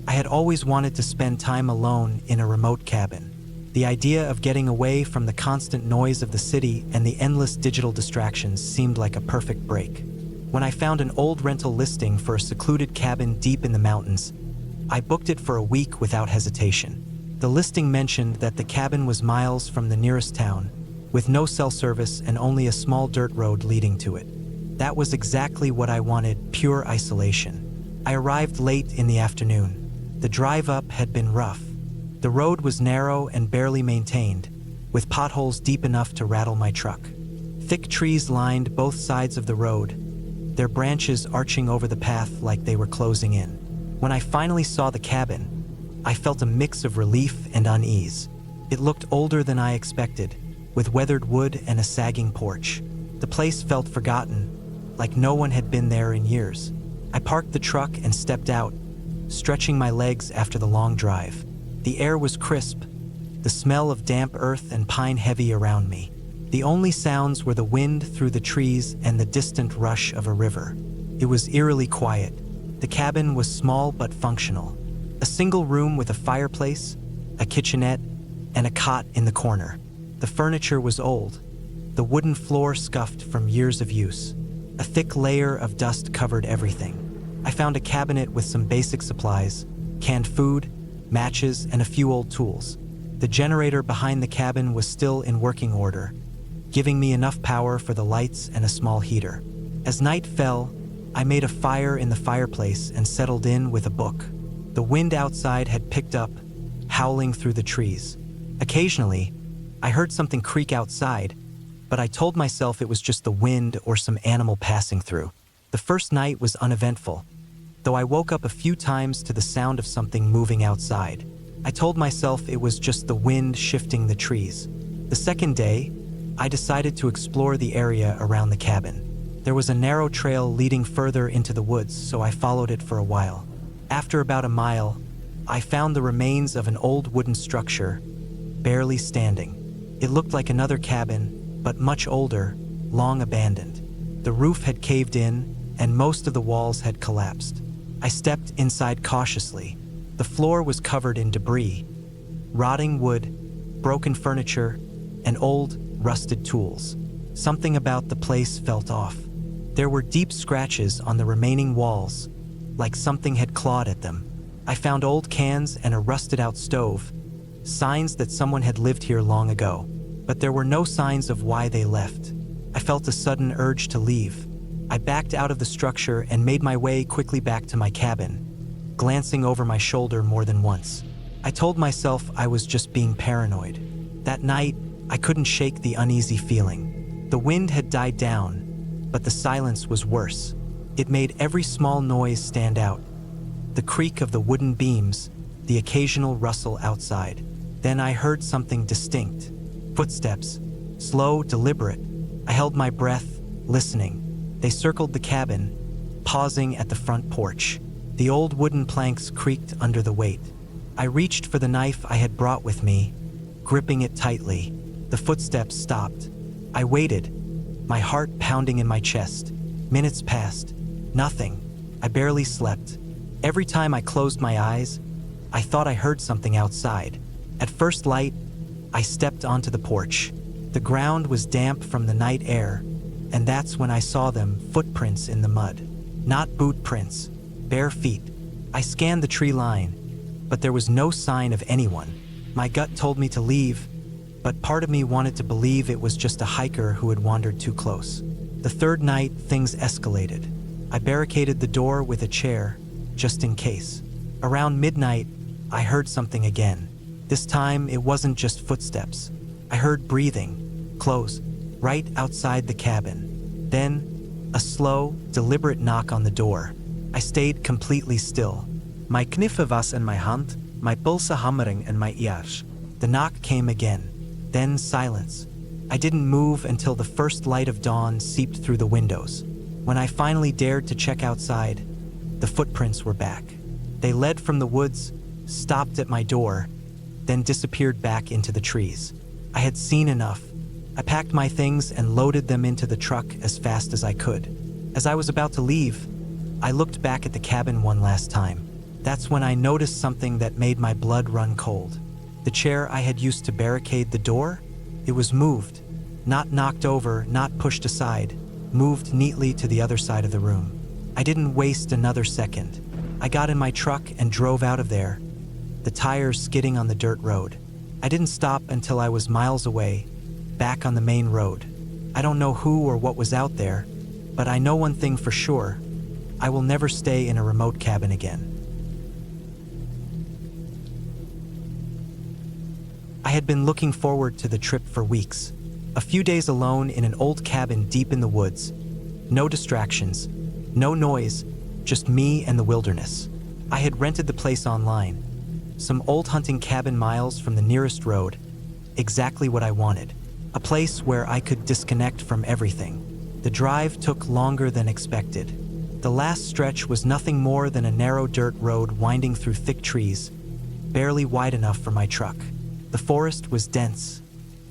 I had always wanted to spend time alone in a remote cabin. The idea of getting away from the constant noise of the city and the endless digital distractions seemed like a perfect break. When I found an old rental listing for a secluded cabin deep in the mountains, I booked it for a week without hesitation. The listing mentioned that the cabin was miles from the nearest town, with no cell service and only a small dirt road leading to it. That was exactly what I wanted, pure isolation. I arrived late in the afternoon. The drive up had been rough. The road was narrow and barely maintained, with potholes deep enough to rattle my truck. Thick trees lined both sides of the road, their branches arching over the path like they were closing in. When I finally saw the cabin, I felt a mix of relief and unease. It looked older than I expected, with weathered wood and a sagging porch. The place felt forgotten, like no one had been there in years. I parked the truck and stepped out, stretching my legs after the long drive. The air was crisp, the smell of damp earth and pine heavy around me. The only sounds were the wind through the trees and the distant rush of a river. It was eerily quiet. The cabin was small but functional. A single room with a fireplace, a kitchenette, and a cot in the corner. The furniture was old, the wooden floor scuffed from years of use. A thick layer of dust covered everything. I found a cabinet with some basic supplies, canned food, matches, and a few old tools. The generator behind the cabin was still in working order, giving me enough power for the lights and a small heater. As night fell, I made a fire in the fireplace and settled in with a book. The wind outside had picked up, howling through the trees. Occasionally, I heard something creak outside, but I told myself it was just the wind or some animal passing through. The first night was uneventful, though I woke up a few times to the sound of something moving outside. I told myself it was just the wind shifting the trees. The second day, I decided to explore the area around the cabin. There was a narrow trail leading further into the woods, so I followed it for a while. After about a mile, I found the remains of an old wooden structure, barely standing. It looked like another cabin, but much older, long abandoned. The roof had caved in, and most of the walls had collapsed. I stepped inside cautiously. The floor was covered in debris, rotting wood, broken furniture, and old, rusted tools. Something about the place felt off. There were deep scratches on the remaining walls, like something had clawed at them. I found old cans and a rusted-out stove, signs that someone had lived here long ago, but there were no signs of why they left. I felt a sudden urge to leave. I backed out of the structure and made my way quickly back to my cabin, glancing over my shoulder more than once. I told myself I was just being paranoid. That night, I couldn't shake the uneasy feeling. The wind had died down, but the silence was worse. It made every small noise stand out. The creak of the wooden beams, the occasional rustle outside. Then I heard something distinct. Footsteps, slow, deliberate. I held my breath, listening. They circled the cabin, pausing at the front porch. The old wooden planks creaked under the weight. I reached for the knife I had brought with me, gripping it tightly. The footsteps stopped. I waited, my heart pounding in my chest. Minutes passed. Nothing. I barely slept. Every time I closed my eyes, I thought I heard something outside. At first light, I stepped onto the porch. The ground was damp from the night air, and that's when I saw them, footprints in the mud. Not boot prints, bare feet. I scanned the tree line, but there was no sign of anyone. My gut told me to leave, but part of me wanted to believe it was just a hiker who had wandered too close. The third night, things escalated. I barricaded the door with a chair, just in case. Around midnight, I heard something again. This time, it wasn't just footsteps. I heard breathing, close, right outside the cabin. Then, a slow, deliberate knock on the door. I stayed completely still. My knife was in my hand, my pulse hammering in my ears. The knock came again. Then silence. I didn't move until the first light of dawn seeped through the windows. When I finally dared to check outside, the footprints were back. They led from the woods, stopped at my door, then disappeared back into the trees. I had seen enough. I packed my things and loaded them into the truck as fast as I could. As I was about to leave, I looked back at the cabin one last time. That's when I noticed something that made my blood run cold. The chair I had used to barricade the door? It was moved. Not knocked over, not pushed aside, moved neatly to the other side of the room. I didn't waste another second. I got in my truck and drove out of there, the tires skidding on the dirt road. I didn't stop until I was miles away, back on the main road. I don't know who or what was out there, but I know one thing for sure. I will never stay in a remote cabin again. I had been looking forward to the trip for weeks. A few days alone in an old cabin deep in the woods. No distractions, no noise, just me and the wilderness. I had rented the place online. Some old hunting cabin miles from the nearest road. Exactly what I wanted. A place where I could disconnect from everything. The drive took longer than expected. The last stretch was nothing more than a narrow dirt road winding through thick trees, barely wide enough for my truck. The forest was dense,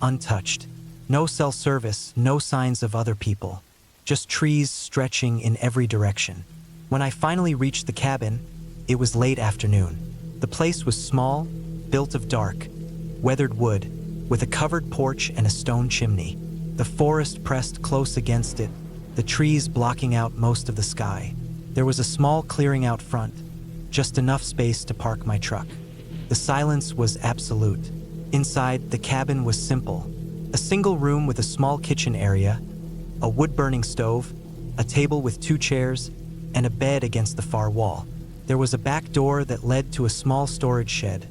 untouched. No cell service, no signs of other people. Just trees stretching in every direction. When I finally reached the cabin, it was late afternoon. The place was small, built of dark, weathered wood, with a covered porch and a stone chimney. The forest pressed close against it, the trees blocking out most of the sky. There was a small clearing out front, just enough space to park my truck. The silence was absolute. Inside, the cabin was simple. A single room with a small kitchen area, a wood-burning stove, a table with 2 chairs, and a bed against the far wall. There was a back door that led to a small storage shed,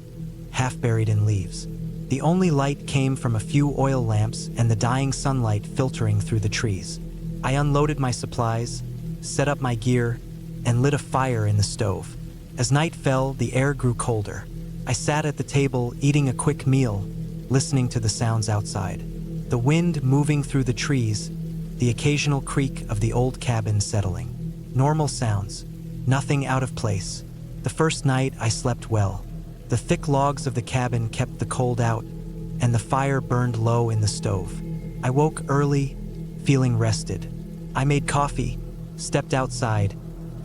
half buried in leaves. The only light came from a few oil lamps and the dying sunlight filtering through the trees. I unloaded my supplies, set up my gear, and lit a fire in the stove. As night fell, the air grew colder. I sat at the table eating a quick meal, listening to the sounds outside. The wind moving through the trees, the occasional creak of the old cabin settling. Normal sounds, nothing out of place. The first night I slept well. The thick logs of the cabin kept the cold out, and the fire burned low in the stove. I woke early, feeling rested. I made coffee, stepped outside,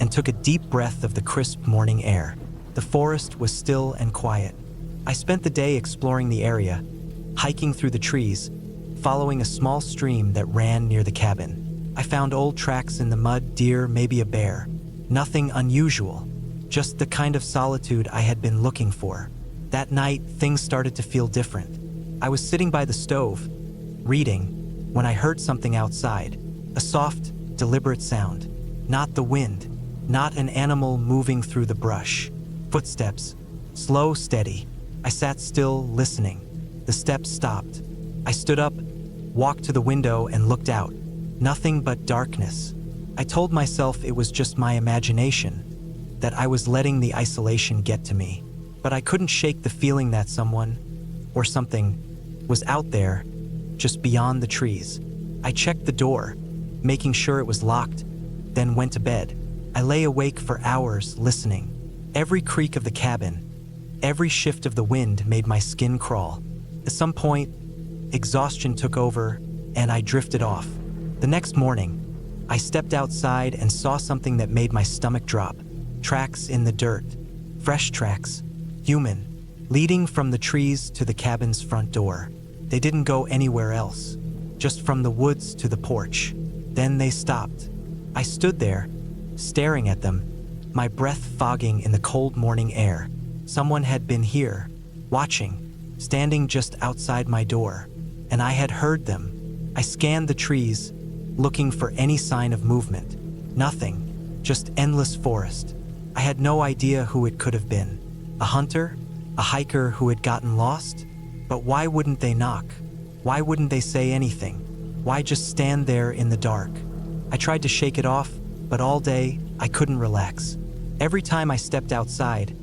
and took a deep breath of the crisp morning air. The forest was still and quiet. I spent the day exploring the area, hiking through the trees, following a small stream that ran near the cabin. I found old tracks in the mud, deer, maybe a bear. Nothing unusual, just the kind of solitude I had been looking for. That night, things started to feel different. I was sitting by the stove, reading, when I heard something outside. A soft, deliberate sound. Not the wind, not an animal moving through the brush. Footsteps, slow, steady. I sat still, listening. The steps stopped. I stood up, walked to the window, and looked out. Nothing but darkness. I told myself it was just my imagination, that I was letting the isolation get to me. But I couldn't shake the feeling that someone, or something, was out there, just beyond the trees. I checked the door, making sure it was locked, then went to bed. I lay awake for hours, listening. Every creak of the cabin, every shift of the wind made my skin crawl. At some point, exhaustion took over, and I drifted off. The next morning, I stepped outside and saw something that made my stomach drop. Tracks in the dirt. Fresh tracks. Human. Leading from the trees to the cabin's front door. They didn't go anywhere else. Just from the woods to the porch. Then they stopped. I stood there, staring at them, my breath fogging in the cold morning air. Someone had been here, watching, standing just outside my door, and I had heard them. I scanned the trees, looking for any sign of movement. Nothing, just endless forest. I had no idea who it could have been. A hunter? A hiker who had gotten lost? But why wouldn't they knock? Why wouldn't they say anything? Why just stand there in the dark? I tried to shake it off, but all day, I couldn't relax. Every time I stepped outside,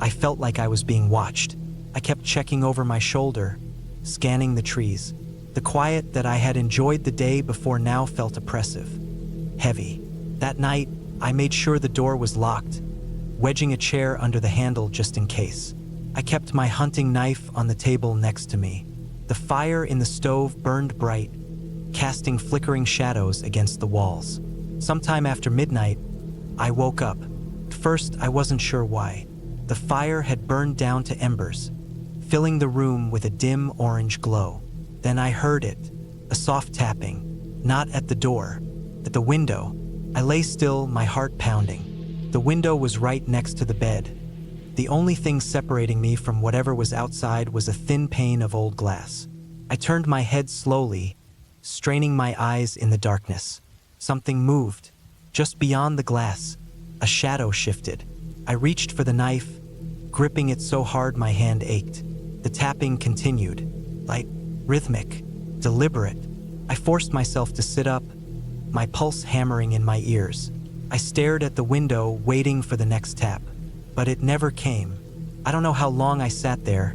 I felt like I was being watched. I kept checking over my shoulder, scanning the trees. The quiet that I had enjoyed the day before now felt oppressive, heavy. That night, I made sure the door was locked, wedging a chair under the handle just in case. I kept my hunting knife on the table next to me. The fire in the stove burned bright, casting flickering shadows against the walls. Sometime after midnight, I woke up. At first, I wasn't sure why. The fire had burned down to embers, filling the room with a dim orange glow. Then I heard it, a soft tapping, not at the door, at the window. I lay still, my heart pounding. The window was right next to the bed. The only thing separating me from whatever was outside was a thin pane of old glass. I turned my head slowly, straining my eyes in the darkness. Something moved. Just beyond the glass, a shadow shifted. I reached for the knife, gripping it so hard my hand ached. The tapping continued, light, rhythmic, deliberate. I forced myself to sit up, my pulse hammering in my ears. I stared at the window, waiting for the next tap, but it never came. I don't know how long I sat there,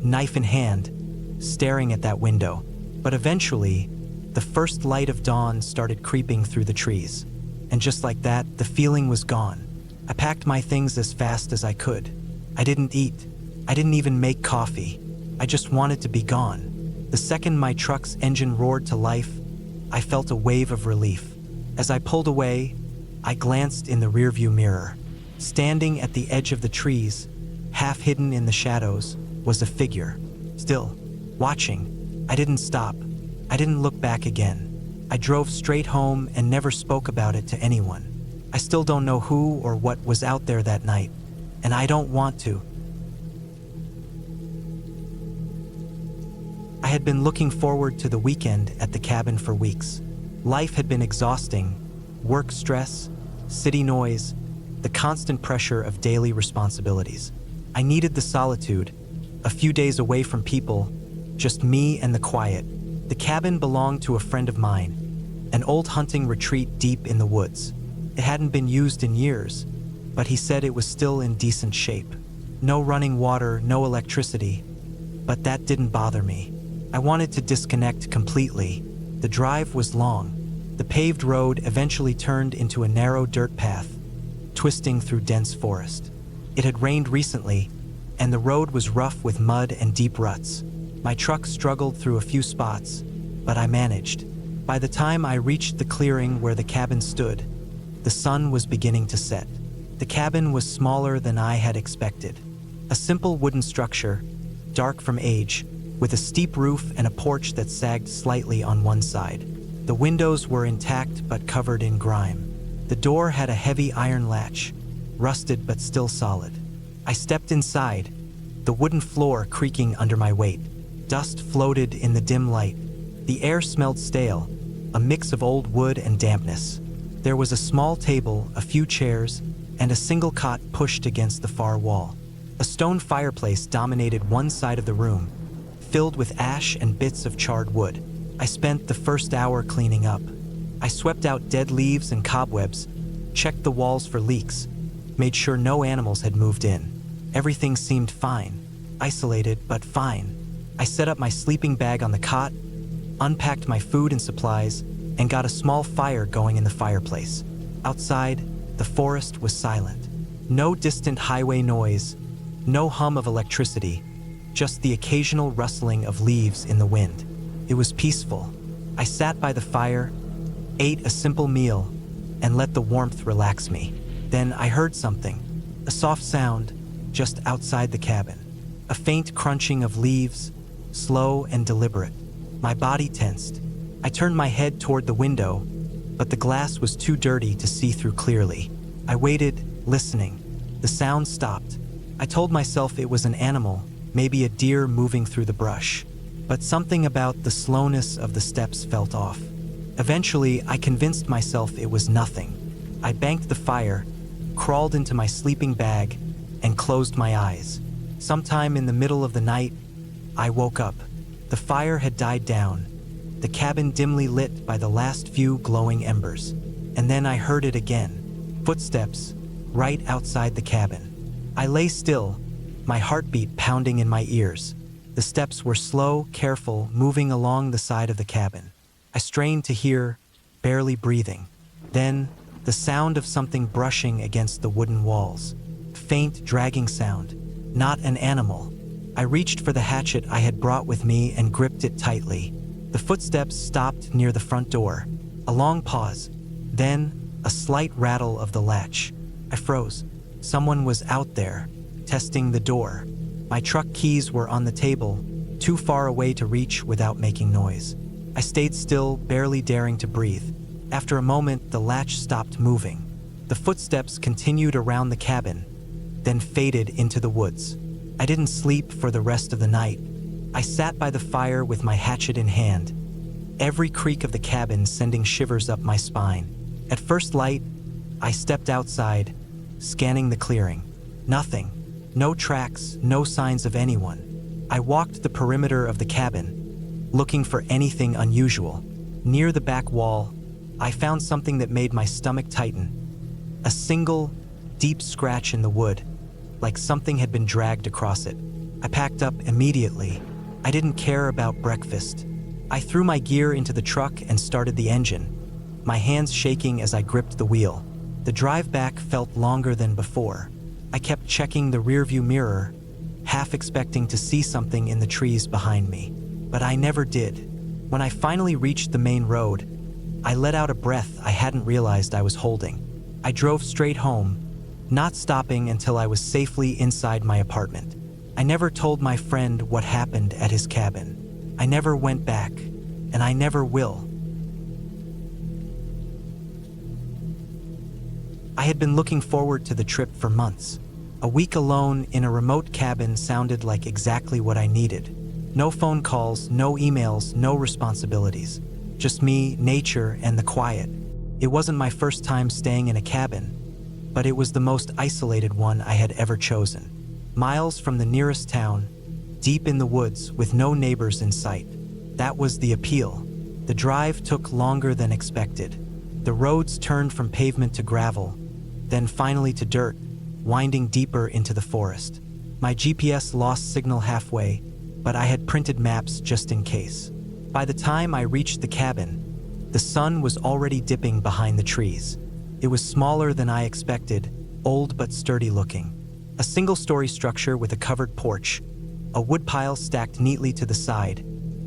knife in hand, staring at that window. But eventually, the first light of dawn started creeping through the trees. And just like that, the feeling was gone. I packed my things as fast as I could. I didn't eat. I didn't even make coffee. I just wanted to be gone. The second my truck's engine roared to life, I felt a wave of relief. As I pulled away, I glanced in the rearview mirror. Standing at the edge of the trees, half hidden in the shadows, was a figure. Still, watching. I didn't stop. I didn't look back again. I drove straight home and never spoke about it to anyone. I still don't know who or what was out there that night, and I don't want to. I had been looking forward to the weekend at the cabin for weeks. Life had been exhausting. Work stress, city noise, the constant pressure of daily responsibilities. I needed the solitude, a few days away from people, just me and the quiet. The cabin belonged to a friend of mine, an old hunting retreat deep in the woods. It hadn't been used in years, but he said it was still in decent shape. No running water, no electricity, but that didn't bother me. I wanted to disconnect completely. The drive was long. The paved road eventually turned into a narrow dirt path, twisting through dense forest. It had rained recently, and the road was rough with mud and deep ruts. My truck struggled through a few spots, but I managed. By the time I reached the clearing where the cabin stood, the sun was beginning to set. The cabin was smaller than I had expected. A simple wooden structure, dark from age, with a steep roof and a porch that sagged slightly on one side. The windows were intact but covered in grime. The door had a heavy iron latch, rusted but still solid. I stepped inside, the wooden floor creaking under my weight. Dust floated in the dim light. The air smelled stale, a mix of old wood and dampness. There was a small table, a few chairs, and a single cot pushed against the far wall. A stone fireplace dominated one side of the room, filled with ash and bits of charred wood. I spent the first hour cleaning up. I swept out dead leaves and cobwebs, checked the walls for leaks, made sure no animals had moved in. Everything seemed fine, isolated but fine. I set up my sleeping bag on the cot, unpacked my food and supplies, and got a small fire going in the fireplace. Outside, the forest was silent. No distant highway noise, no hum of electricity, just the occasional rustling of leaves in the wind. It was peaceful. I sat by the fire, ate a simple meal, and let the warmth relax me. Then I heard something, a soft sound just outside the cabin. A faint crunching of leaves, slow and deliberate. My body tensed. I turned my head toward the window, but the glass was too dirty to see through clearly. I waited, listening. The sound stopped. I told myself it was an animal, maybe a deer moving through the brush. But something about the slowness of the steps felt off. Eventually, I convinced myself it was nothing. I banked the fire, crawled into my sleeping bag, and closed my eyes. Sometime in the middle of the night, I woke up. The fire had died down, the cabin dimly lit by the last few glowing embers. And then I heard it again. Footsteps, right outside the cabin. I lay still, my heartbeat pounding in my ears. The steps were slow, careful, moving along the side of the cabin. I strained to hear, barely breathing. Then, the sound of something brushing against the wooden walls. Faint, dragging sound. Not an animal. I reached for the hatchet I had brought with me and gripped it tightly. The footsteps stopped near the front door. A long pause. Then, a slight rattle of the latch. I froze. Someone was out there, testing the door. My truck keys were on the table, too far away to reach without making noise. I stayed still, barely daring to breathe. After a moment, the latch stopped moving. The footsteps continued around the cabin, then faded into the woods. I didn't sleep for the rest of the night. I sat by the fire with my hatchet in hand, every creak of the cabin sending shivers up my spine. At first light, I stepped outside, scanning the clearing. Nothing. No tracks, no signs of anyone. I walked the perimeter of the cabin, looking for anything unusual. Near the back wall, I found something that made my stomach tighten. A single, deep scratch in the wood, like something had been dragged across it. I packed up immediately. I didn't care about breakfast. I threw my gear into the truck and started the engine, my hands shaking as I gripped the wheel. The drive back felt longer than before. I kept checking the rearview mirror, half expecting to see something in the trees behind me. But I never did. When I finally reached the main road, I let out a breath I hadn't realized I was holding. I drove straight home, not stopping until I was safely inside my apartment. I never told my friend what happened at his cabin. I never went back, and I never will. I had been looking forward to the trip for months. A week alone in a remote cabin sounded like exactly what I needed. No phone calls, no emails, no responsibilities. Just me, nature, and the quiet. It wasn't my first time staying in a cabin, but it was the most isolated one I had ever chosen. Miles from the nearest town, deep in the woods with no neighbors in sight. That was the appeal. The drive took longer than expected. The roads turned from pavement to gravel, then finally to dirt, winding deeper into the forest. My GPS lost signal halfway, but I had printed maps just in case. By the time I reached the cabin, the sun was already dipping behind the trees. It was smaller than I expected, old but sturdy looking. A single-story structure with a covered porch, a woodpile stacked neatly to the side,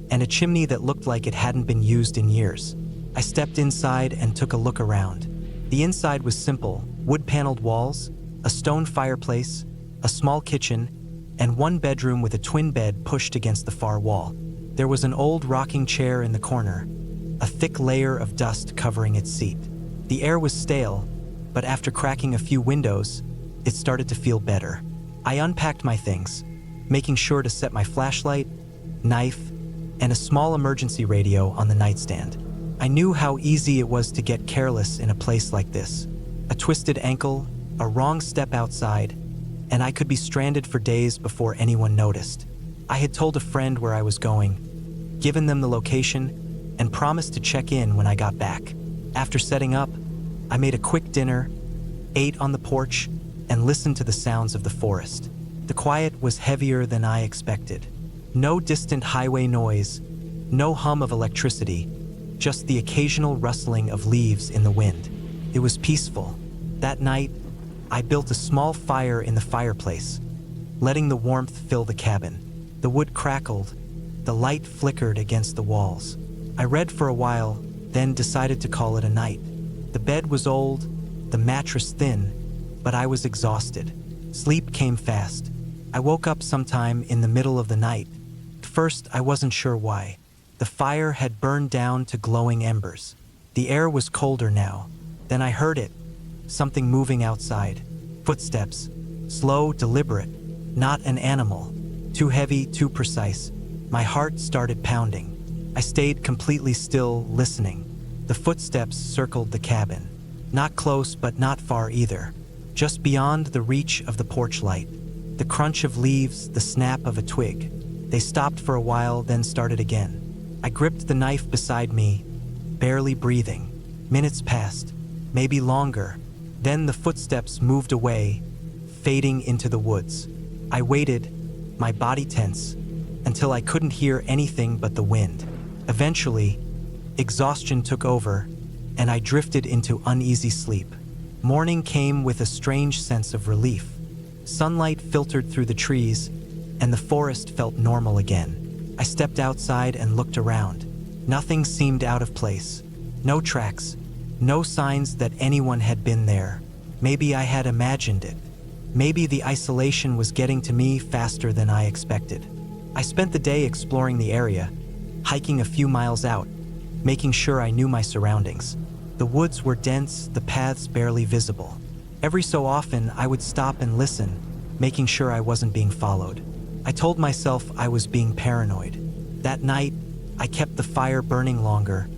and a chimney that looked like it hadn't been used in years. I stepped inside and took a look around. The inside was simple: wood-paneled walls, a stone fireplace, a small kitchen, and one bedroom with a twin bed pushed against the far wall. There was an old rocking chair in the corner, a thick layer of dust covering its seat. The air was stale, but after cracking a few windows, it started to feel better. I unpacked my things, making sure to set my flashlight, knife, and a small emergency radio on the nightstand. I knew how easy it was to get careless in a place like this. A twisted ankle, a wrong step outside, and I could be stranded for days before anyone noticed. I had told a friend where I was going, given them the location, and promised to check in when I got back. After setting up, I made a quick dinner, ate on the porch, and listened to the sounds of the forest. The quiet was heavier than I expected. No distant highway noise, no hum of electricity, just the occasional rustling of leaves in the wind. It was peaceful. That night, I built a small fire in the fireplace, letting the warmth fill the cabin. The wood crackled, the light flickered against the walls. I read for a while, then decided to call it a night. The bed was old, the mattress thin, but I was exhausted. Sleep came fast. I woke up sometime in the middle of the night. At first, I wasn't sure why. The fire had burned down to glowing embers. The air was colder now. Then I heard it, something moving outside. Footsteps, slow, deliberate, not an animal. Too heavy, too precise. My heart started pounding. I stayed completely still, listening. The footsteps circled the cabin. Not close, but not far either. Just beyond the reach of the porch light. The crunch of leaves, the snap of a twig. They stopped for a while, then started again. I gripped the knife beside me, barely breathing. Minutes passed, maybe longer. Then the footsteps moved away, fading into the woods. I waited, my body tense, until I couldn't hear anything but the wind. Eventually, exhaustion took over, and I drifted into uneasy sleep. Morning came with a strange sense of relief. Sunlight filtered through the trees, and the forest felt normal again. I stepped outside and looked around. Nothing seemed out of place. No tracks, no signs that anyone had been there. Maybe I had imagined it. Maybe the isolation was getting to me faster than I expected. I spent the day exploring the area, hiking a few miles out, making sure I knew my surroundings. The woods were dense, the paths barely visible. Every so often, I would stop and listen, making sure I wasn't being followed. I told myself I was being paranoid. That night, I kept the fire burning longer,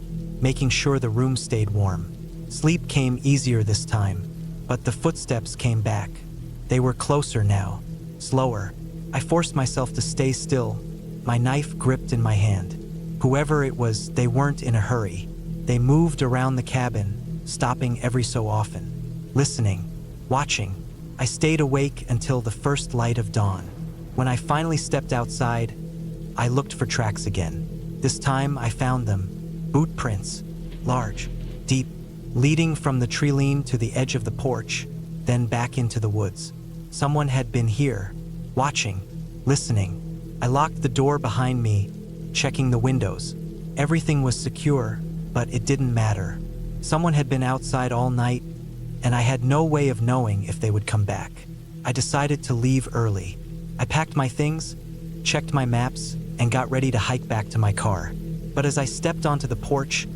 making sure the room stayed warm. Sleep came easier this time, but the footsteps came back. They were closer now, slower. I forced myself to stay still, my knife gripped in my hand. Whoever it was, they weren't in a hurry. They moved around the cabin, stopping every so often. Listening, watching. I stayed awake until the first light of dawn. When I finally stepped outside, I looked for tracks again. This time I found them. Boot prints, large, deep, leading from the treeline to the edge of the porch, then back into the woods. Someone had been here, watching, listening. I locked the door behind me, checking the windows. Everything was secure, but it didn't matter. Someone had been outside all night, and I had no way of knowing if they would come back. I decided to leave early. I packed my things, checked my maps, and got ready to hike back to my car. But as I stepped onto the porch,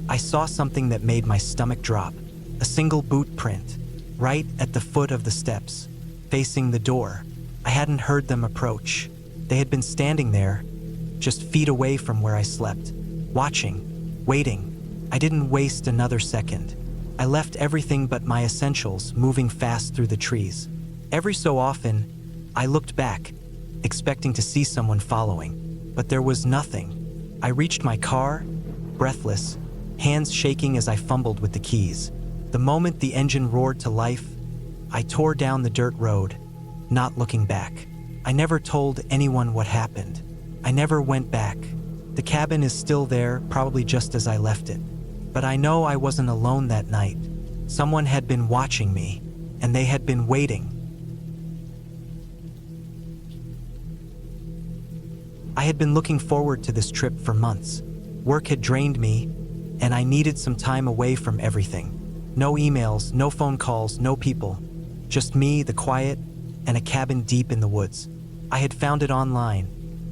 I saw something that made my stomach drop. A single boot print, right at the foot of the steps, facing the door. I hadn't heard them approach. They had been standing there, just feet away from where I slept, watching, waiting. I didn't waste another second. I left everything but my essentials moving fast through the trees. Every so often, I looked back, expecting to see someone following, but there was nothing. I reached my car, breathless, hands shaking as I fumbled with the keys. The moment the engine roared to life, I tore down the dirt road, not looking back. I never told anyone what happened. I never went back. The cabin is still there, probably just as I left it. But I know I wasn't alone that night. Someone had been watching me, and they had been waiting. I had been looking forward to this trip for months. Work had drained me, and I needed some time away from everything. No emails, no phone calls, no people. Just me, the quiet, and a cabin deep in the woods. I had found it online,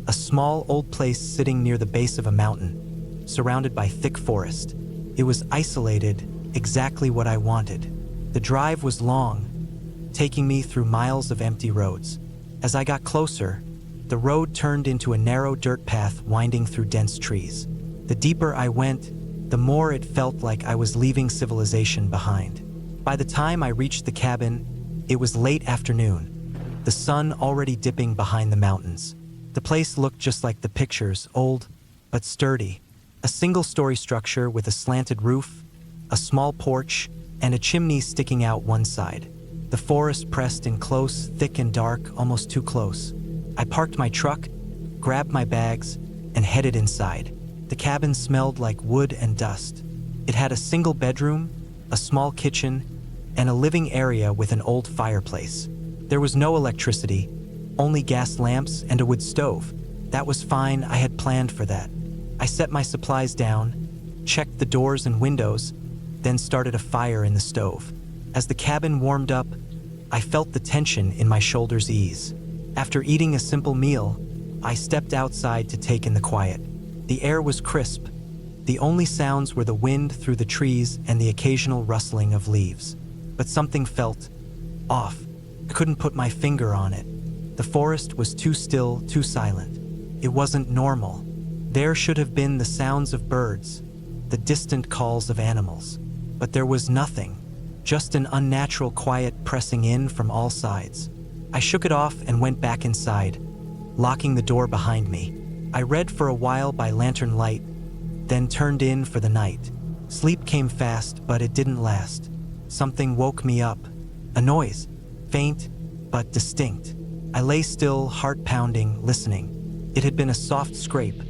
a small old place sitting near the base of a mountain, surrounded by thick forest. It was isolated, exactly what I wanted. The drive was long, taking me through miles of empty roads. As I got closer, the road turned into a narrow dirt path winding through dense trees. The deeper I went, the more it felt like I was leaving civilization behind. By the time I reached the cabin, it was late afternoon, the sun already dipping behind the mountains. The place looked just like the pictures, old but sturdy. A single-story structure with a slanted roof, a small porch, and a chimney sticking out one side. The forest pressed in close, thick and dark, almost too close. I parked my truck, grabbed my bags, and headed inside. The cabin smelled like wood and dust. It had a single bedroom, a small kitchen, and a living area with an old fireplace. There was no electricity, only gas lamps and a wood stove. That was fine, I had planned for that. I set my supplies down, checked the doors and windows, then started a fire in the stove. As the cabin warmed up, I felt the tension in my shoulders ease. After eating a simple meal, I stepped outside to take in the quiet. The air was crisp. The only sounds were the wind through the trees and the occasional rustling of leaves. But something felt off. I couldn't put my finger on it. The forest was too still, too silent. It wasn't normal. There should have been the sounds of birds, the distant calls of animals. But there was nothing, just an unnatural quiet pressing in from all sides. I shook it off and went back inside, locking the door behind me. I read for a while by lantern light, then turned in for the night. Sleep came fast, but it didn't last. Something woke me up. A noise, faint but distinct. I lay still, heart pounding, listening. It had been a soft scrape,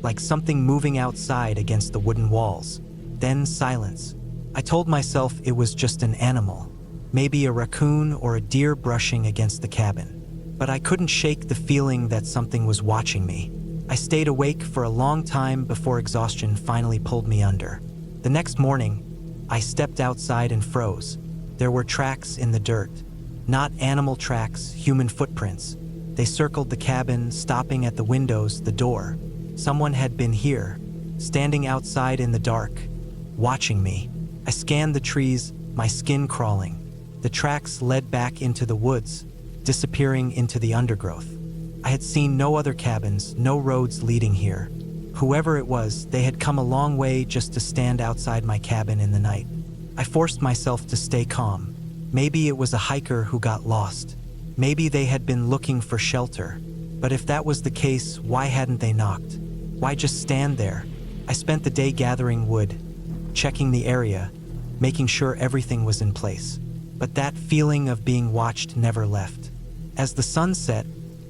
like something moving outside against the wooden walls. Then silence. I told myself it was just an animal, maybe a raccoon or a deer brushing against the cabin. But I couldn't shake the feeling that something was watching me. I stayed awake for a long time before exhaustion finally pulled me under. The next morning, I stepped outside and froze. There were tracks in the dirt, Not animal tracks, human footprints. They circled the cabin, stopping at the windows, the door. Someone had been here, standing outside in the dark, watching me. I scanned the trees, my skin crawling. The tracks led back into the woods, disappearing into the undergrowth. I had seen no other cabins, no roads leading here. Whoever it was, they had come a long way just to stand outside my cabin in the night. I forced myself to stay calm. Maybe it was a hiker who got lost. Maybe they had been looking for shelter. But if that was the case, why hadn't they knocked? Why just stand there? I spent the day gathering wood, checking the area, making sure everything was in place. But that feeling of being watched never left. As the sun set,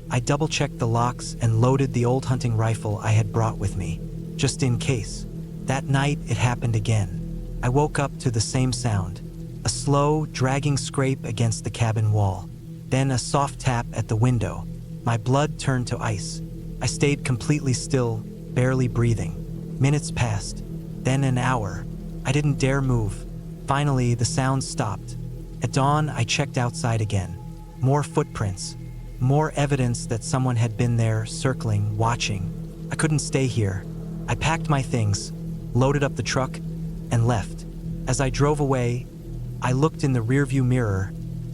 I double-checked the locks and loaded the old hunting rifle I had brought with me, just in case. That night, it happened again. I woke up to the same sound, a slow, dragging scrape against the cabin wall, then a soft tap at the window. My blood turned to ice. I stayed completely still, barely breathing. Minutes passed, then an hour. I didn't dare move. Finally, the sound stopped. At dawn, I checked outside again. More footprints. More evidence that someone had been there, circling, watching. I couldn't stay here. I packed my things, loaded up the truck, and left. As I drove away, I looked in the rearview mirror,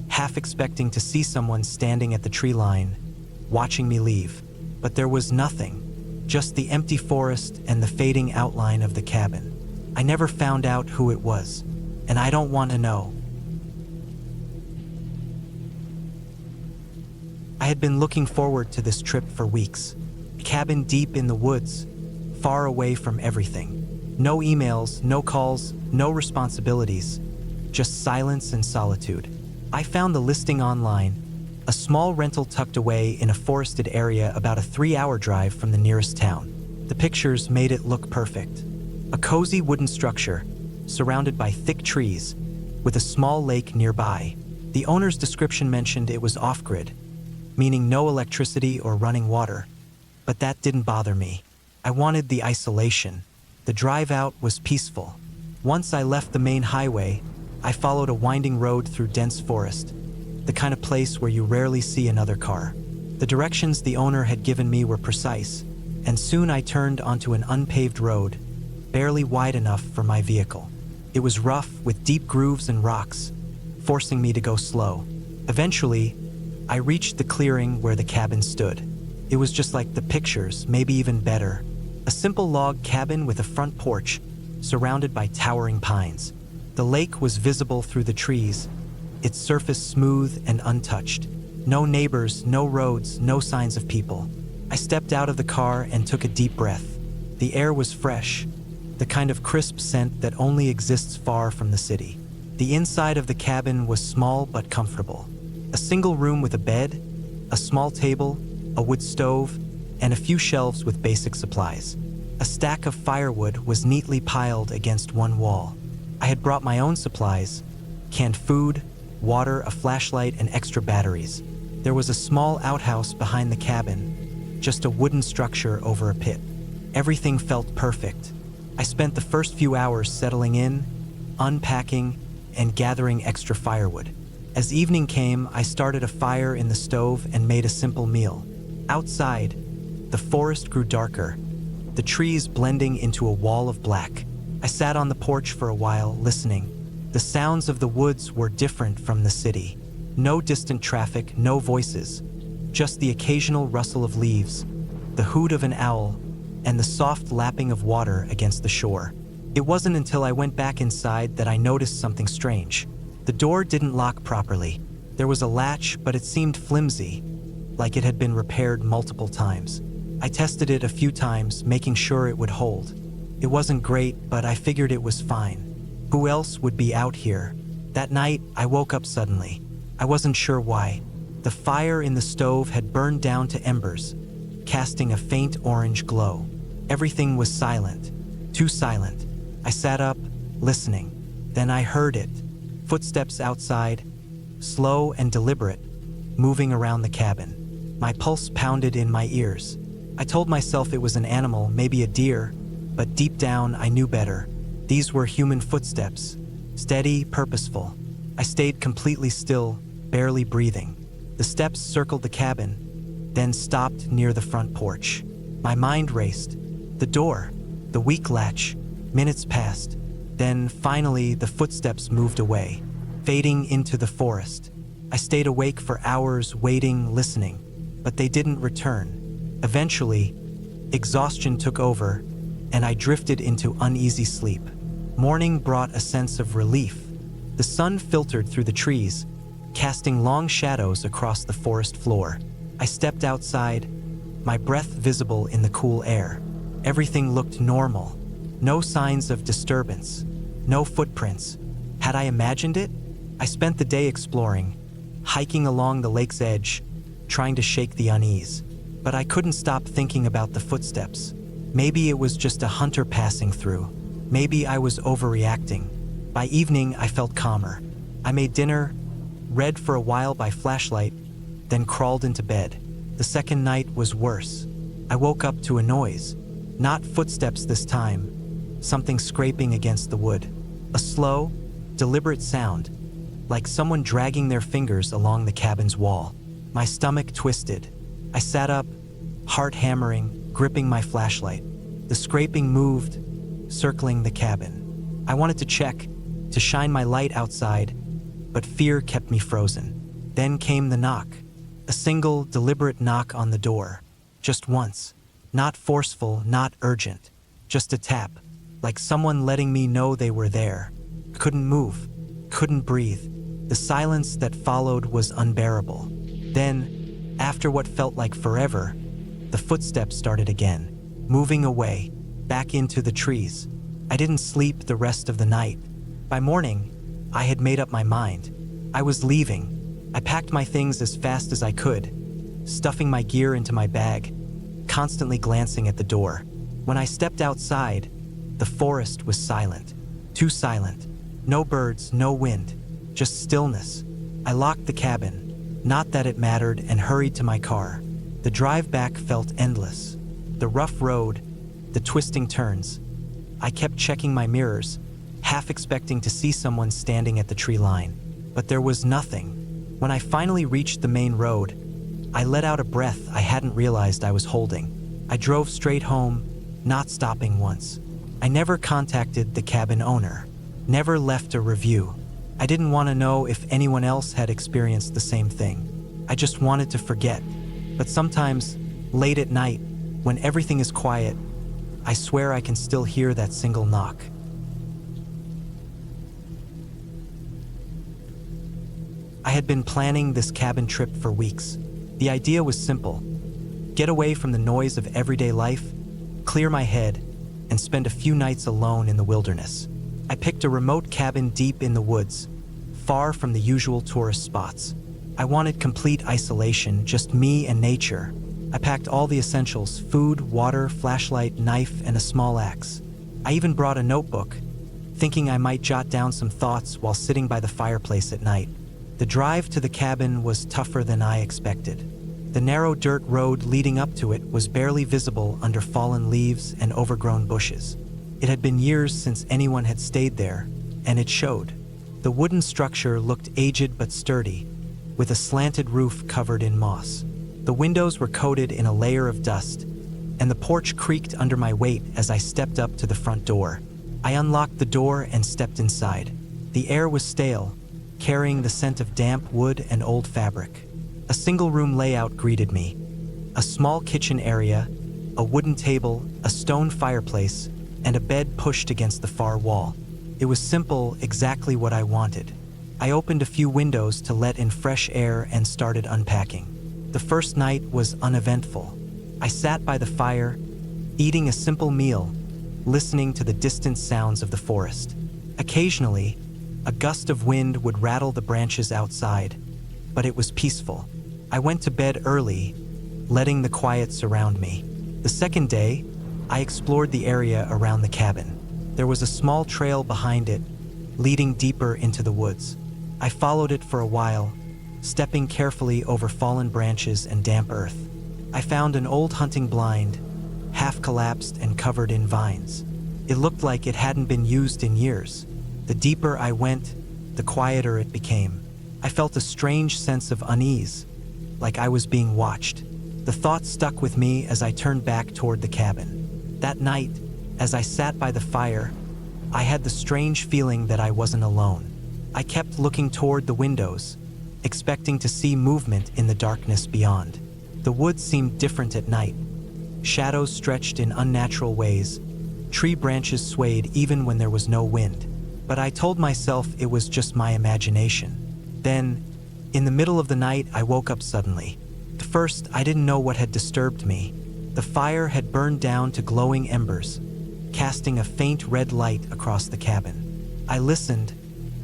half expecting to see someone standing at the tree line, watching me leave. But there was nothing, just the empty forest and the fading outline of the cabin. I never found out who it was, and I don't want to know. I had been looking forward to this trip for weeks. A cabin deep in the woods, far away from everything. No emails, no calls, no responsibilities, just silence and solitude. I found the listing online, a small rental tucked away in a forested area about a 3-hour drive from the nearest town. The pictures made it look perfect. A cozy wooden structure, surrounded by thick trees, with a small lake nearby. The owner's description mentioned it was off-grid, meaning no electricity or running water. But that didn't bother me. I wanted the isolation. The drive out was peaceful. Once I left the main highway, I followed a winding road through dense forest, the kind of place where you rarely see another car. The directions the owner had given me were precise, and soon I turned onto an unpaved road, barely wide enough for my vehicle. It was rough, with deep grooves and rocks, forcing me to go slow. Eventually, I reached the clearing where the cabin stood. It was just like the pictures, maybe even better. A simple log cabin with a front porch, surrounded by towering pines. The lake was visible through the trees, its surface smooth and untouched. No neighbors, no roads, no signs of people. I stepped out of the car and took a deep breath. The air was fresh, the kind of crisp scent that only exists far from the city. The inside of the cabin was small but comfortable. A single room with a bed, a small table, a wood stove, and a few shelves with basic supplies. A stack of firewood was neatly piled against one wall. I had brought my own supplies, canned food, water, a flashlight, and extra batteries. There was a small outhouse behind the cabin, just a wooden structure over a pit. Everything felt perfect. I spent the first few hours settling in, unpacking, and gathering extra firewood. As evening came, I started a fire in the stove and made a simple meal. Outside, the forest grew darker, the trees blending into a wall of black. I sat on the porch for a while, listening. The sounds of the woods were different from the city. No distant traffic, no voices, just the occasional rustle of leaves, the hoot of an owl, and the soft lapping of water against the shore. It wasn't until I went back inside that I noticed something strange. The door didn't lock properly. There was a latch, but it seemed flimsy, like it had been repaired multiple times. I tested it a few times, making sure it would hold. It wasn't great, but I figured it was fine. Who else would be out here? That night, I woke up suddenly. I wasn't sure why. The fire in the stove had burned down to embers, casting a faint orange glow. Everything was silent, too silent. I sat up, listening. Then I heard it. Footsteps outside, slow and deliberate, moving around the cabin. My pulse pounded in my ears. I told myself it was an animal, maybe a deer, but deep down I knew better. These were human footsteps, steady, purposeful. I stayed completely still, barely breathing. The steps circled the cabin, then stopped near the front porch. My mind raced. The door, the weak latch. Minutes passed. Then, finally, the footsteps moved away, fading into the forest. I stayed awake for hours, waiting, listening, but they didn't return. Eventually, exhaustion took over, and I drifted into uneasy sleep. Morning brought a sense of relief. The sun filtered through the trees, casting long shadows across the forest floor. I stepped outside, my breath visible in the cool air. Everything looked normal. No signs of disturbance, no footprints. Had I imagined it? I spent the day exploring, hiking along the lake's edge, trying to shake the unease. But I couldn't stop thinking about the footsteps. Maybe it was just a hunter passing through. Maybe I was overreacting. By evening, I felt calmer. I made dinner, read for a while by flashlight, then crawled into bed. The second night was worse. I woke up to a noise. Not footsteps this time. Something scraping against the wood. A slow, deliberate sound, like someone dragging their fingers along the cabin's wall. My stomach twisted. I sat up, heart hammering, gripping my flashlight. The scraping moved, circling the cabin. I wanted to check, to shine my light outside, but fear kept me frozen. Then came the knock. A single, deliberate knock on the door. Just once. Not forceful, not urgent. Just a tap, like someone letting me know they were there. Couldn't move, couldn't breathe. The silence that followed was unbearable. Then, after what felt like forever, the footsteps started again, moving away, back into the trees. I didn't sleep the rest of the night. By morning, I had made up my mind. I was leaving. I packed my things as fast as I could, stuffing my gear into my bag, constantly glancing at the door. When I stepped outside, the forest was silent. Too silent. No birds, no wind, just stillness. I locked the cabin, not that it mattered, and hurried to my car. The drive back felt endless. The rough road, the twisting turns. I kept checking my mirrors, half expecting to see someone standing at the tree line. But there was nothing. When I finally reached the main road, I let out a breath I hadn't realized I was holding. I drove straight home, not stopping once. I never contacted the cabin owner, never left a review. I didn't want to know if anyone else had experienced the same thing. I just wanted to forget. But sometimes, late at night, when everything is quiet, I swear I can still hear that single knock. I had been planning this cabin trip for weeks. The idea was simple: get away from the noise of everyday life, clear my head, and spend a few nights alone in the wilderness. I picked a remote cabin deep in the woods, far from the usual tourist spots. I wanted complete isolation, just me and nature. I packed all the essentials: food, water, flashlight, knife, and a small axe. I even brought a notebook, thinking I might jot down some thoughts while sitting by the fireplace at night. The drive to the cabin was tougher than I expected. The narrow dirt road leading up to it was barely visible under fallen leaves and overgrown bushes. It had been years since anyone had stayed there, and it showed. The wooden structure looked aged but sturdy, with a slanted roof covered in moss. The windows were coated in a layer of dust, and the porch creaked under my weight as I stepped up to the front door. I unlocked the door and stepped inside. The air was stale, carrying the scent of damp wood and old fabric. A single-room layout greeted me. A small kitchen area, a wooden table, a stone fireplace, and a bed pushed against the far wall. It was simple, exactly what I wanted. I opened a few windows to let in fresh air and started unpacking. The first night was uneventful. I sat by the fire, eating a simple meal, listening to the distant sounds of the forest. Occasionally, a gust of wind would rattle the branches outside, but it was peaceful. I went to bed early, letting the quiet surround me. The second day, I explored the area around the cabin. There was a small trail behind it, leading deeper into the woods. I followed it for a while, stepping carefully over fallen branches and damp earth. I found an old hunting blind, half collapsed and covered in vines. It looked like it hadn't been used in years. The deeper I went, the quieter it became. I felt a strange sense of unease, like I was being watched. The thought stuck with me as I turned back toward the cabin. That night, as I sat by the fire, I had the strange feeling that I wasn't alone. I kept looking toward the windows, expecting to see movement in the darkness beyond. The woods seemed different at night. Shadows stretched in unnatural ways. Tree branches swayed even when there was no wind. But I told myself it was just my imagination. Then, in the middle of the night, I woke up suddenly. At first, I didn't know what had disturbed me. The fire had burned down to glowing embers, casting a faint red light across the cabin. I listened,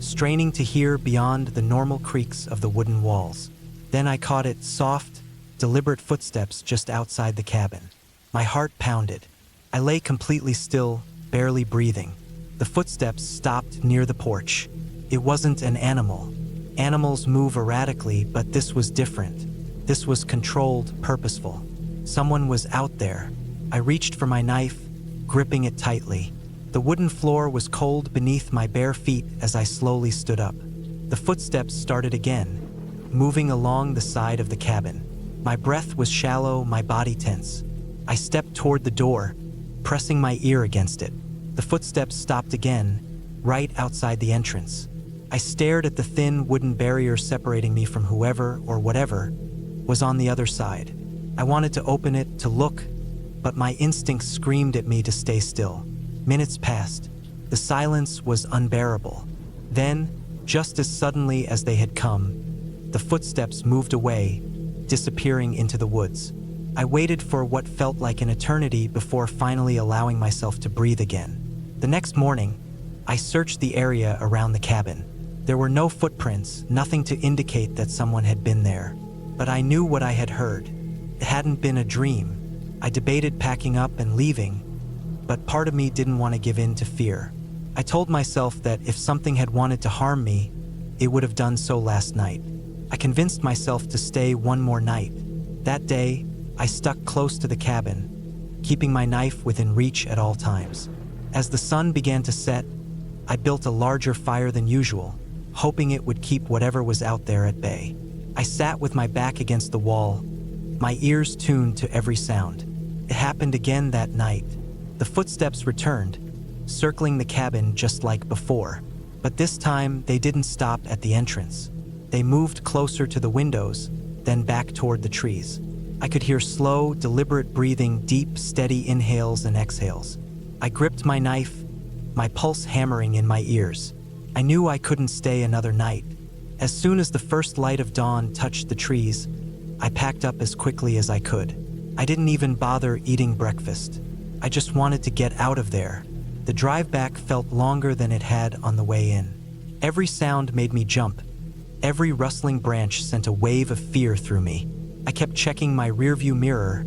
straining to hear beyond the normal creaks of the wooden walls. Then I caught its soft, deliberate footsteps just outside the cabin. My heart pounded. I lay completely still, barely breathing. The footsteps stopped near the porch. It wasn't an animal. Animals move erratically, but this was different. This was controlled, purposeful. Someone was out there. I reached for my knife, gripping it tightly. The wooden floor was cold beneath my bare feet as I slowly stood up. The footsteps started again, moving along the side of the cabin. My breath was shallow, my body tense. I stepped toward the door, pressing my ear against it. The footsteps stopped again, right outside the entrance. I stared at the thin wooden barrier separating me from whoever or whatever was on the other side. I wanted to open it, to look, but my instincts screamed at me to stay still. Minutes passed. The silence was unbearable. Then, just as suddenly as they had come, the footsteps moved away, disappearing into the woods. I waited for what felt like an eternity before finally allowing myself to breathe again. The next morning, I searched the area around the cabin. There were no footprints, nothing to indicate that someone had been there. But I knew what I had heard. It hadn't been a dream. I debated packing up and leaving, but part of me didn't want to give in to fear. I told myself that if something had wanted to harm me, it would have done so last night. I convinced myself to stay one more night. That day, I stuck close to the cabin, keeping my knife within reach at all times. As the sun began to set, I built a larger fire than usual, hoping it would keep whatever was out there at bay. I sat with my back against the wall, my ears tuned to every sound. It happened again that night. The footsteps returned, circling the cabin just like before. But this time, they didn't stop at the entrance. They moved closer to the windows, then back toward the trees. I could hear slow, deliberate breathing, deep, steady inhales and exhales. I gripped my knife, my pulse hammering in my ears. I knew I couldn't stay another night. As soon as the first light of dawn touched the trees, I packed up as quickly as I could. I didn't even bother eating breakfast. I just wanted to get out of there. The drive back felt longer than it had on the way in. Every sound made me jump. Every rustling branch sent a wave of fear through me. I kept checking my rearview mirror,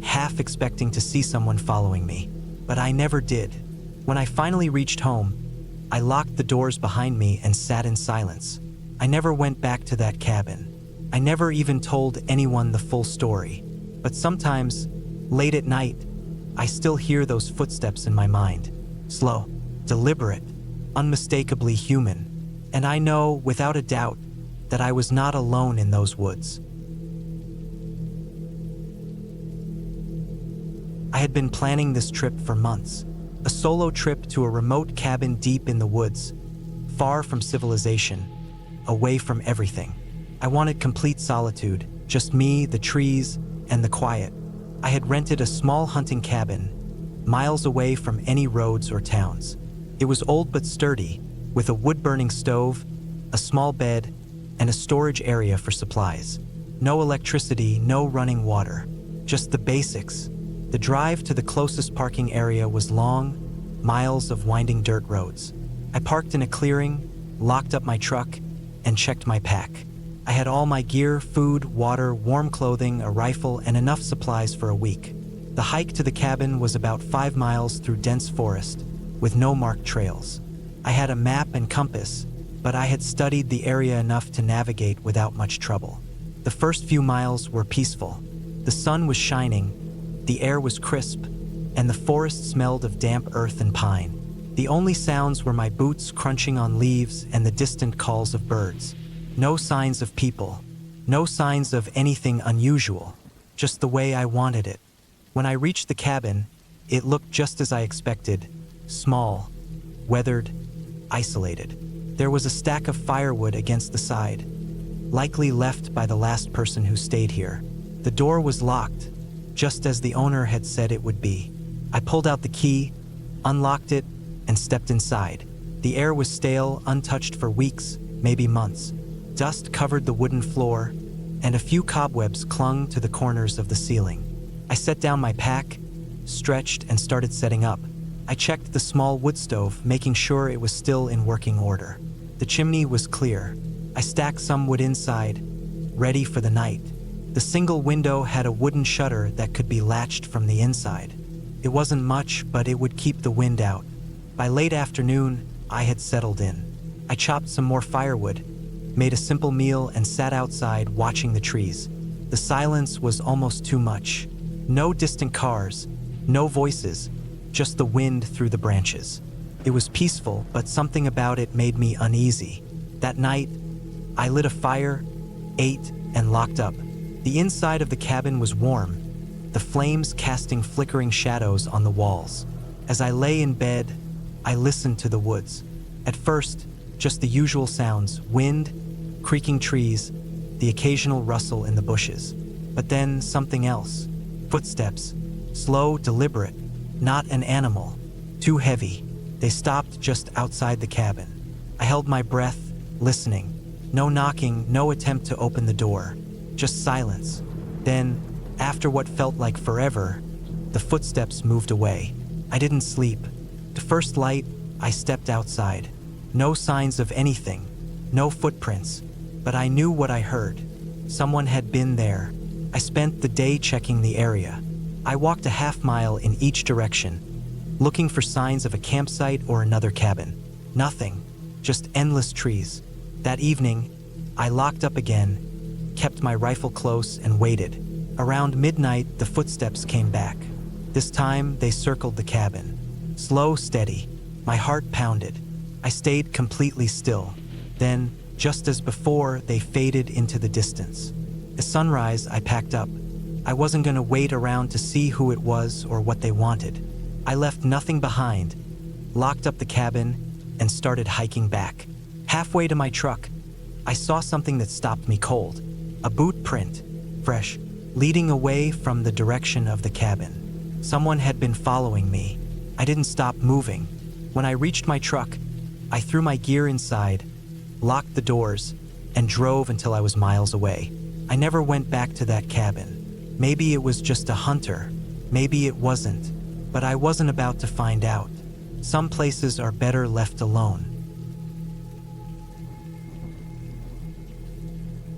half expecting to see someone following me. But I never did. When I finally reached home, I locked the doors behind me and sat in silence. I never went back to that cabin. I never even told anyone the full story. But sometimes, late at night, I still hear those footsteps in my mind. Slow, deliberate, unmistakably human. And I know, without a doubt, that I was not alone in those woods. I had been planning this trip for months. A solo trip to a remote cabin deep in the woods, far from civilization, away from everything. I wanted complete solitude, just me, the trees, and the quiet. I had rented a small hunting cabin, miles away from any roads or towns. It was old but sturdy, with a wood-burning stove, a small bed, and a storage area for supplies. No electricity, no running water, just the basics. The drive to the closest parking area was long, miles of winding dirt roads. I parked in a clearing, locked up my truck, and checked my pack. I had all my gear, food, water, warm clothing, a rifle, and enough supplies for a week. The hike to the cabin was about 5 miles through dense forest, with no marked trails. I had a map and compass, but I had studied the area enough to navigate without much trouble. The first few miles were peaceful. The sun was shining, the air was crisp, and the forest smelled of damp earth and pine. The only sounds were my boots crunching on leaves and the distant calls of birds. No signs of people. No signs of anything unusual. Just the way I wanted it. When I reached the cabin, it looked just as I expected. Small, weathered, isolated. There was a stack of firewood against the side, likely left by the last person who stayed here. The door was locked, just as the owner had said it would be. I pulled out the key, unlocked it, and stepped inside. The air was stale, untouched for weeks, maybe months. Dust covered the wooden floor, and a few cobwebs clung to the corners of the ceiling. I set down my pack, stretched, and started setting up. I checked the small wood stove, making sure it was still in working order. The chimney was clear. I stacked some wood inside, ready for the night. The single window had a wooden shutter that could be latched from the inside. It wasn't much, but it would keep the wind out. By late afternoon, I had settled in. I chopped some more firewood, made a simple meal, and sat outside watching the trees. The silence was almost too much. No distant cars, no voices, just the wind through the branches. It was peaceful, but something about it made me uneasy. That night, I lit a fire, ate, and locked up. The inside of the cabin was warm, the flames casting flickering shadows on the walls. As I lay in bed, I listened to the woods. At first, just the usual sounds: wind, creaking trees, the occasional rustle in the bushes. But then something else. Footsteps. Slow, deliberate. Not an animal. Too heavy. They stopped just outside the cabin. I held my breath, listening. No knocking, no attempt to open the door. Just silence. Then, after what felt like forever, the footsteps moved away. I didn't sleep. The first light, I stepped outside. No signs of anything. No footprints. But I knew what I heard. Someone had been there. I spent the day checking the area. I walked a half-mile in each direction, looking for signs of a campsite or another cabin. Nothing. Just endless trees. That evening, I locked up again, kept my rifle close, and waited. Around midnight, the footsteps came back. This time, they circled the cabin. Slow, steady. My heart pounded. I stayed completely still. Then, just as before, they faded into the distance. At sunrise, I packed up. I wasn't going to wait around to see who it was or what they wanted. I left nothing behind, locked up the cabin, and started hiking back. Halfway to my truck, I saw something that stopped me cold. A boot print, fresh, leading away from the direction of the cabin. Someone had been following me. I didn't stop moving. When I reached my truck, I threw my gear inside, locked the doors, and drove until I was miles away. I never went back to that cabin. Maybe it was just a hunter. Maybe it wasn't. But I wasn't about to find out. Some places are better left alone.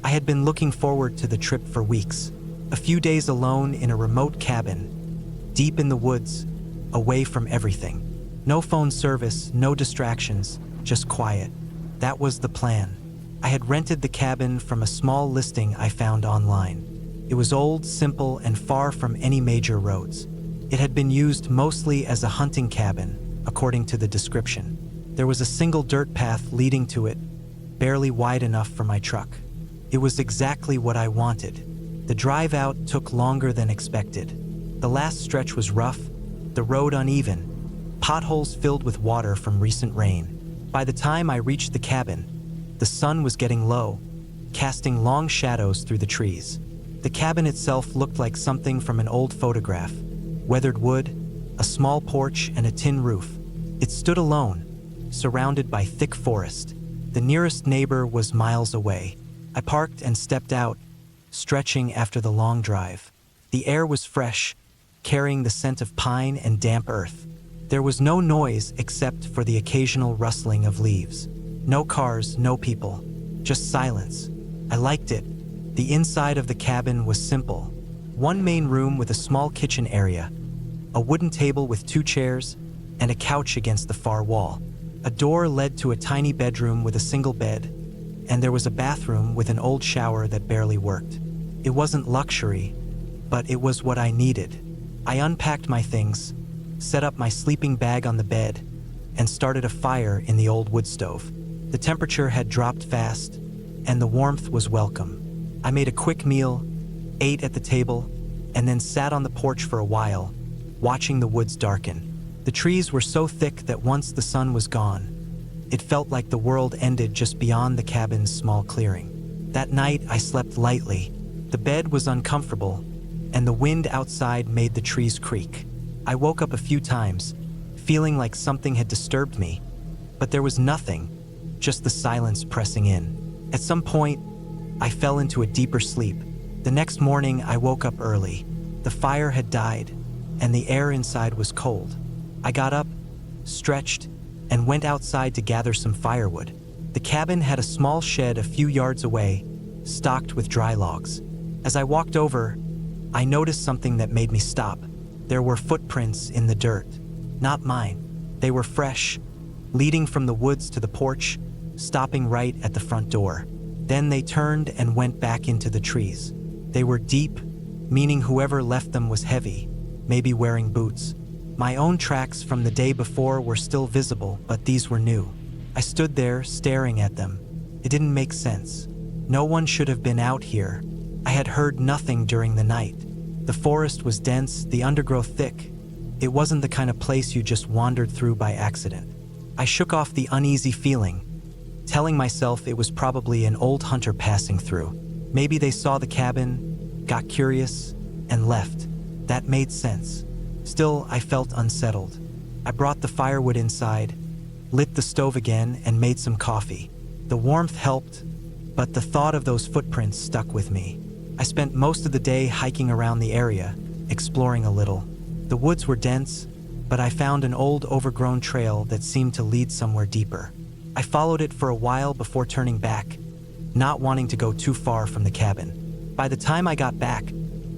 I had been looking forward to the trip for weeks. A few days alone in a remote cabin, deep in the woods, away from everything. No phone service, no distractions, just quiet. That was the plan. I had rented the cabin from a small listing I found online. It was old, simple, and far from any major roads. It had been used mostly as a hunting cabin, according to the description. There was a single dirt path leading to it, barely wide enough for my truck. It was exactly what I wanted. The drive out took longer than expected. The last stretch was rough, the road uneven, potholes filled with water from recent rain. By the time I reached the cabin, the sun was getting low, casting long shadows through the trees. The cabin itself looked like something from an old photograph. Weathered wood, a small porch, and a tin roof. It stood alone, surrounded by thick forest. The nearest neighbor was miles away. I parked and stepped out, stretching after the long drive. The air was fresh, carrying the scent of pine and damp earth. There was no noise except for the occasional rustling of leaves. No cars, no people, just silence. I liked it. The inside of the cabin was simple. One main room with a small kitchen area, a wooden table with 2 chairs, and a couch against the far wall. A door led to a tiny bedroom with a single bed, and there was a bathroom with an old shower that barely worked. It wasn't luxury, but it was what I needed. I unpacked my things, set up my sleeping bag on the bed, and started a fire in the old wood stove. The temperature had dropped fast, and the warmth was welcome. I made a quick meal, ate at the table, and then sat on the porch for a while, watching the woods darken. The trees were so thick that once the sun was gone, it felt like the world ended just beyond the cabin's small clearing. That night, I slept lightly. The bed was uncomfortable, and the wind outside made the trees creak. I woke up a few times, feeling like something had disturbed me, but there was nothing, just the silence pressing in. At some point, I fell into a deeper sleep. The next morning, I woke up early. The fire had died, and the air inside was cold. I got up, stretched, and went outside to gather some firewood. The cabin had a small shed a few yards away, stocked with dry logs. As I walked over, I noticed something that made me stop. There were footprints in the dirt. Not mine. They were fresh, leading from the woods to the porch, stopping right at the front door. Then they turned and went back into the trees. They were deep, meaning whoever left them was heavy, maybe wearing boots. My own tracks from the day before were still visible, but these were new. I stood there, staring at them. It didn't make sense. No one should have been out here. I had heard nothing during the night. The forest was dense, the undergrowth thick. It wasn't the kind of place you just wandered through by accident. I shook off the uneasy feeling, telling myself it was probably an old hunter passing through. Maybe they saw the cabin, got curious, and left. That made sense. Still, I felt unsettled. I brought the firewood inside, lit the stove again, and made some coffee. The warmth helped, but the thought of those footprints stuck with me. I spent most of the day hiking around the area, exploring a little. The woods were dense, but I found an old overgrown trail that seemed to lead somewhere deeper. I followed it for a while before turning back, not wanting to go too far from the cabin. By the time I got back,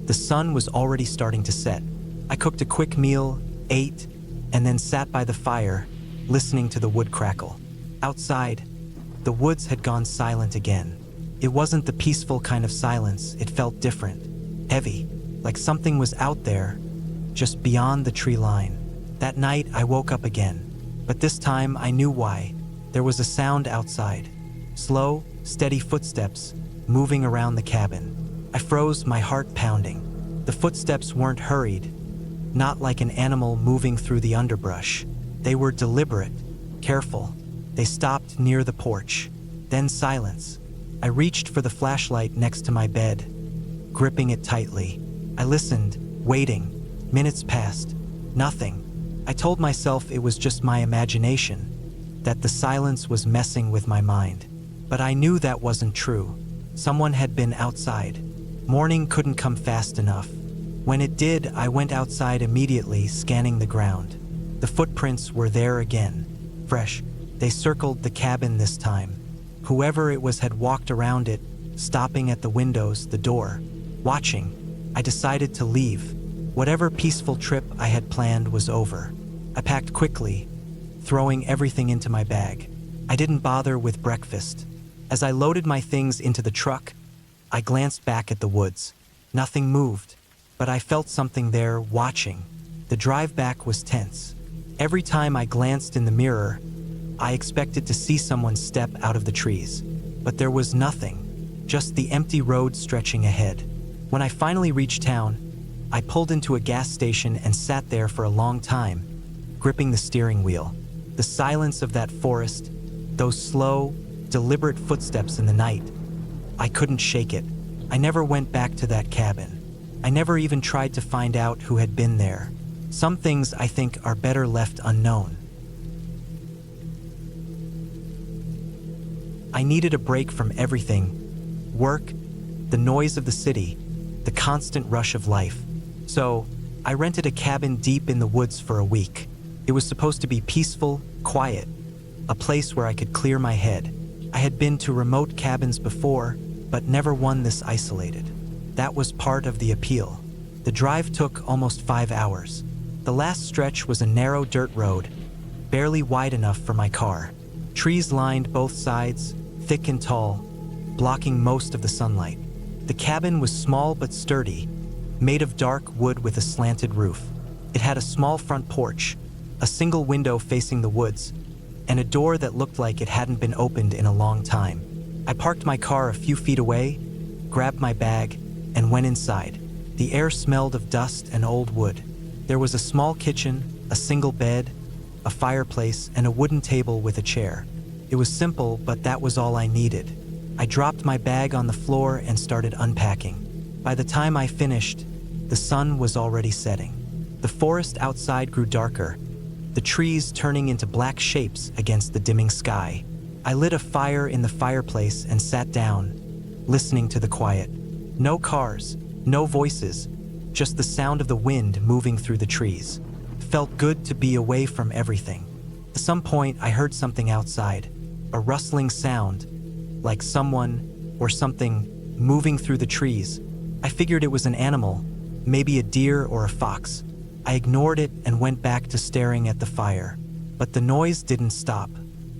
the sun was already starting to set. I cooked a quick meal, ate, and then sat by the fire, listening to the wood crackle. Outside, the woods had gone silent again. It wasn't the peaceful kind of silence, it felt different, heavy, like something was out there, just beyond the tree line. That night, I woke up again, but this time I knew why. There was a sound outside. Slow, steady footsteps, moving around the cabin. I froze, my heart pounding. The footsteps weren't hurried, not like an animal moving through the underbrush. They were deliberate, careful. They stopped near the porch. Then silence. I reached for the flashlight next to my bed, gripping it tightly. I listened, waiting. Minutes passed. Nothing. I told myself it was just my imagination, that the silence was messing with my mind. But I knew that wasn't true. Someone had been outside. Morning couldn't come fast enough. When it did, I went outside immediately, scanning the ground. The footprints were there again, fresh. They circled the cabin this time. Whoever it was had walked around it, stopping at the windows, the door, watching. I decided to leave. Whatever peaceful trip I had planned was over. I packed quickly, throwing everything into my bag. I didn't bother with breakfast. As I loaded my things into the truck, I glanced back at the woods. Nothing moved, but I felt something there, watching. The drive back was tense. Every time I glanced in the mirror, I expected to see someone step out of the trees. But there was nothing, just the empty road stretching ahead. When I finally reached town, I pulled into a gas station and sat there for a long time, gripping the steering wheel. The silence of that forest, those slow, deliberate footsteps in the night, I couldn't shake it. I never went back to that cabin. I never even tried to find out who had been there. Some things, I think, are better left unknown. I needed a break from everything. Work, the noise of the city, the constant rush of life. So, I rented a cabin deep in the woods for a week. It was supposed to be peaceful, quiet, a place where I could clear my head. I had been to remote cabins before, but never one this isolated. That was part of the appeal. The drive took almost 5 hours. The last stretch was a narrow dirt road, barely wide enough for my car. Trees lined both sides, thick and tall, blocking most of the sunlight. The cabin was small but sturdy, made of dark wood with a slanted roof. It had a small front porch, a single window facing the woods, and a door that looked like it hadn't been opened in a long time. I parked my car a few feet away, grabbed my bag, and went inside. The air smelled of dust and old wood. There was a small kitchen, a single bed, a fireplace, and a wooden table with a chair. It was simple, but that was all I needed. I dropped my bag on the floor and started unpacking. By the time I finished, the sun was already setting. The forest outside grew darker, the trees turning into black shapes against the dimming sky. I lit a fire in the fireplace and sat down, listening to the quiet. No cars, no voices, just the sound of the wind moving through the trees. It felt good to be away from everything. At some point, I heard something outside, a rustling sound, like someone or something moving through the trees. I figured it was an animal, maybe a deer or a fox. I ignored it and went back to staring at the fire. But the noise didn't stop.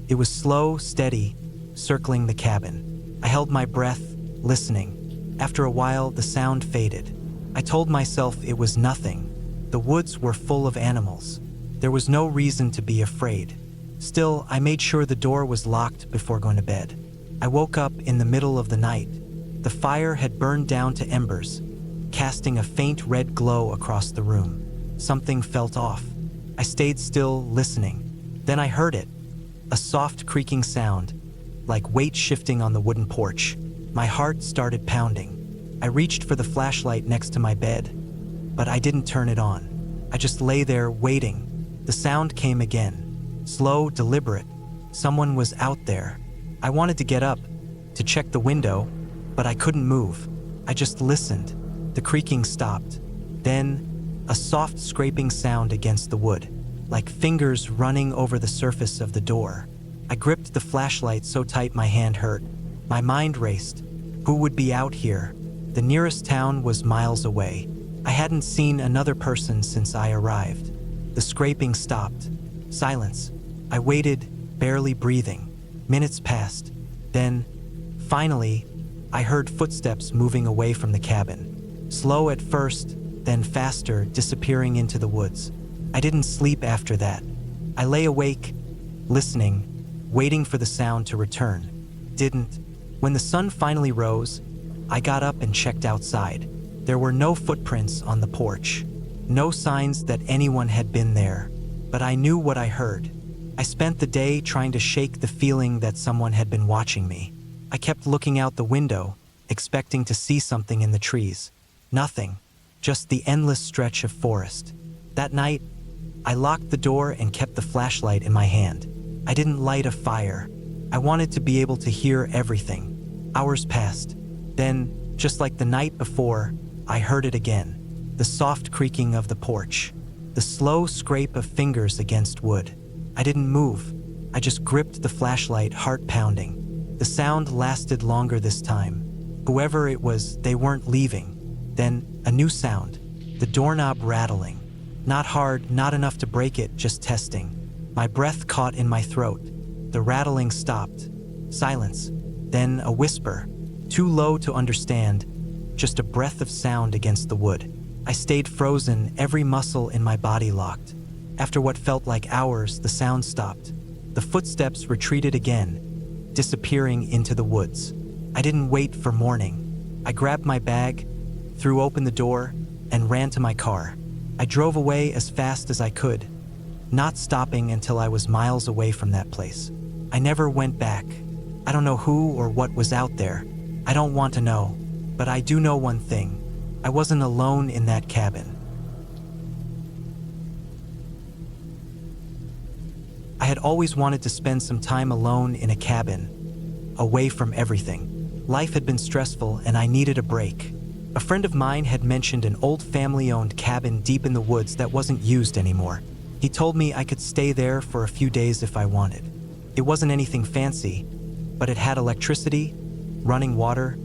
It was slow, steady, circling the cabin. I held my breath, listening. After a while, the sound faded. I told myself it was nothing. The woods were full of animals. There was no reason to be afraid. Still, I made sure the door was locked before going to bed. I woke up in the middle of the night. The fire had burned down to embers, casting a faint red glow across the room. Something felt off. I stayed still, listening. Then I heard it, a soft creaking sound, like weight shifting on the wooden porch. My heart started pounding. I reached for the flashlight next to my bed, but I didn't turn it on. I just lay there waiting. The sound came again, slow, deliberate. Someone was out there. I wanted to get up, to check the window, but I couldn't move. I just listened. The creaking stopped. Then, a soft scraping sound against the wood, like fingers running over the surface of the door. I gripped the flashlight so tight my hand hurt. My mind raced. Who would be out here? The nearest town was miles away. I hadn't seen another person since I arrived. The scraping stopped. Silence. I waited, barely breathing. Minutes passed. Then, finally, I heard footsteps moving away from the cabin. Slow at first, then faster, disappearing into the woods. I didn't sleep after that. I lay awake, listening, waiting for the sound to return. Didn't. When the sun finally rose, I got up and checked outside. There were no footprints on the porch, no signs that anyone had been there, but I knew what I heard. I spent the day trying to shake the feeling that someone had been watching me. I kept looking out the window, expecting to see something in the trees. Nothing, just the endless stretch of forest. That night, I locked the door and kept the flashlight in my hand. I didn't light a fire. I wanted to be able to hear everything. Hours passed. Then, just like the night before, I heard it again. The soft creaking of the porch. The slow scrape of fingers against wood. I didn't move. I just gripped the flashlight, heart pounding. The sound lasted longer this time. Whoever it was, they weren't leaving. Then, a new sound. The doorknob rattling. Not hard, not enough to break it, just testing. My breath caught in my throat. The rattling stopped. Silence. Then a whisper. Too low to understand. Just a breath of sound against the wood. I stayed frozen, every muscle in my body locked. After what felt like hours, the sound stopped. The footsteps retreated again, disappearing into the woods. I didn't wait for morning. I grabbed my bag, threw open the door, and ran to my car. I drove away as fast as I could, not stopping until I was miles away from that place. I never went back. I don't know who or what was out there. I don't want to know, but I do know one thing. I wasn't alone in that cabin. I had always wanted to spend some time alone in a cabin, away from everything. Life had been stressful and I needed a break. A friend of mine had mentioned an old family-owned cabin deep in the woods that wasn't used anymore. He told me I could stay there for a few days if I wanted. It wasn't anything fancy, but it had electricity, running water,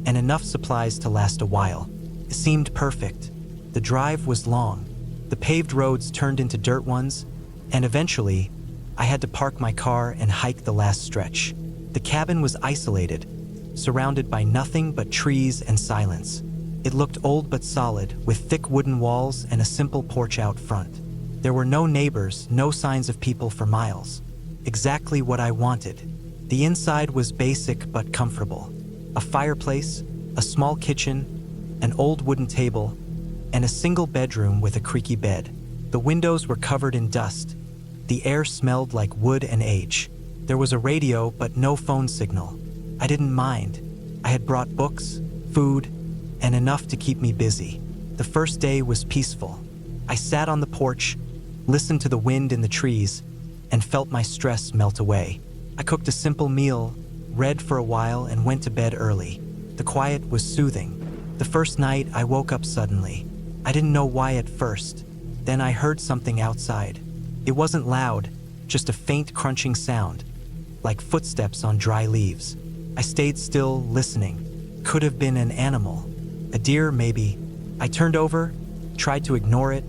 and enough supplies to last a while. It seemed perfect. The drive was long. The paved roads turned into dirt ones, and eventually, I had to park my car and hike the last stretch. The cabin was isolated, surrounded by nothing but trees and silence. It looked old but solid, with thick wooden walls and a simple porch out front. There were no neighbors, no signs of people for miles. Exactly what I wanted. The inside was basic but comfortable. A fireplace, a small kitchen, an old wooden table, and a single bedroom with a creaky bed. The windows were covered in dust. The air smelled like wood and age. There was a radio but no phone signal. I didn't mind. I had brought books, food, and enough to keep me busy. The first day was peaceful. I sat on the porch, listened to the wind in the trees, and felt my stress melt away. I cooked a simple meal, read for a while, and went to bed early. The quiet was soothing. The first night, I woke up suddenly. I didn't know why at first. Then I heard something outside. It wasn't loud, just a faint crunching sound, like footsteps on dry leaves. I stayed still, listening. Could have been an animal. A deer, maybe. I turned over, tried to ignore it,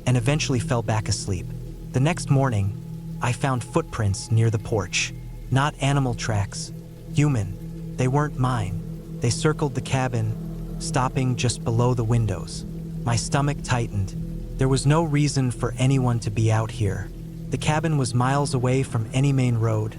and eventually fell back asleep. The next morning, I found footprints near the porch. Not animal tracks. Human. They weren't mine. They circled the cabin, stopping just below the windows. My stomach tightened. There was no reason for anyone to be out here. The cabin was miles away from any main road,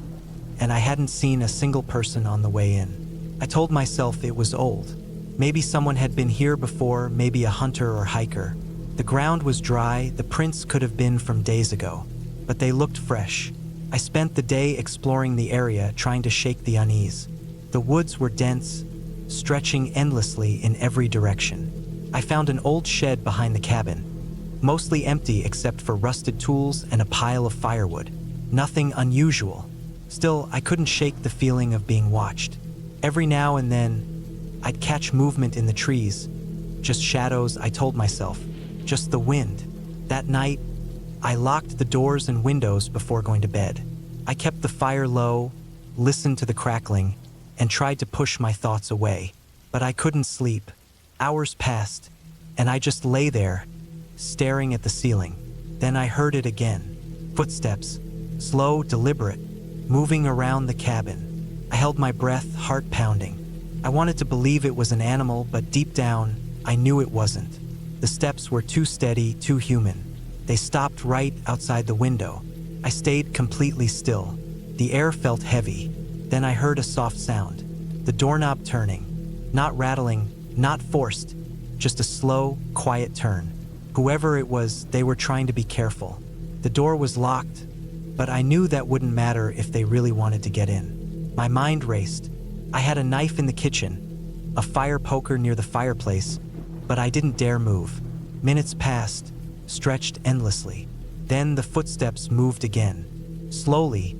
and I hadn't seen a single person on the way in. I told myself it was old. Maybe someone had been here before, maybe a hunter or hiker. The ground was dry, the prints could have been from days ago, but they looked fresh. I spent the day exploring the area, trying to shake the unease. The woods were dense, stretching endlessly in every direction. I found an old shed behind the cabin, mostly empty except for rusted tools and a pile of firewood. Nothing unusual. Still, I couldn't shake the feeling of being watched. Every now and then, I'd catch movement in the trees. Just shadows, I told myself. Just the wind. That night, I locked the doors and windows before going to bed. I kept the fire low, listened to the crackling, and tried to push my thoughts away. But I couldn't sleep. Hours passed, and I just lay there, staring at the ceiling. Then I heard it again. Footsteps, slow, deliberate, moving around the cabin. I held my breath, heart pounding. I wanted to believe it was an animal, but deep down, I knew it wasn't. The steps were too steady, too human. They stopped right outside the window. I stayed completely still. The air felt heavy. Then I heard a soft sound. The doorknob turning. Not rattling, not forced, just a slow, quiet turn. Whoever it was, they were trying to be careful. The door was locked, but I knew that wouldn't matter if they really wanted to get in. My mind raced. I had a knife in the kitchen, a fire poker near the fireplace, but I didn't dare move. Minutes passed, stretched endlessly. Then the footsteps moved again, slowly,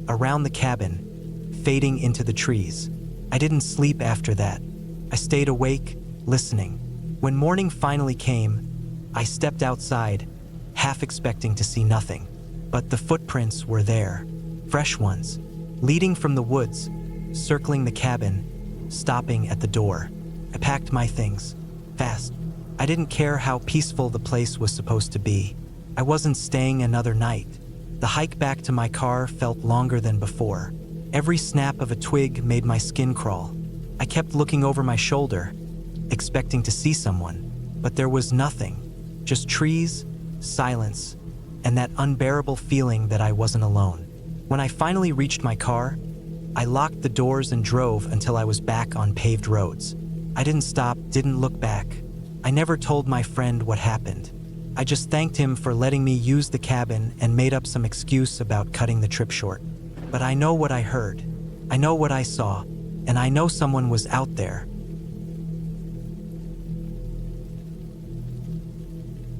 around the cabin, fading into the trees. I didn't sleep after that. I stayed awake, listening. When morning finally came, I stepped outside, half expecting to see nothing. But the footprints were there, fresh ones, leading from the woods, circling the cabin, stopping at the door. I packed my things, fast. I didn't care how peaceful the place was supposed to be. I wasn't staying another night. The hike back to my car felt longer than before. Every snap of a twig made my skin crawl. I kept looking over my shoulder, expecting to see someone, but there was nothing. Just trees, silence, and that unbearable feeling that I wasn't alone. When I finally reached my car, I locked the doors and drove until I was back on paved roads. I didn't stop, didn't look back. I never told my friend what happened. I just thanked him for letting me use the cabin and made up some excuse about cutting the trip short. But I know what I heard. I know what I saw, and I know someone was out there.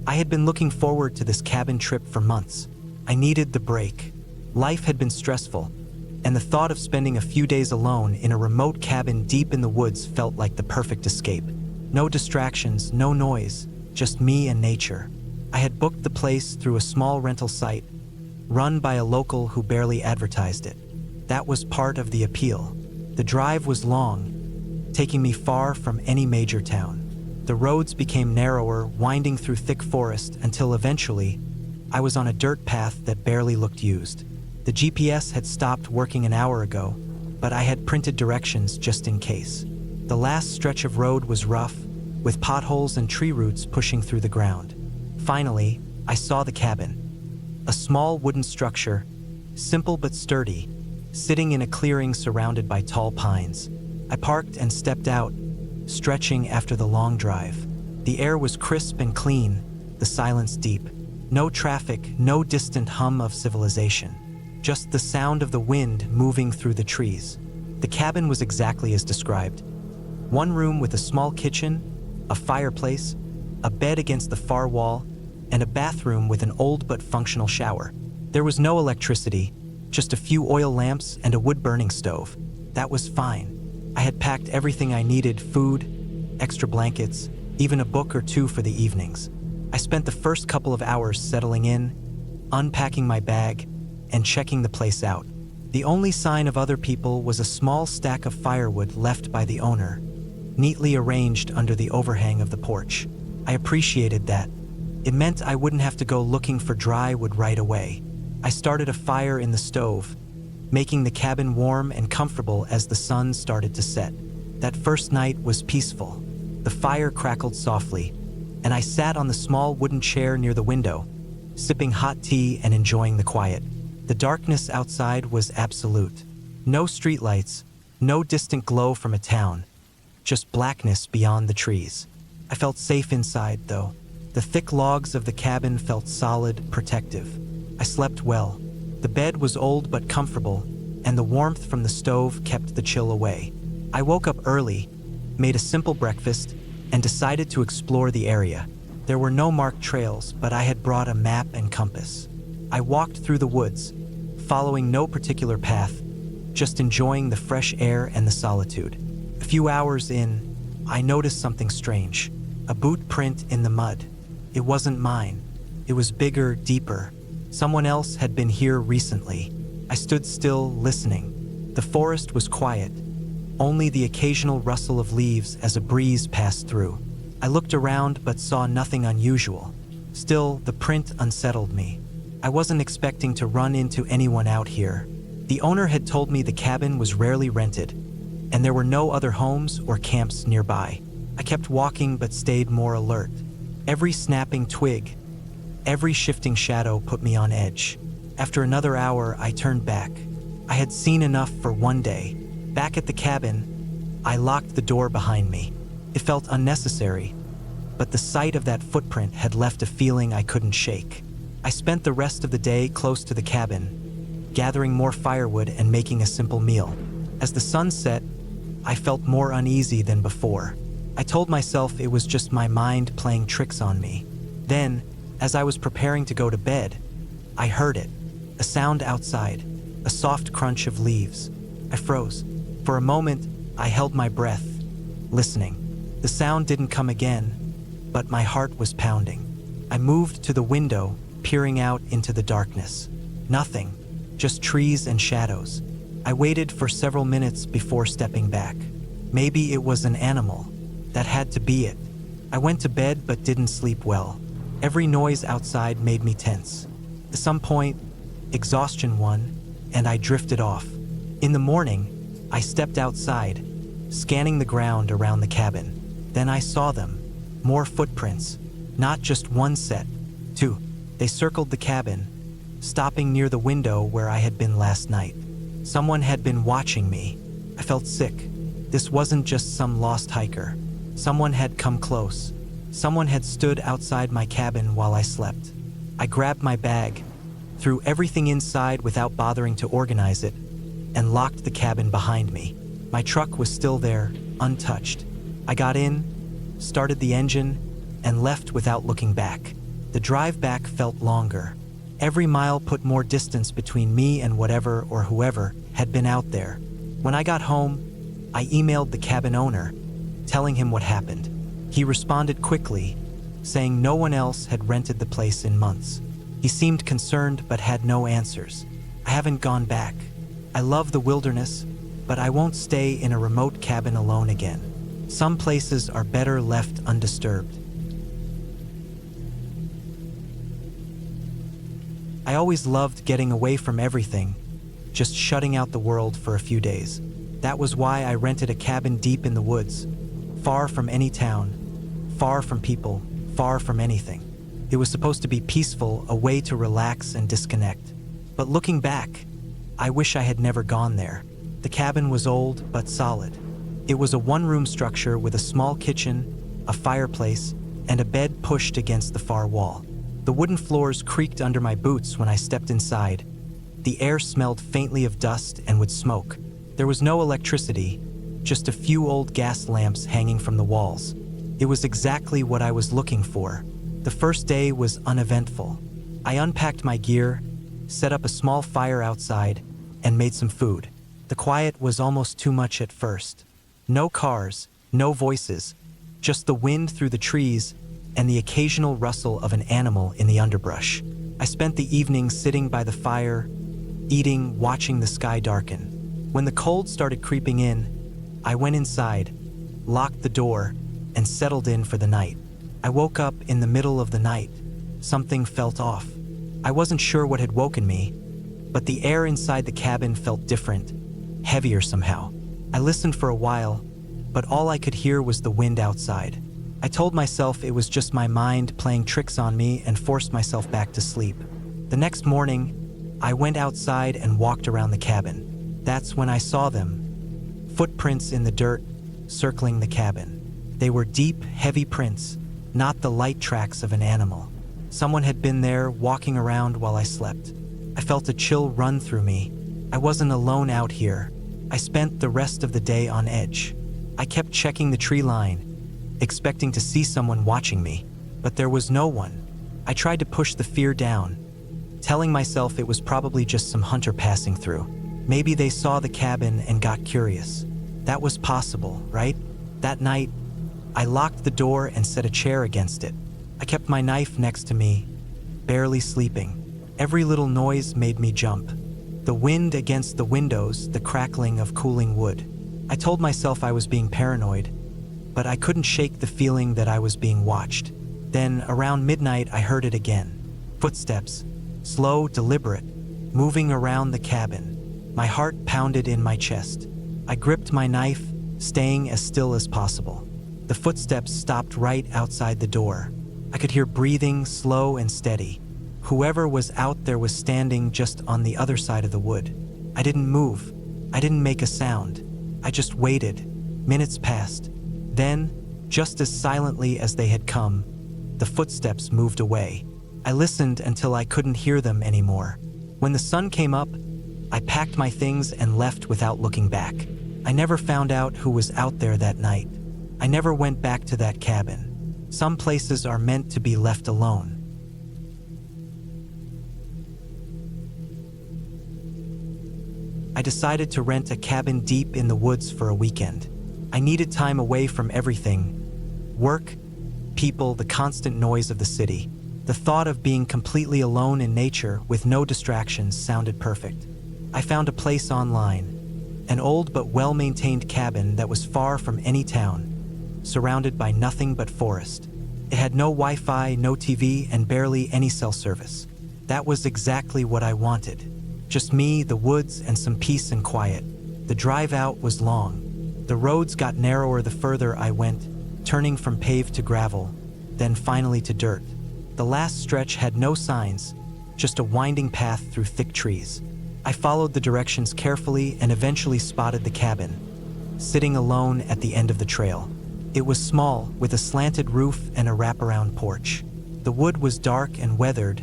I had been looking forward to this cabin trip for months. I needed the break. Life had been stressful, and the thought of spending a few days alone in a remote cabin deep in the woods felt like the perfect escape. No distractions, no noise, just me and nature. I had booked the place through a small rental site, run by a local who barely advertised it. That was part of the appeal. The drive was long, taking me far from any major town. The roads became narrower, winding through thick forest until eventually, I was on a dirt path that barely looked used. The GPS had stopped working an hour ago, but I had printed directions just in case. The last stretch of road was rough, with potholes and tree roots pushing through the ground. Finally, I saw the cabin. A small wooden structure, simple but sturdy, sitting in a clearing surrounded by tall pines. I parked and stepped out, stretching after the long drive. The air was crisp and clean, the silence deep. No traffic, no distant hum of civilization. Just the sound of the wind moving through the trees. The cabin was exactly as described. One room with a small kitchen, a fireplace, a bed against the far wall, and a bathroom with an old but functional shower. There was no electricity, just a few oil lamps and a wood-burning stove. That was fine. I had packed everything I needed: food, extra blankets, even a book or two for the evenings. I spent the first couple of hours settling in, unpacking my bag, and checking the place out. The only sign of other people was a small stack of firewood left by the owner, neatly arranged under the overhang of the porch. I appreciated that. It meant I wouldn't have to go looking for dry wood right away. I started a fire in the stove, making the cabin warm and comfortable as the sun started to set. That first night was peaceful. The fire crackled softly, and I sat on the small wooden chair near the window, sipping hot tea and enjoying the quiet. The darkness outside was absolute. No streetlights, no distant glow from a town, just blackness beyond the trees. I felt safe inside, though. The thick logs of the cabin felt solid, protective. I slept well. The bed was old but comfortable, and the warmth from the stove kept the chill away. I woke up early, made a simple breakfast, and decided to explore the area. There were no marked trails, but I had brought a map and compass. I walked through the woods, following no particular path, just enjoying the fresh air and the solitude. A few hours in, I noticed something strange. A boot print in the mud. It wasn't mine. It was bigger, deeper. Someone else had been here recently. I stood still, listening. The forest was quiet, only the occasional rustle of leaves as a breeze passed through. I looked around but saw nothing unusual. Still, the print unsettled me. I wasn't expecting to run into anyone out here. The owner had told me the cabin was rarely rented, and there were no other homes or camps nearby. I kept walking but stayed more alert. Every snapping twig, every shifting shadow put me on edge. After another hour, I turned back. I had seen enough for one day. Back at the cabin, I locked the door behind me. It felt unnecessary, but the sight of that footprint had left a feeling I couldn't shake. I spent the rest of the day close to the cabin, gathering more firewood and making a simple meal. As the sun set, I felt more uneasy than before. I told myself it was just my mind playing tricks on me. Then, as I was preparing to go to bed, I heard it. A sound outside, a soft crunch of leaves. I froze. For a moment, I held my breath, listening. The sound didn't come again, but my heart was pounding. I moved to the window, peering out into the darkness. Nothing, just trees and shadows. I waited for several minutes before stepping back. Maybe it was an animal. That had to be it. I went to bed but didn't sleep well. Every noise outside made me tense. At some point, exhaustion won, and I drifted off. In the morning, I stepped outside, scanning the ground around the cabin. Then I saw them. More footprints. Not just one set, two. They circled the cabin, stopping near the window where I had been last night. Someone had been watching me. I felt sick. This wasn't just some lost hiker. Someone had come close. Someone had stood outside my cabin while I slept. I grabbed my bag, threw everything inside without bothering to organize it, and locked the cabin behind me. My truck was still there, untouched. I got in, started the engine, and left without looking back. The drive back felt longer. Every mile put more distance between me and whatever or whoever had been out there. When I got home, I emailed the cabin owner, telling him what happened. He responded quickly, saying no one else had rented the place in months. He seemed concerned but had no answers. I haven't gone back. I love the wilderness, but I won't stay in a remote cabin alone again. Some places are better left undisturbed. I always loved getting away from everything, just shutting out the world for a few days. That was why I rented a cabin deep in the woods, far from any town, far from people, far from anything. It was supposed to be peaceful, a way to relax and disconnect. But looking back, I wish I had never gone there. The cabin was old but solid. It was a one-room structure with a small kitchen, a fireplace, and a bed pushed against the far wall. The wooden floors creaked under my boots when I stepped inside. The air smelled faintly of dust and wood smoke. There was no electricity, just a few old gas lamps hanging from the walls. It was exactly what I was looking for. The first day was uneventful. I unpacked my gear, set up a small fire outside, and made some food. The quiet was almost too much at first. No cars, no voices, just the wind through the trees and the occasional rustle of an animal in the underbrush. I spent the evening sitting by the fire, eating, watching the sky darken. When the cold started creeping in, I went inside, locked the door, and settled in for the night. I woke up in the middle of the night. Something felt off. I wasn't sure what had woken me, but the air inside the cabin felt different, heavier somehow. I listened for a while, but all I could hear was the wind outside. I told myself it was just my mind playing tricks on me and forced myself back to sleep. The next morning, I went outside and walked around the cabin. That's when I saw them. Footprints in the dirt, circling the cabin. They were deep, heavy prints, not the light tracks of an animal. Someone had been there, walking around while I slept. I felt a chill run through me. I wasn't alone out here. I spent the rest of the day on edge. I kept checking the tree line, expecting to see someone watching me, but there was no one. I tried to push the fear down, telling myself it was probably just some hunter passing through. Maybe they saw the cabin and got curious. That was possible, right? That night, I locked the door and set a chair against it. I kept my knife next to me, barely sleeping. Every little noise made me jump. The wind against the windows, the crackling of cooling wood. I told myself I was being paranoid, but I couldn't shake the feeling that I was being watched. Then, around midnight, I heard it again. Footsteps, slow, deliberate, moving around the cabin. My heart pounded in my chest. I gripped my knife, staying as still as possible. The footsteps stopped right outside the door. I could hear breathing, slow and steady. Whoever was out there was standing just on the other side of the wood. I didn't move. I didn't make a sound. I just waited. Minutes passed. Then, just as silently as they had come, the footsteps moved away. I listened until I couldn't hear them anymore. When the sun came up, I packed my things and left without looking back. I never found out who was out there that night. I never went back to that cabin. Some places are meant to be left alone. I decided to rent a cabin deep in the woods for a weekend. I needed time away from everything. Work, people, the constant noise of the city. The thought of being completely alone in nature with no distractions sounded perfect. I found a place online, an old but well-maintained cabin that was far from any town, surrounded by nothing but forest. It had no Wi-Fi, no TV, and barely any cell service. That was exactly what I wanted. Just me, the woods, and some peace and quiet. The drive out was long. The roads got narrower the further I went, turning from paved to gravel, then finally to dirt. The last stretch had no signs, just a winding path through thick trees. I followed the directions carefully and eventually spotted the cabin, sitting alone at the end of the trail. It was small, with a slanted roof and a wraparound porch. The wood was dark and weathered,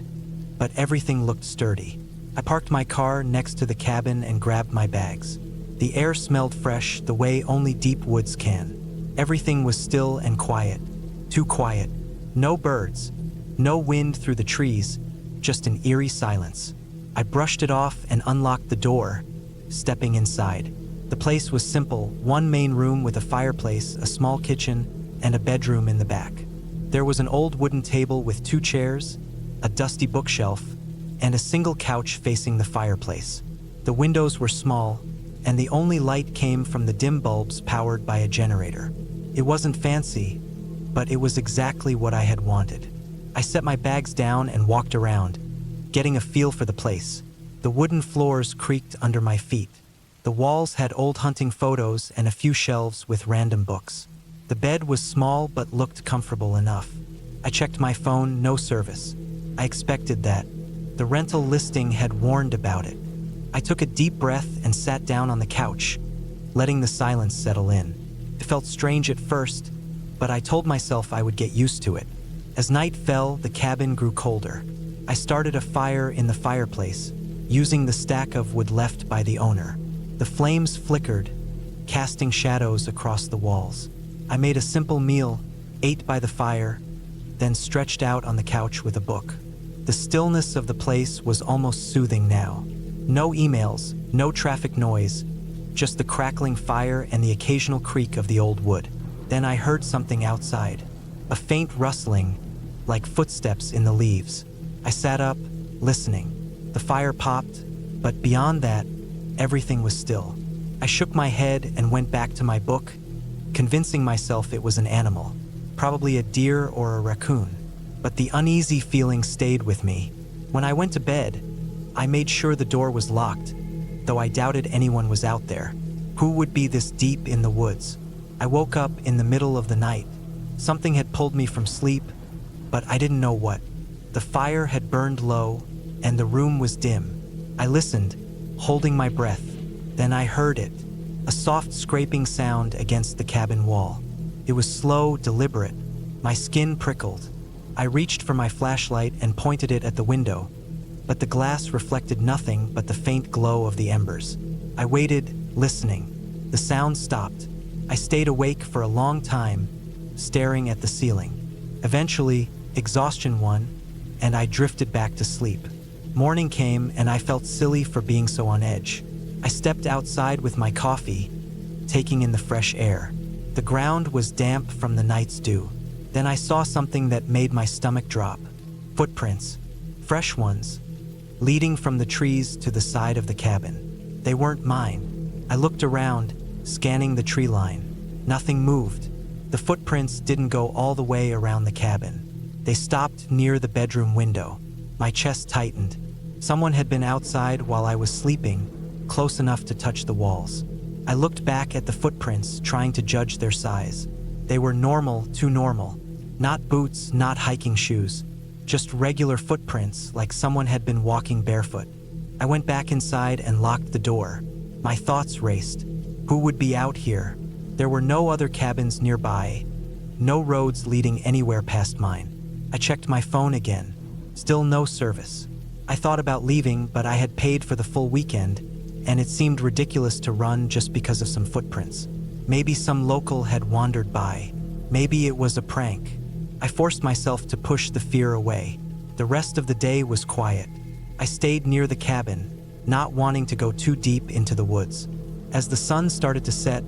but everything looked sturdy. I parked my car next to the cabin and grabbed my bags. The air smelled fresh the way only deep woods can. Everything was still and quiet. Too quiet. No birds. No wind through the trees. Just an eerie silence. I brushed it off and unlocked the door, stepping inside. The place was simple, one main room with a fireplace, a small kitchen, and a bedroom in the back. There was an old wooden table with 2 chairs, a dusty bookshelf, and a single couch facing the fireplace. The windows were small, and the only light came from the dim bulbs powered by a generator. It wasn't fancy, but it was exactly what I had wanted. I set my bags down and walked around, getting a feel for the place. The wooden floors creaked under my feet. The walls had old hunting photos and a few shelves with random books. The bed was small but looked comfortable enough. I checked my phone, no service. I expected that. The rental listing had warned about it. I took a deep breath and sat down on the couch, letting the silence settle in. It felt strange at first, but I told myself I would get used to it. As night fell, the cabin grew colder. I started a fire in the fireplace, using the stack of wood left by the owner. The flames flickered, casting shadows across the walls. I made a simple meal, ate by the fire, then stretched out on the couch with a book. The stillness of the place was almost soothing now. No emails, no traffic noise, just the crackling fire and the occasional creak of the old wood. Then I heard something outside, a faint rustling, like footsteps in the leaves. I sat up, listening. The fire popped, but beyond that, everything was still. I shook my head and went back to my book, convincing myself it was an animal, probably a deer or a raccoon. But the uneasy feeling stayed with me. When I went to bed, I made sure the door was locked, though I doubted anyone was out there. Who would be this deep in the woods? I woke up in the middle of the night. Something had pulled me from sleep, but I didn't know what. The fire had burned low, and the room was dim. I listened, holding my breath. Then I heard it, a soft scraping sound against the cabin wall. It was slow, deliberate. My skin prickled. I reached for my flashlight and pointed it at the window, but the glass reflected nothing but the faint glow of the embers. I waited, listening. The sound stopped. I stayed awake for a long time, staring at the ceiling. Eventually, exhaustion won, and I drifted back to sleep. Morning came, and I felt silly for being so on edge. I stepped outside with my coffee, taking in the fresh air. The ground was damp from the night's dew. Then I saw something that made my stomach drop. Footprints, fresh ones, leading from the trees to the side of the cabin. They weren't mine. I looked around, scanning the tree line. Nothing moved. The footprints didn't go all the way around the cabin. They stopped near the bedroom window. My chest tightened. Someone had been outside while I was sleeping, close enough to touch the walls. I looked back at the footprints, trying to judge their size. They were normal, too normal. Not boots, not hiking shoes. Just regular footprints, like someone had been walking barefoot. I went back inside and locked the door. My thoughts raced. Who would be out here? There were no other cabins nearby, no roads leading anywhere past mine. I checked my phone again. Still no service. I thought about leaving, but I had paid for the full weekend, and it seemed ridiculous to run just because of some footprints. Maybe some local had wandered by. Maybe it was a prank. I forced myself to push the fear away. The rest of the day was quiet. I stayed near the cabin, not wanting to go too deep into the woods. As the sun started to set,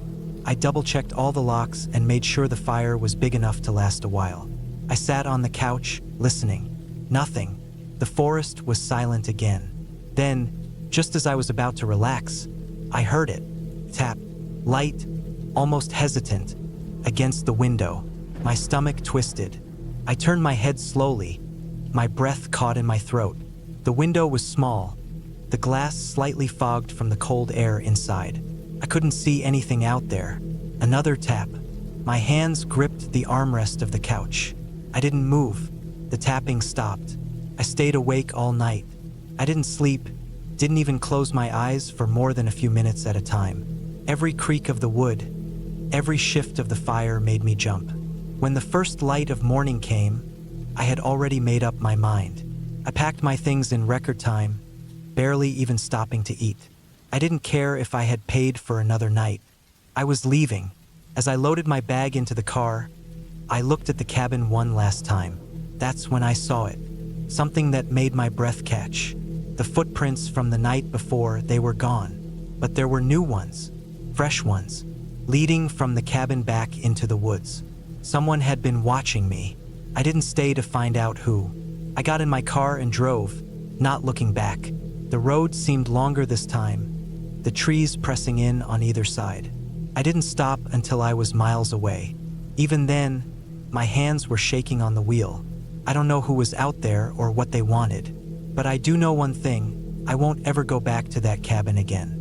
I double-checked all the locks and made sure the fire was big enough to last a while. I sat on the couch, listening. Nothing. The forest was silent again. Then, just as I was about to relax, I heard it. Tap. Light, almost hesitant, against the window. My stomach twisted. I turned my head slowly, my breath caught in my throat. The window was small, the glass slightly fogged from the cold air inside. I couldn't see anything out there. Another tap. My hands gripped the armrest of the couch. I didn't move. The tapping stopped. I stayed awake all night. I didn't sleep, didn't even close my eyes for more than a few minutes at a time. Every creak of the wood, every shift of the fire made me jump. When the first light of morning came, I had already made up my mind. I packed my things in record time, barely even stopping to eat. I didn't care if I had paid for another night. I was leaving. As I loaded my bag into the car, I looked at the cabin one last time. That's when I saw it. Something that made my breath catch. The footprints from the night before, they were gone. But there were new ones, fresh ones, leading from the cabin back into the woods. Someone had been watching me. I didn't stay to find out who. I got in my car and drove, not looking back. The road seemed longer this time, the trees pressing in on either side. I didn't stop until I was miles away. Even then, my hands were shaking on the wheel. I don't know who was out there or what they wanted, but I do know one thing: I won't ever go back to that cabin again.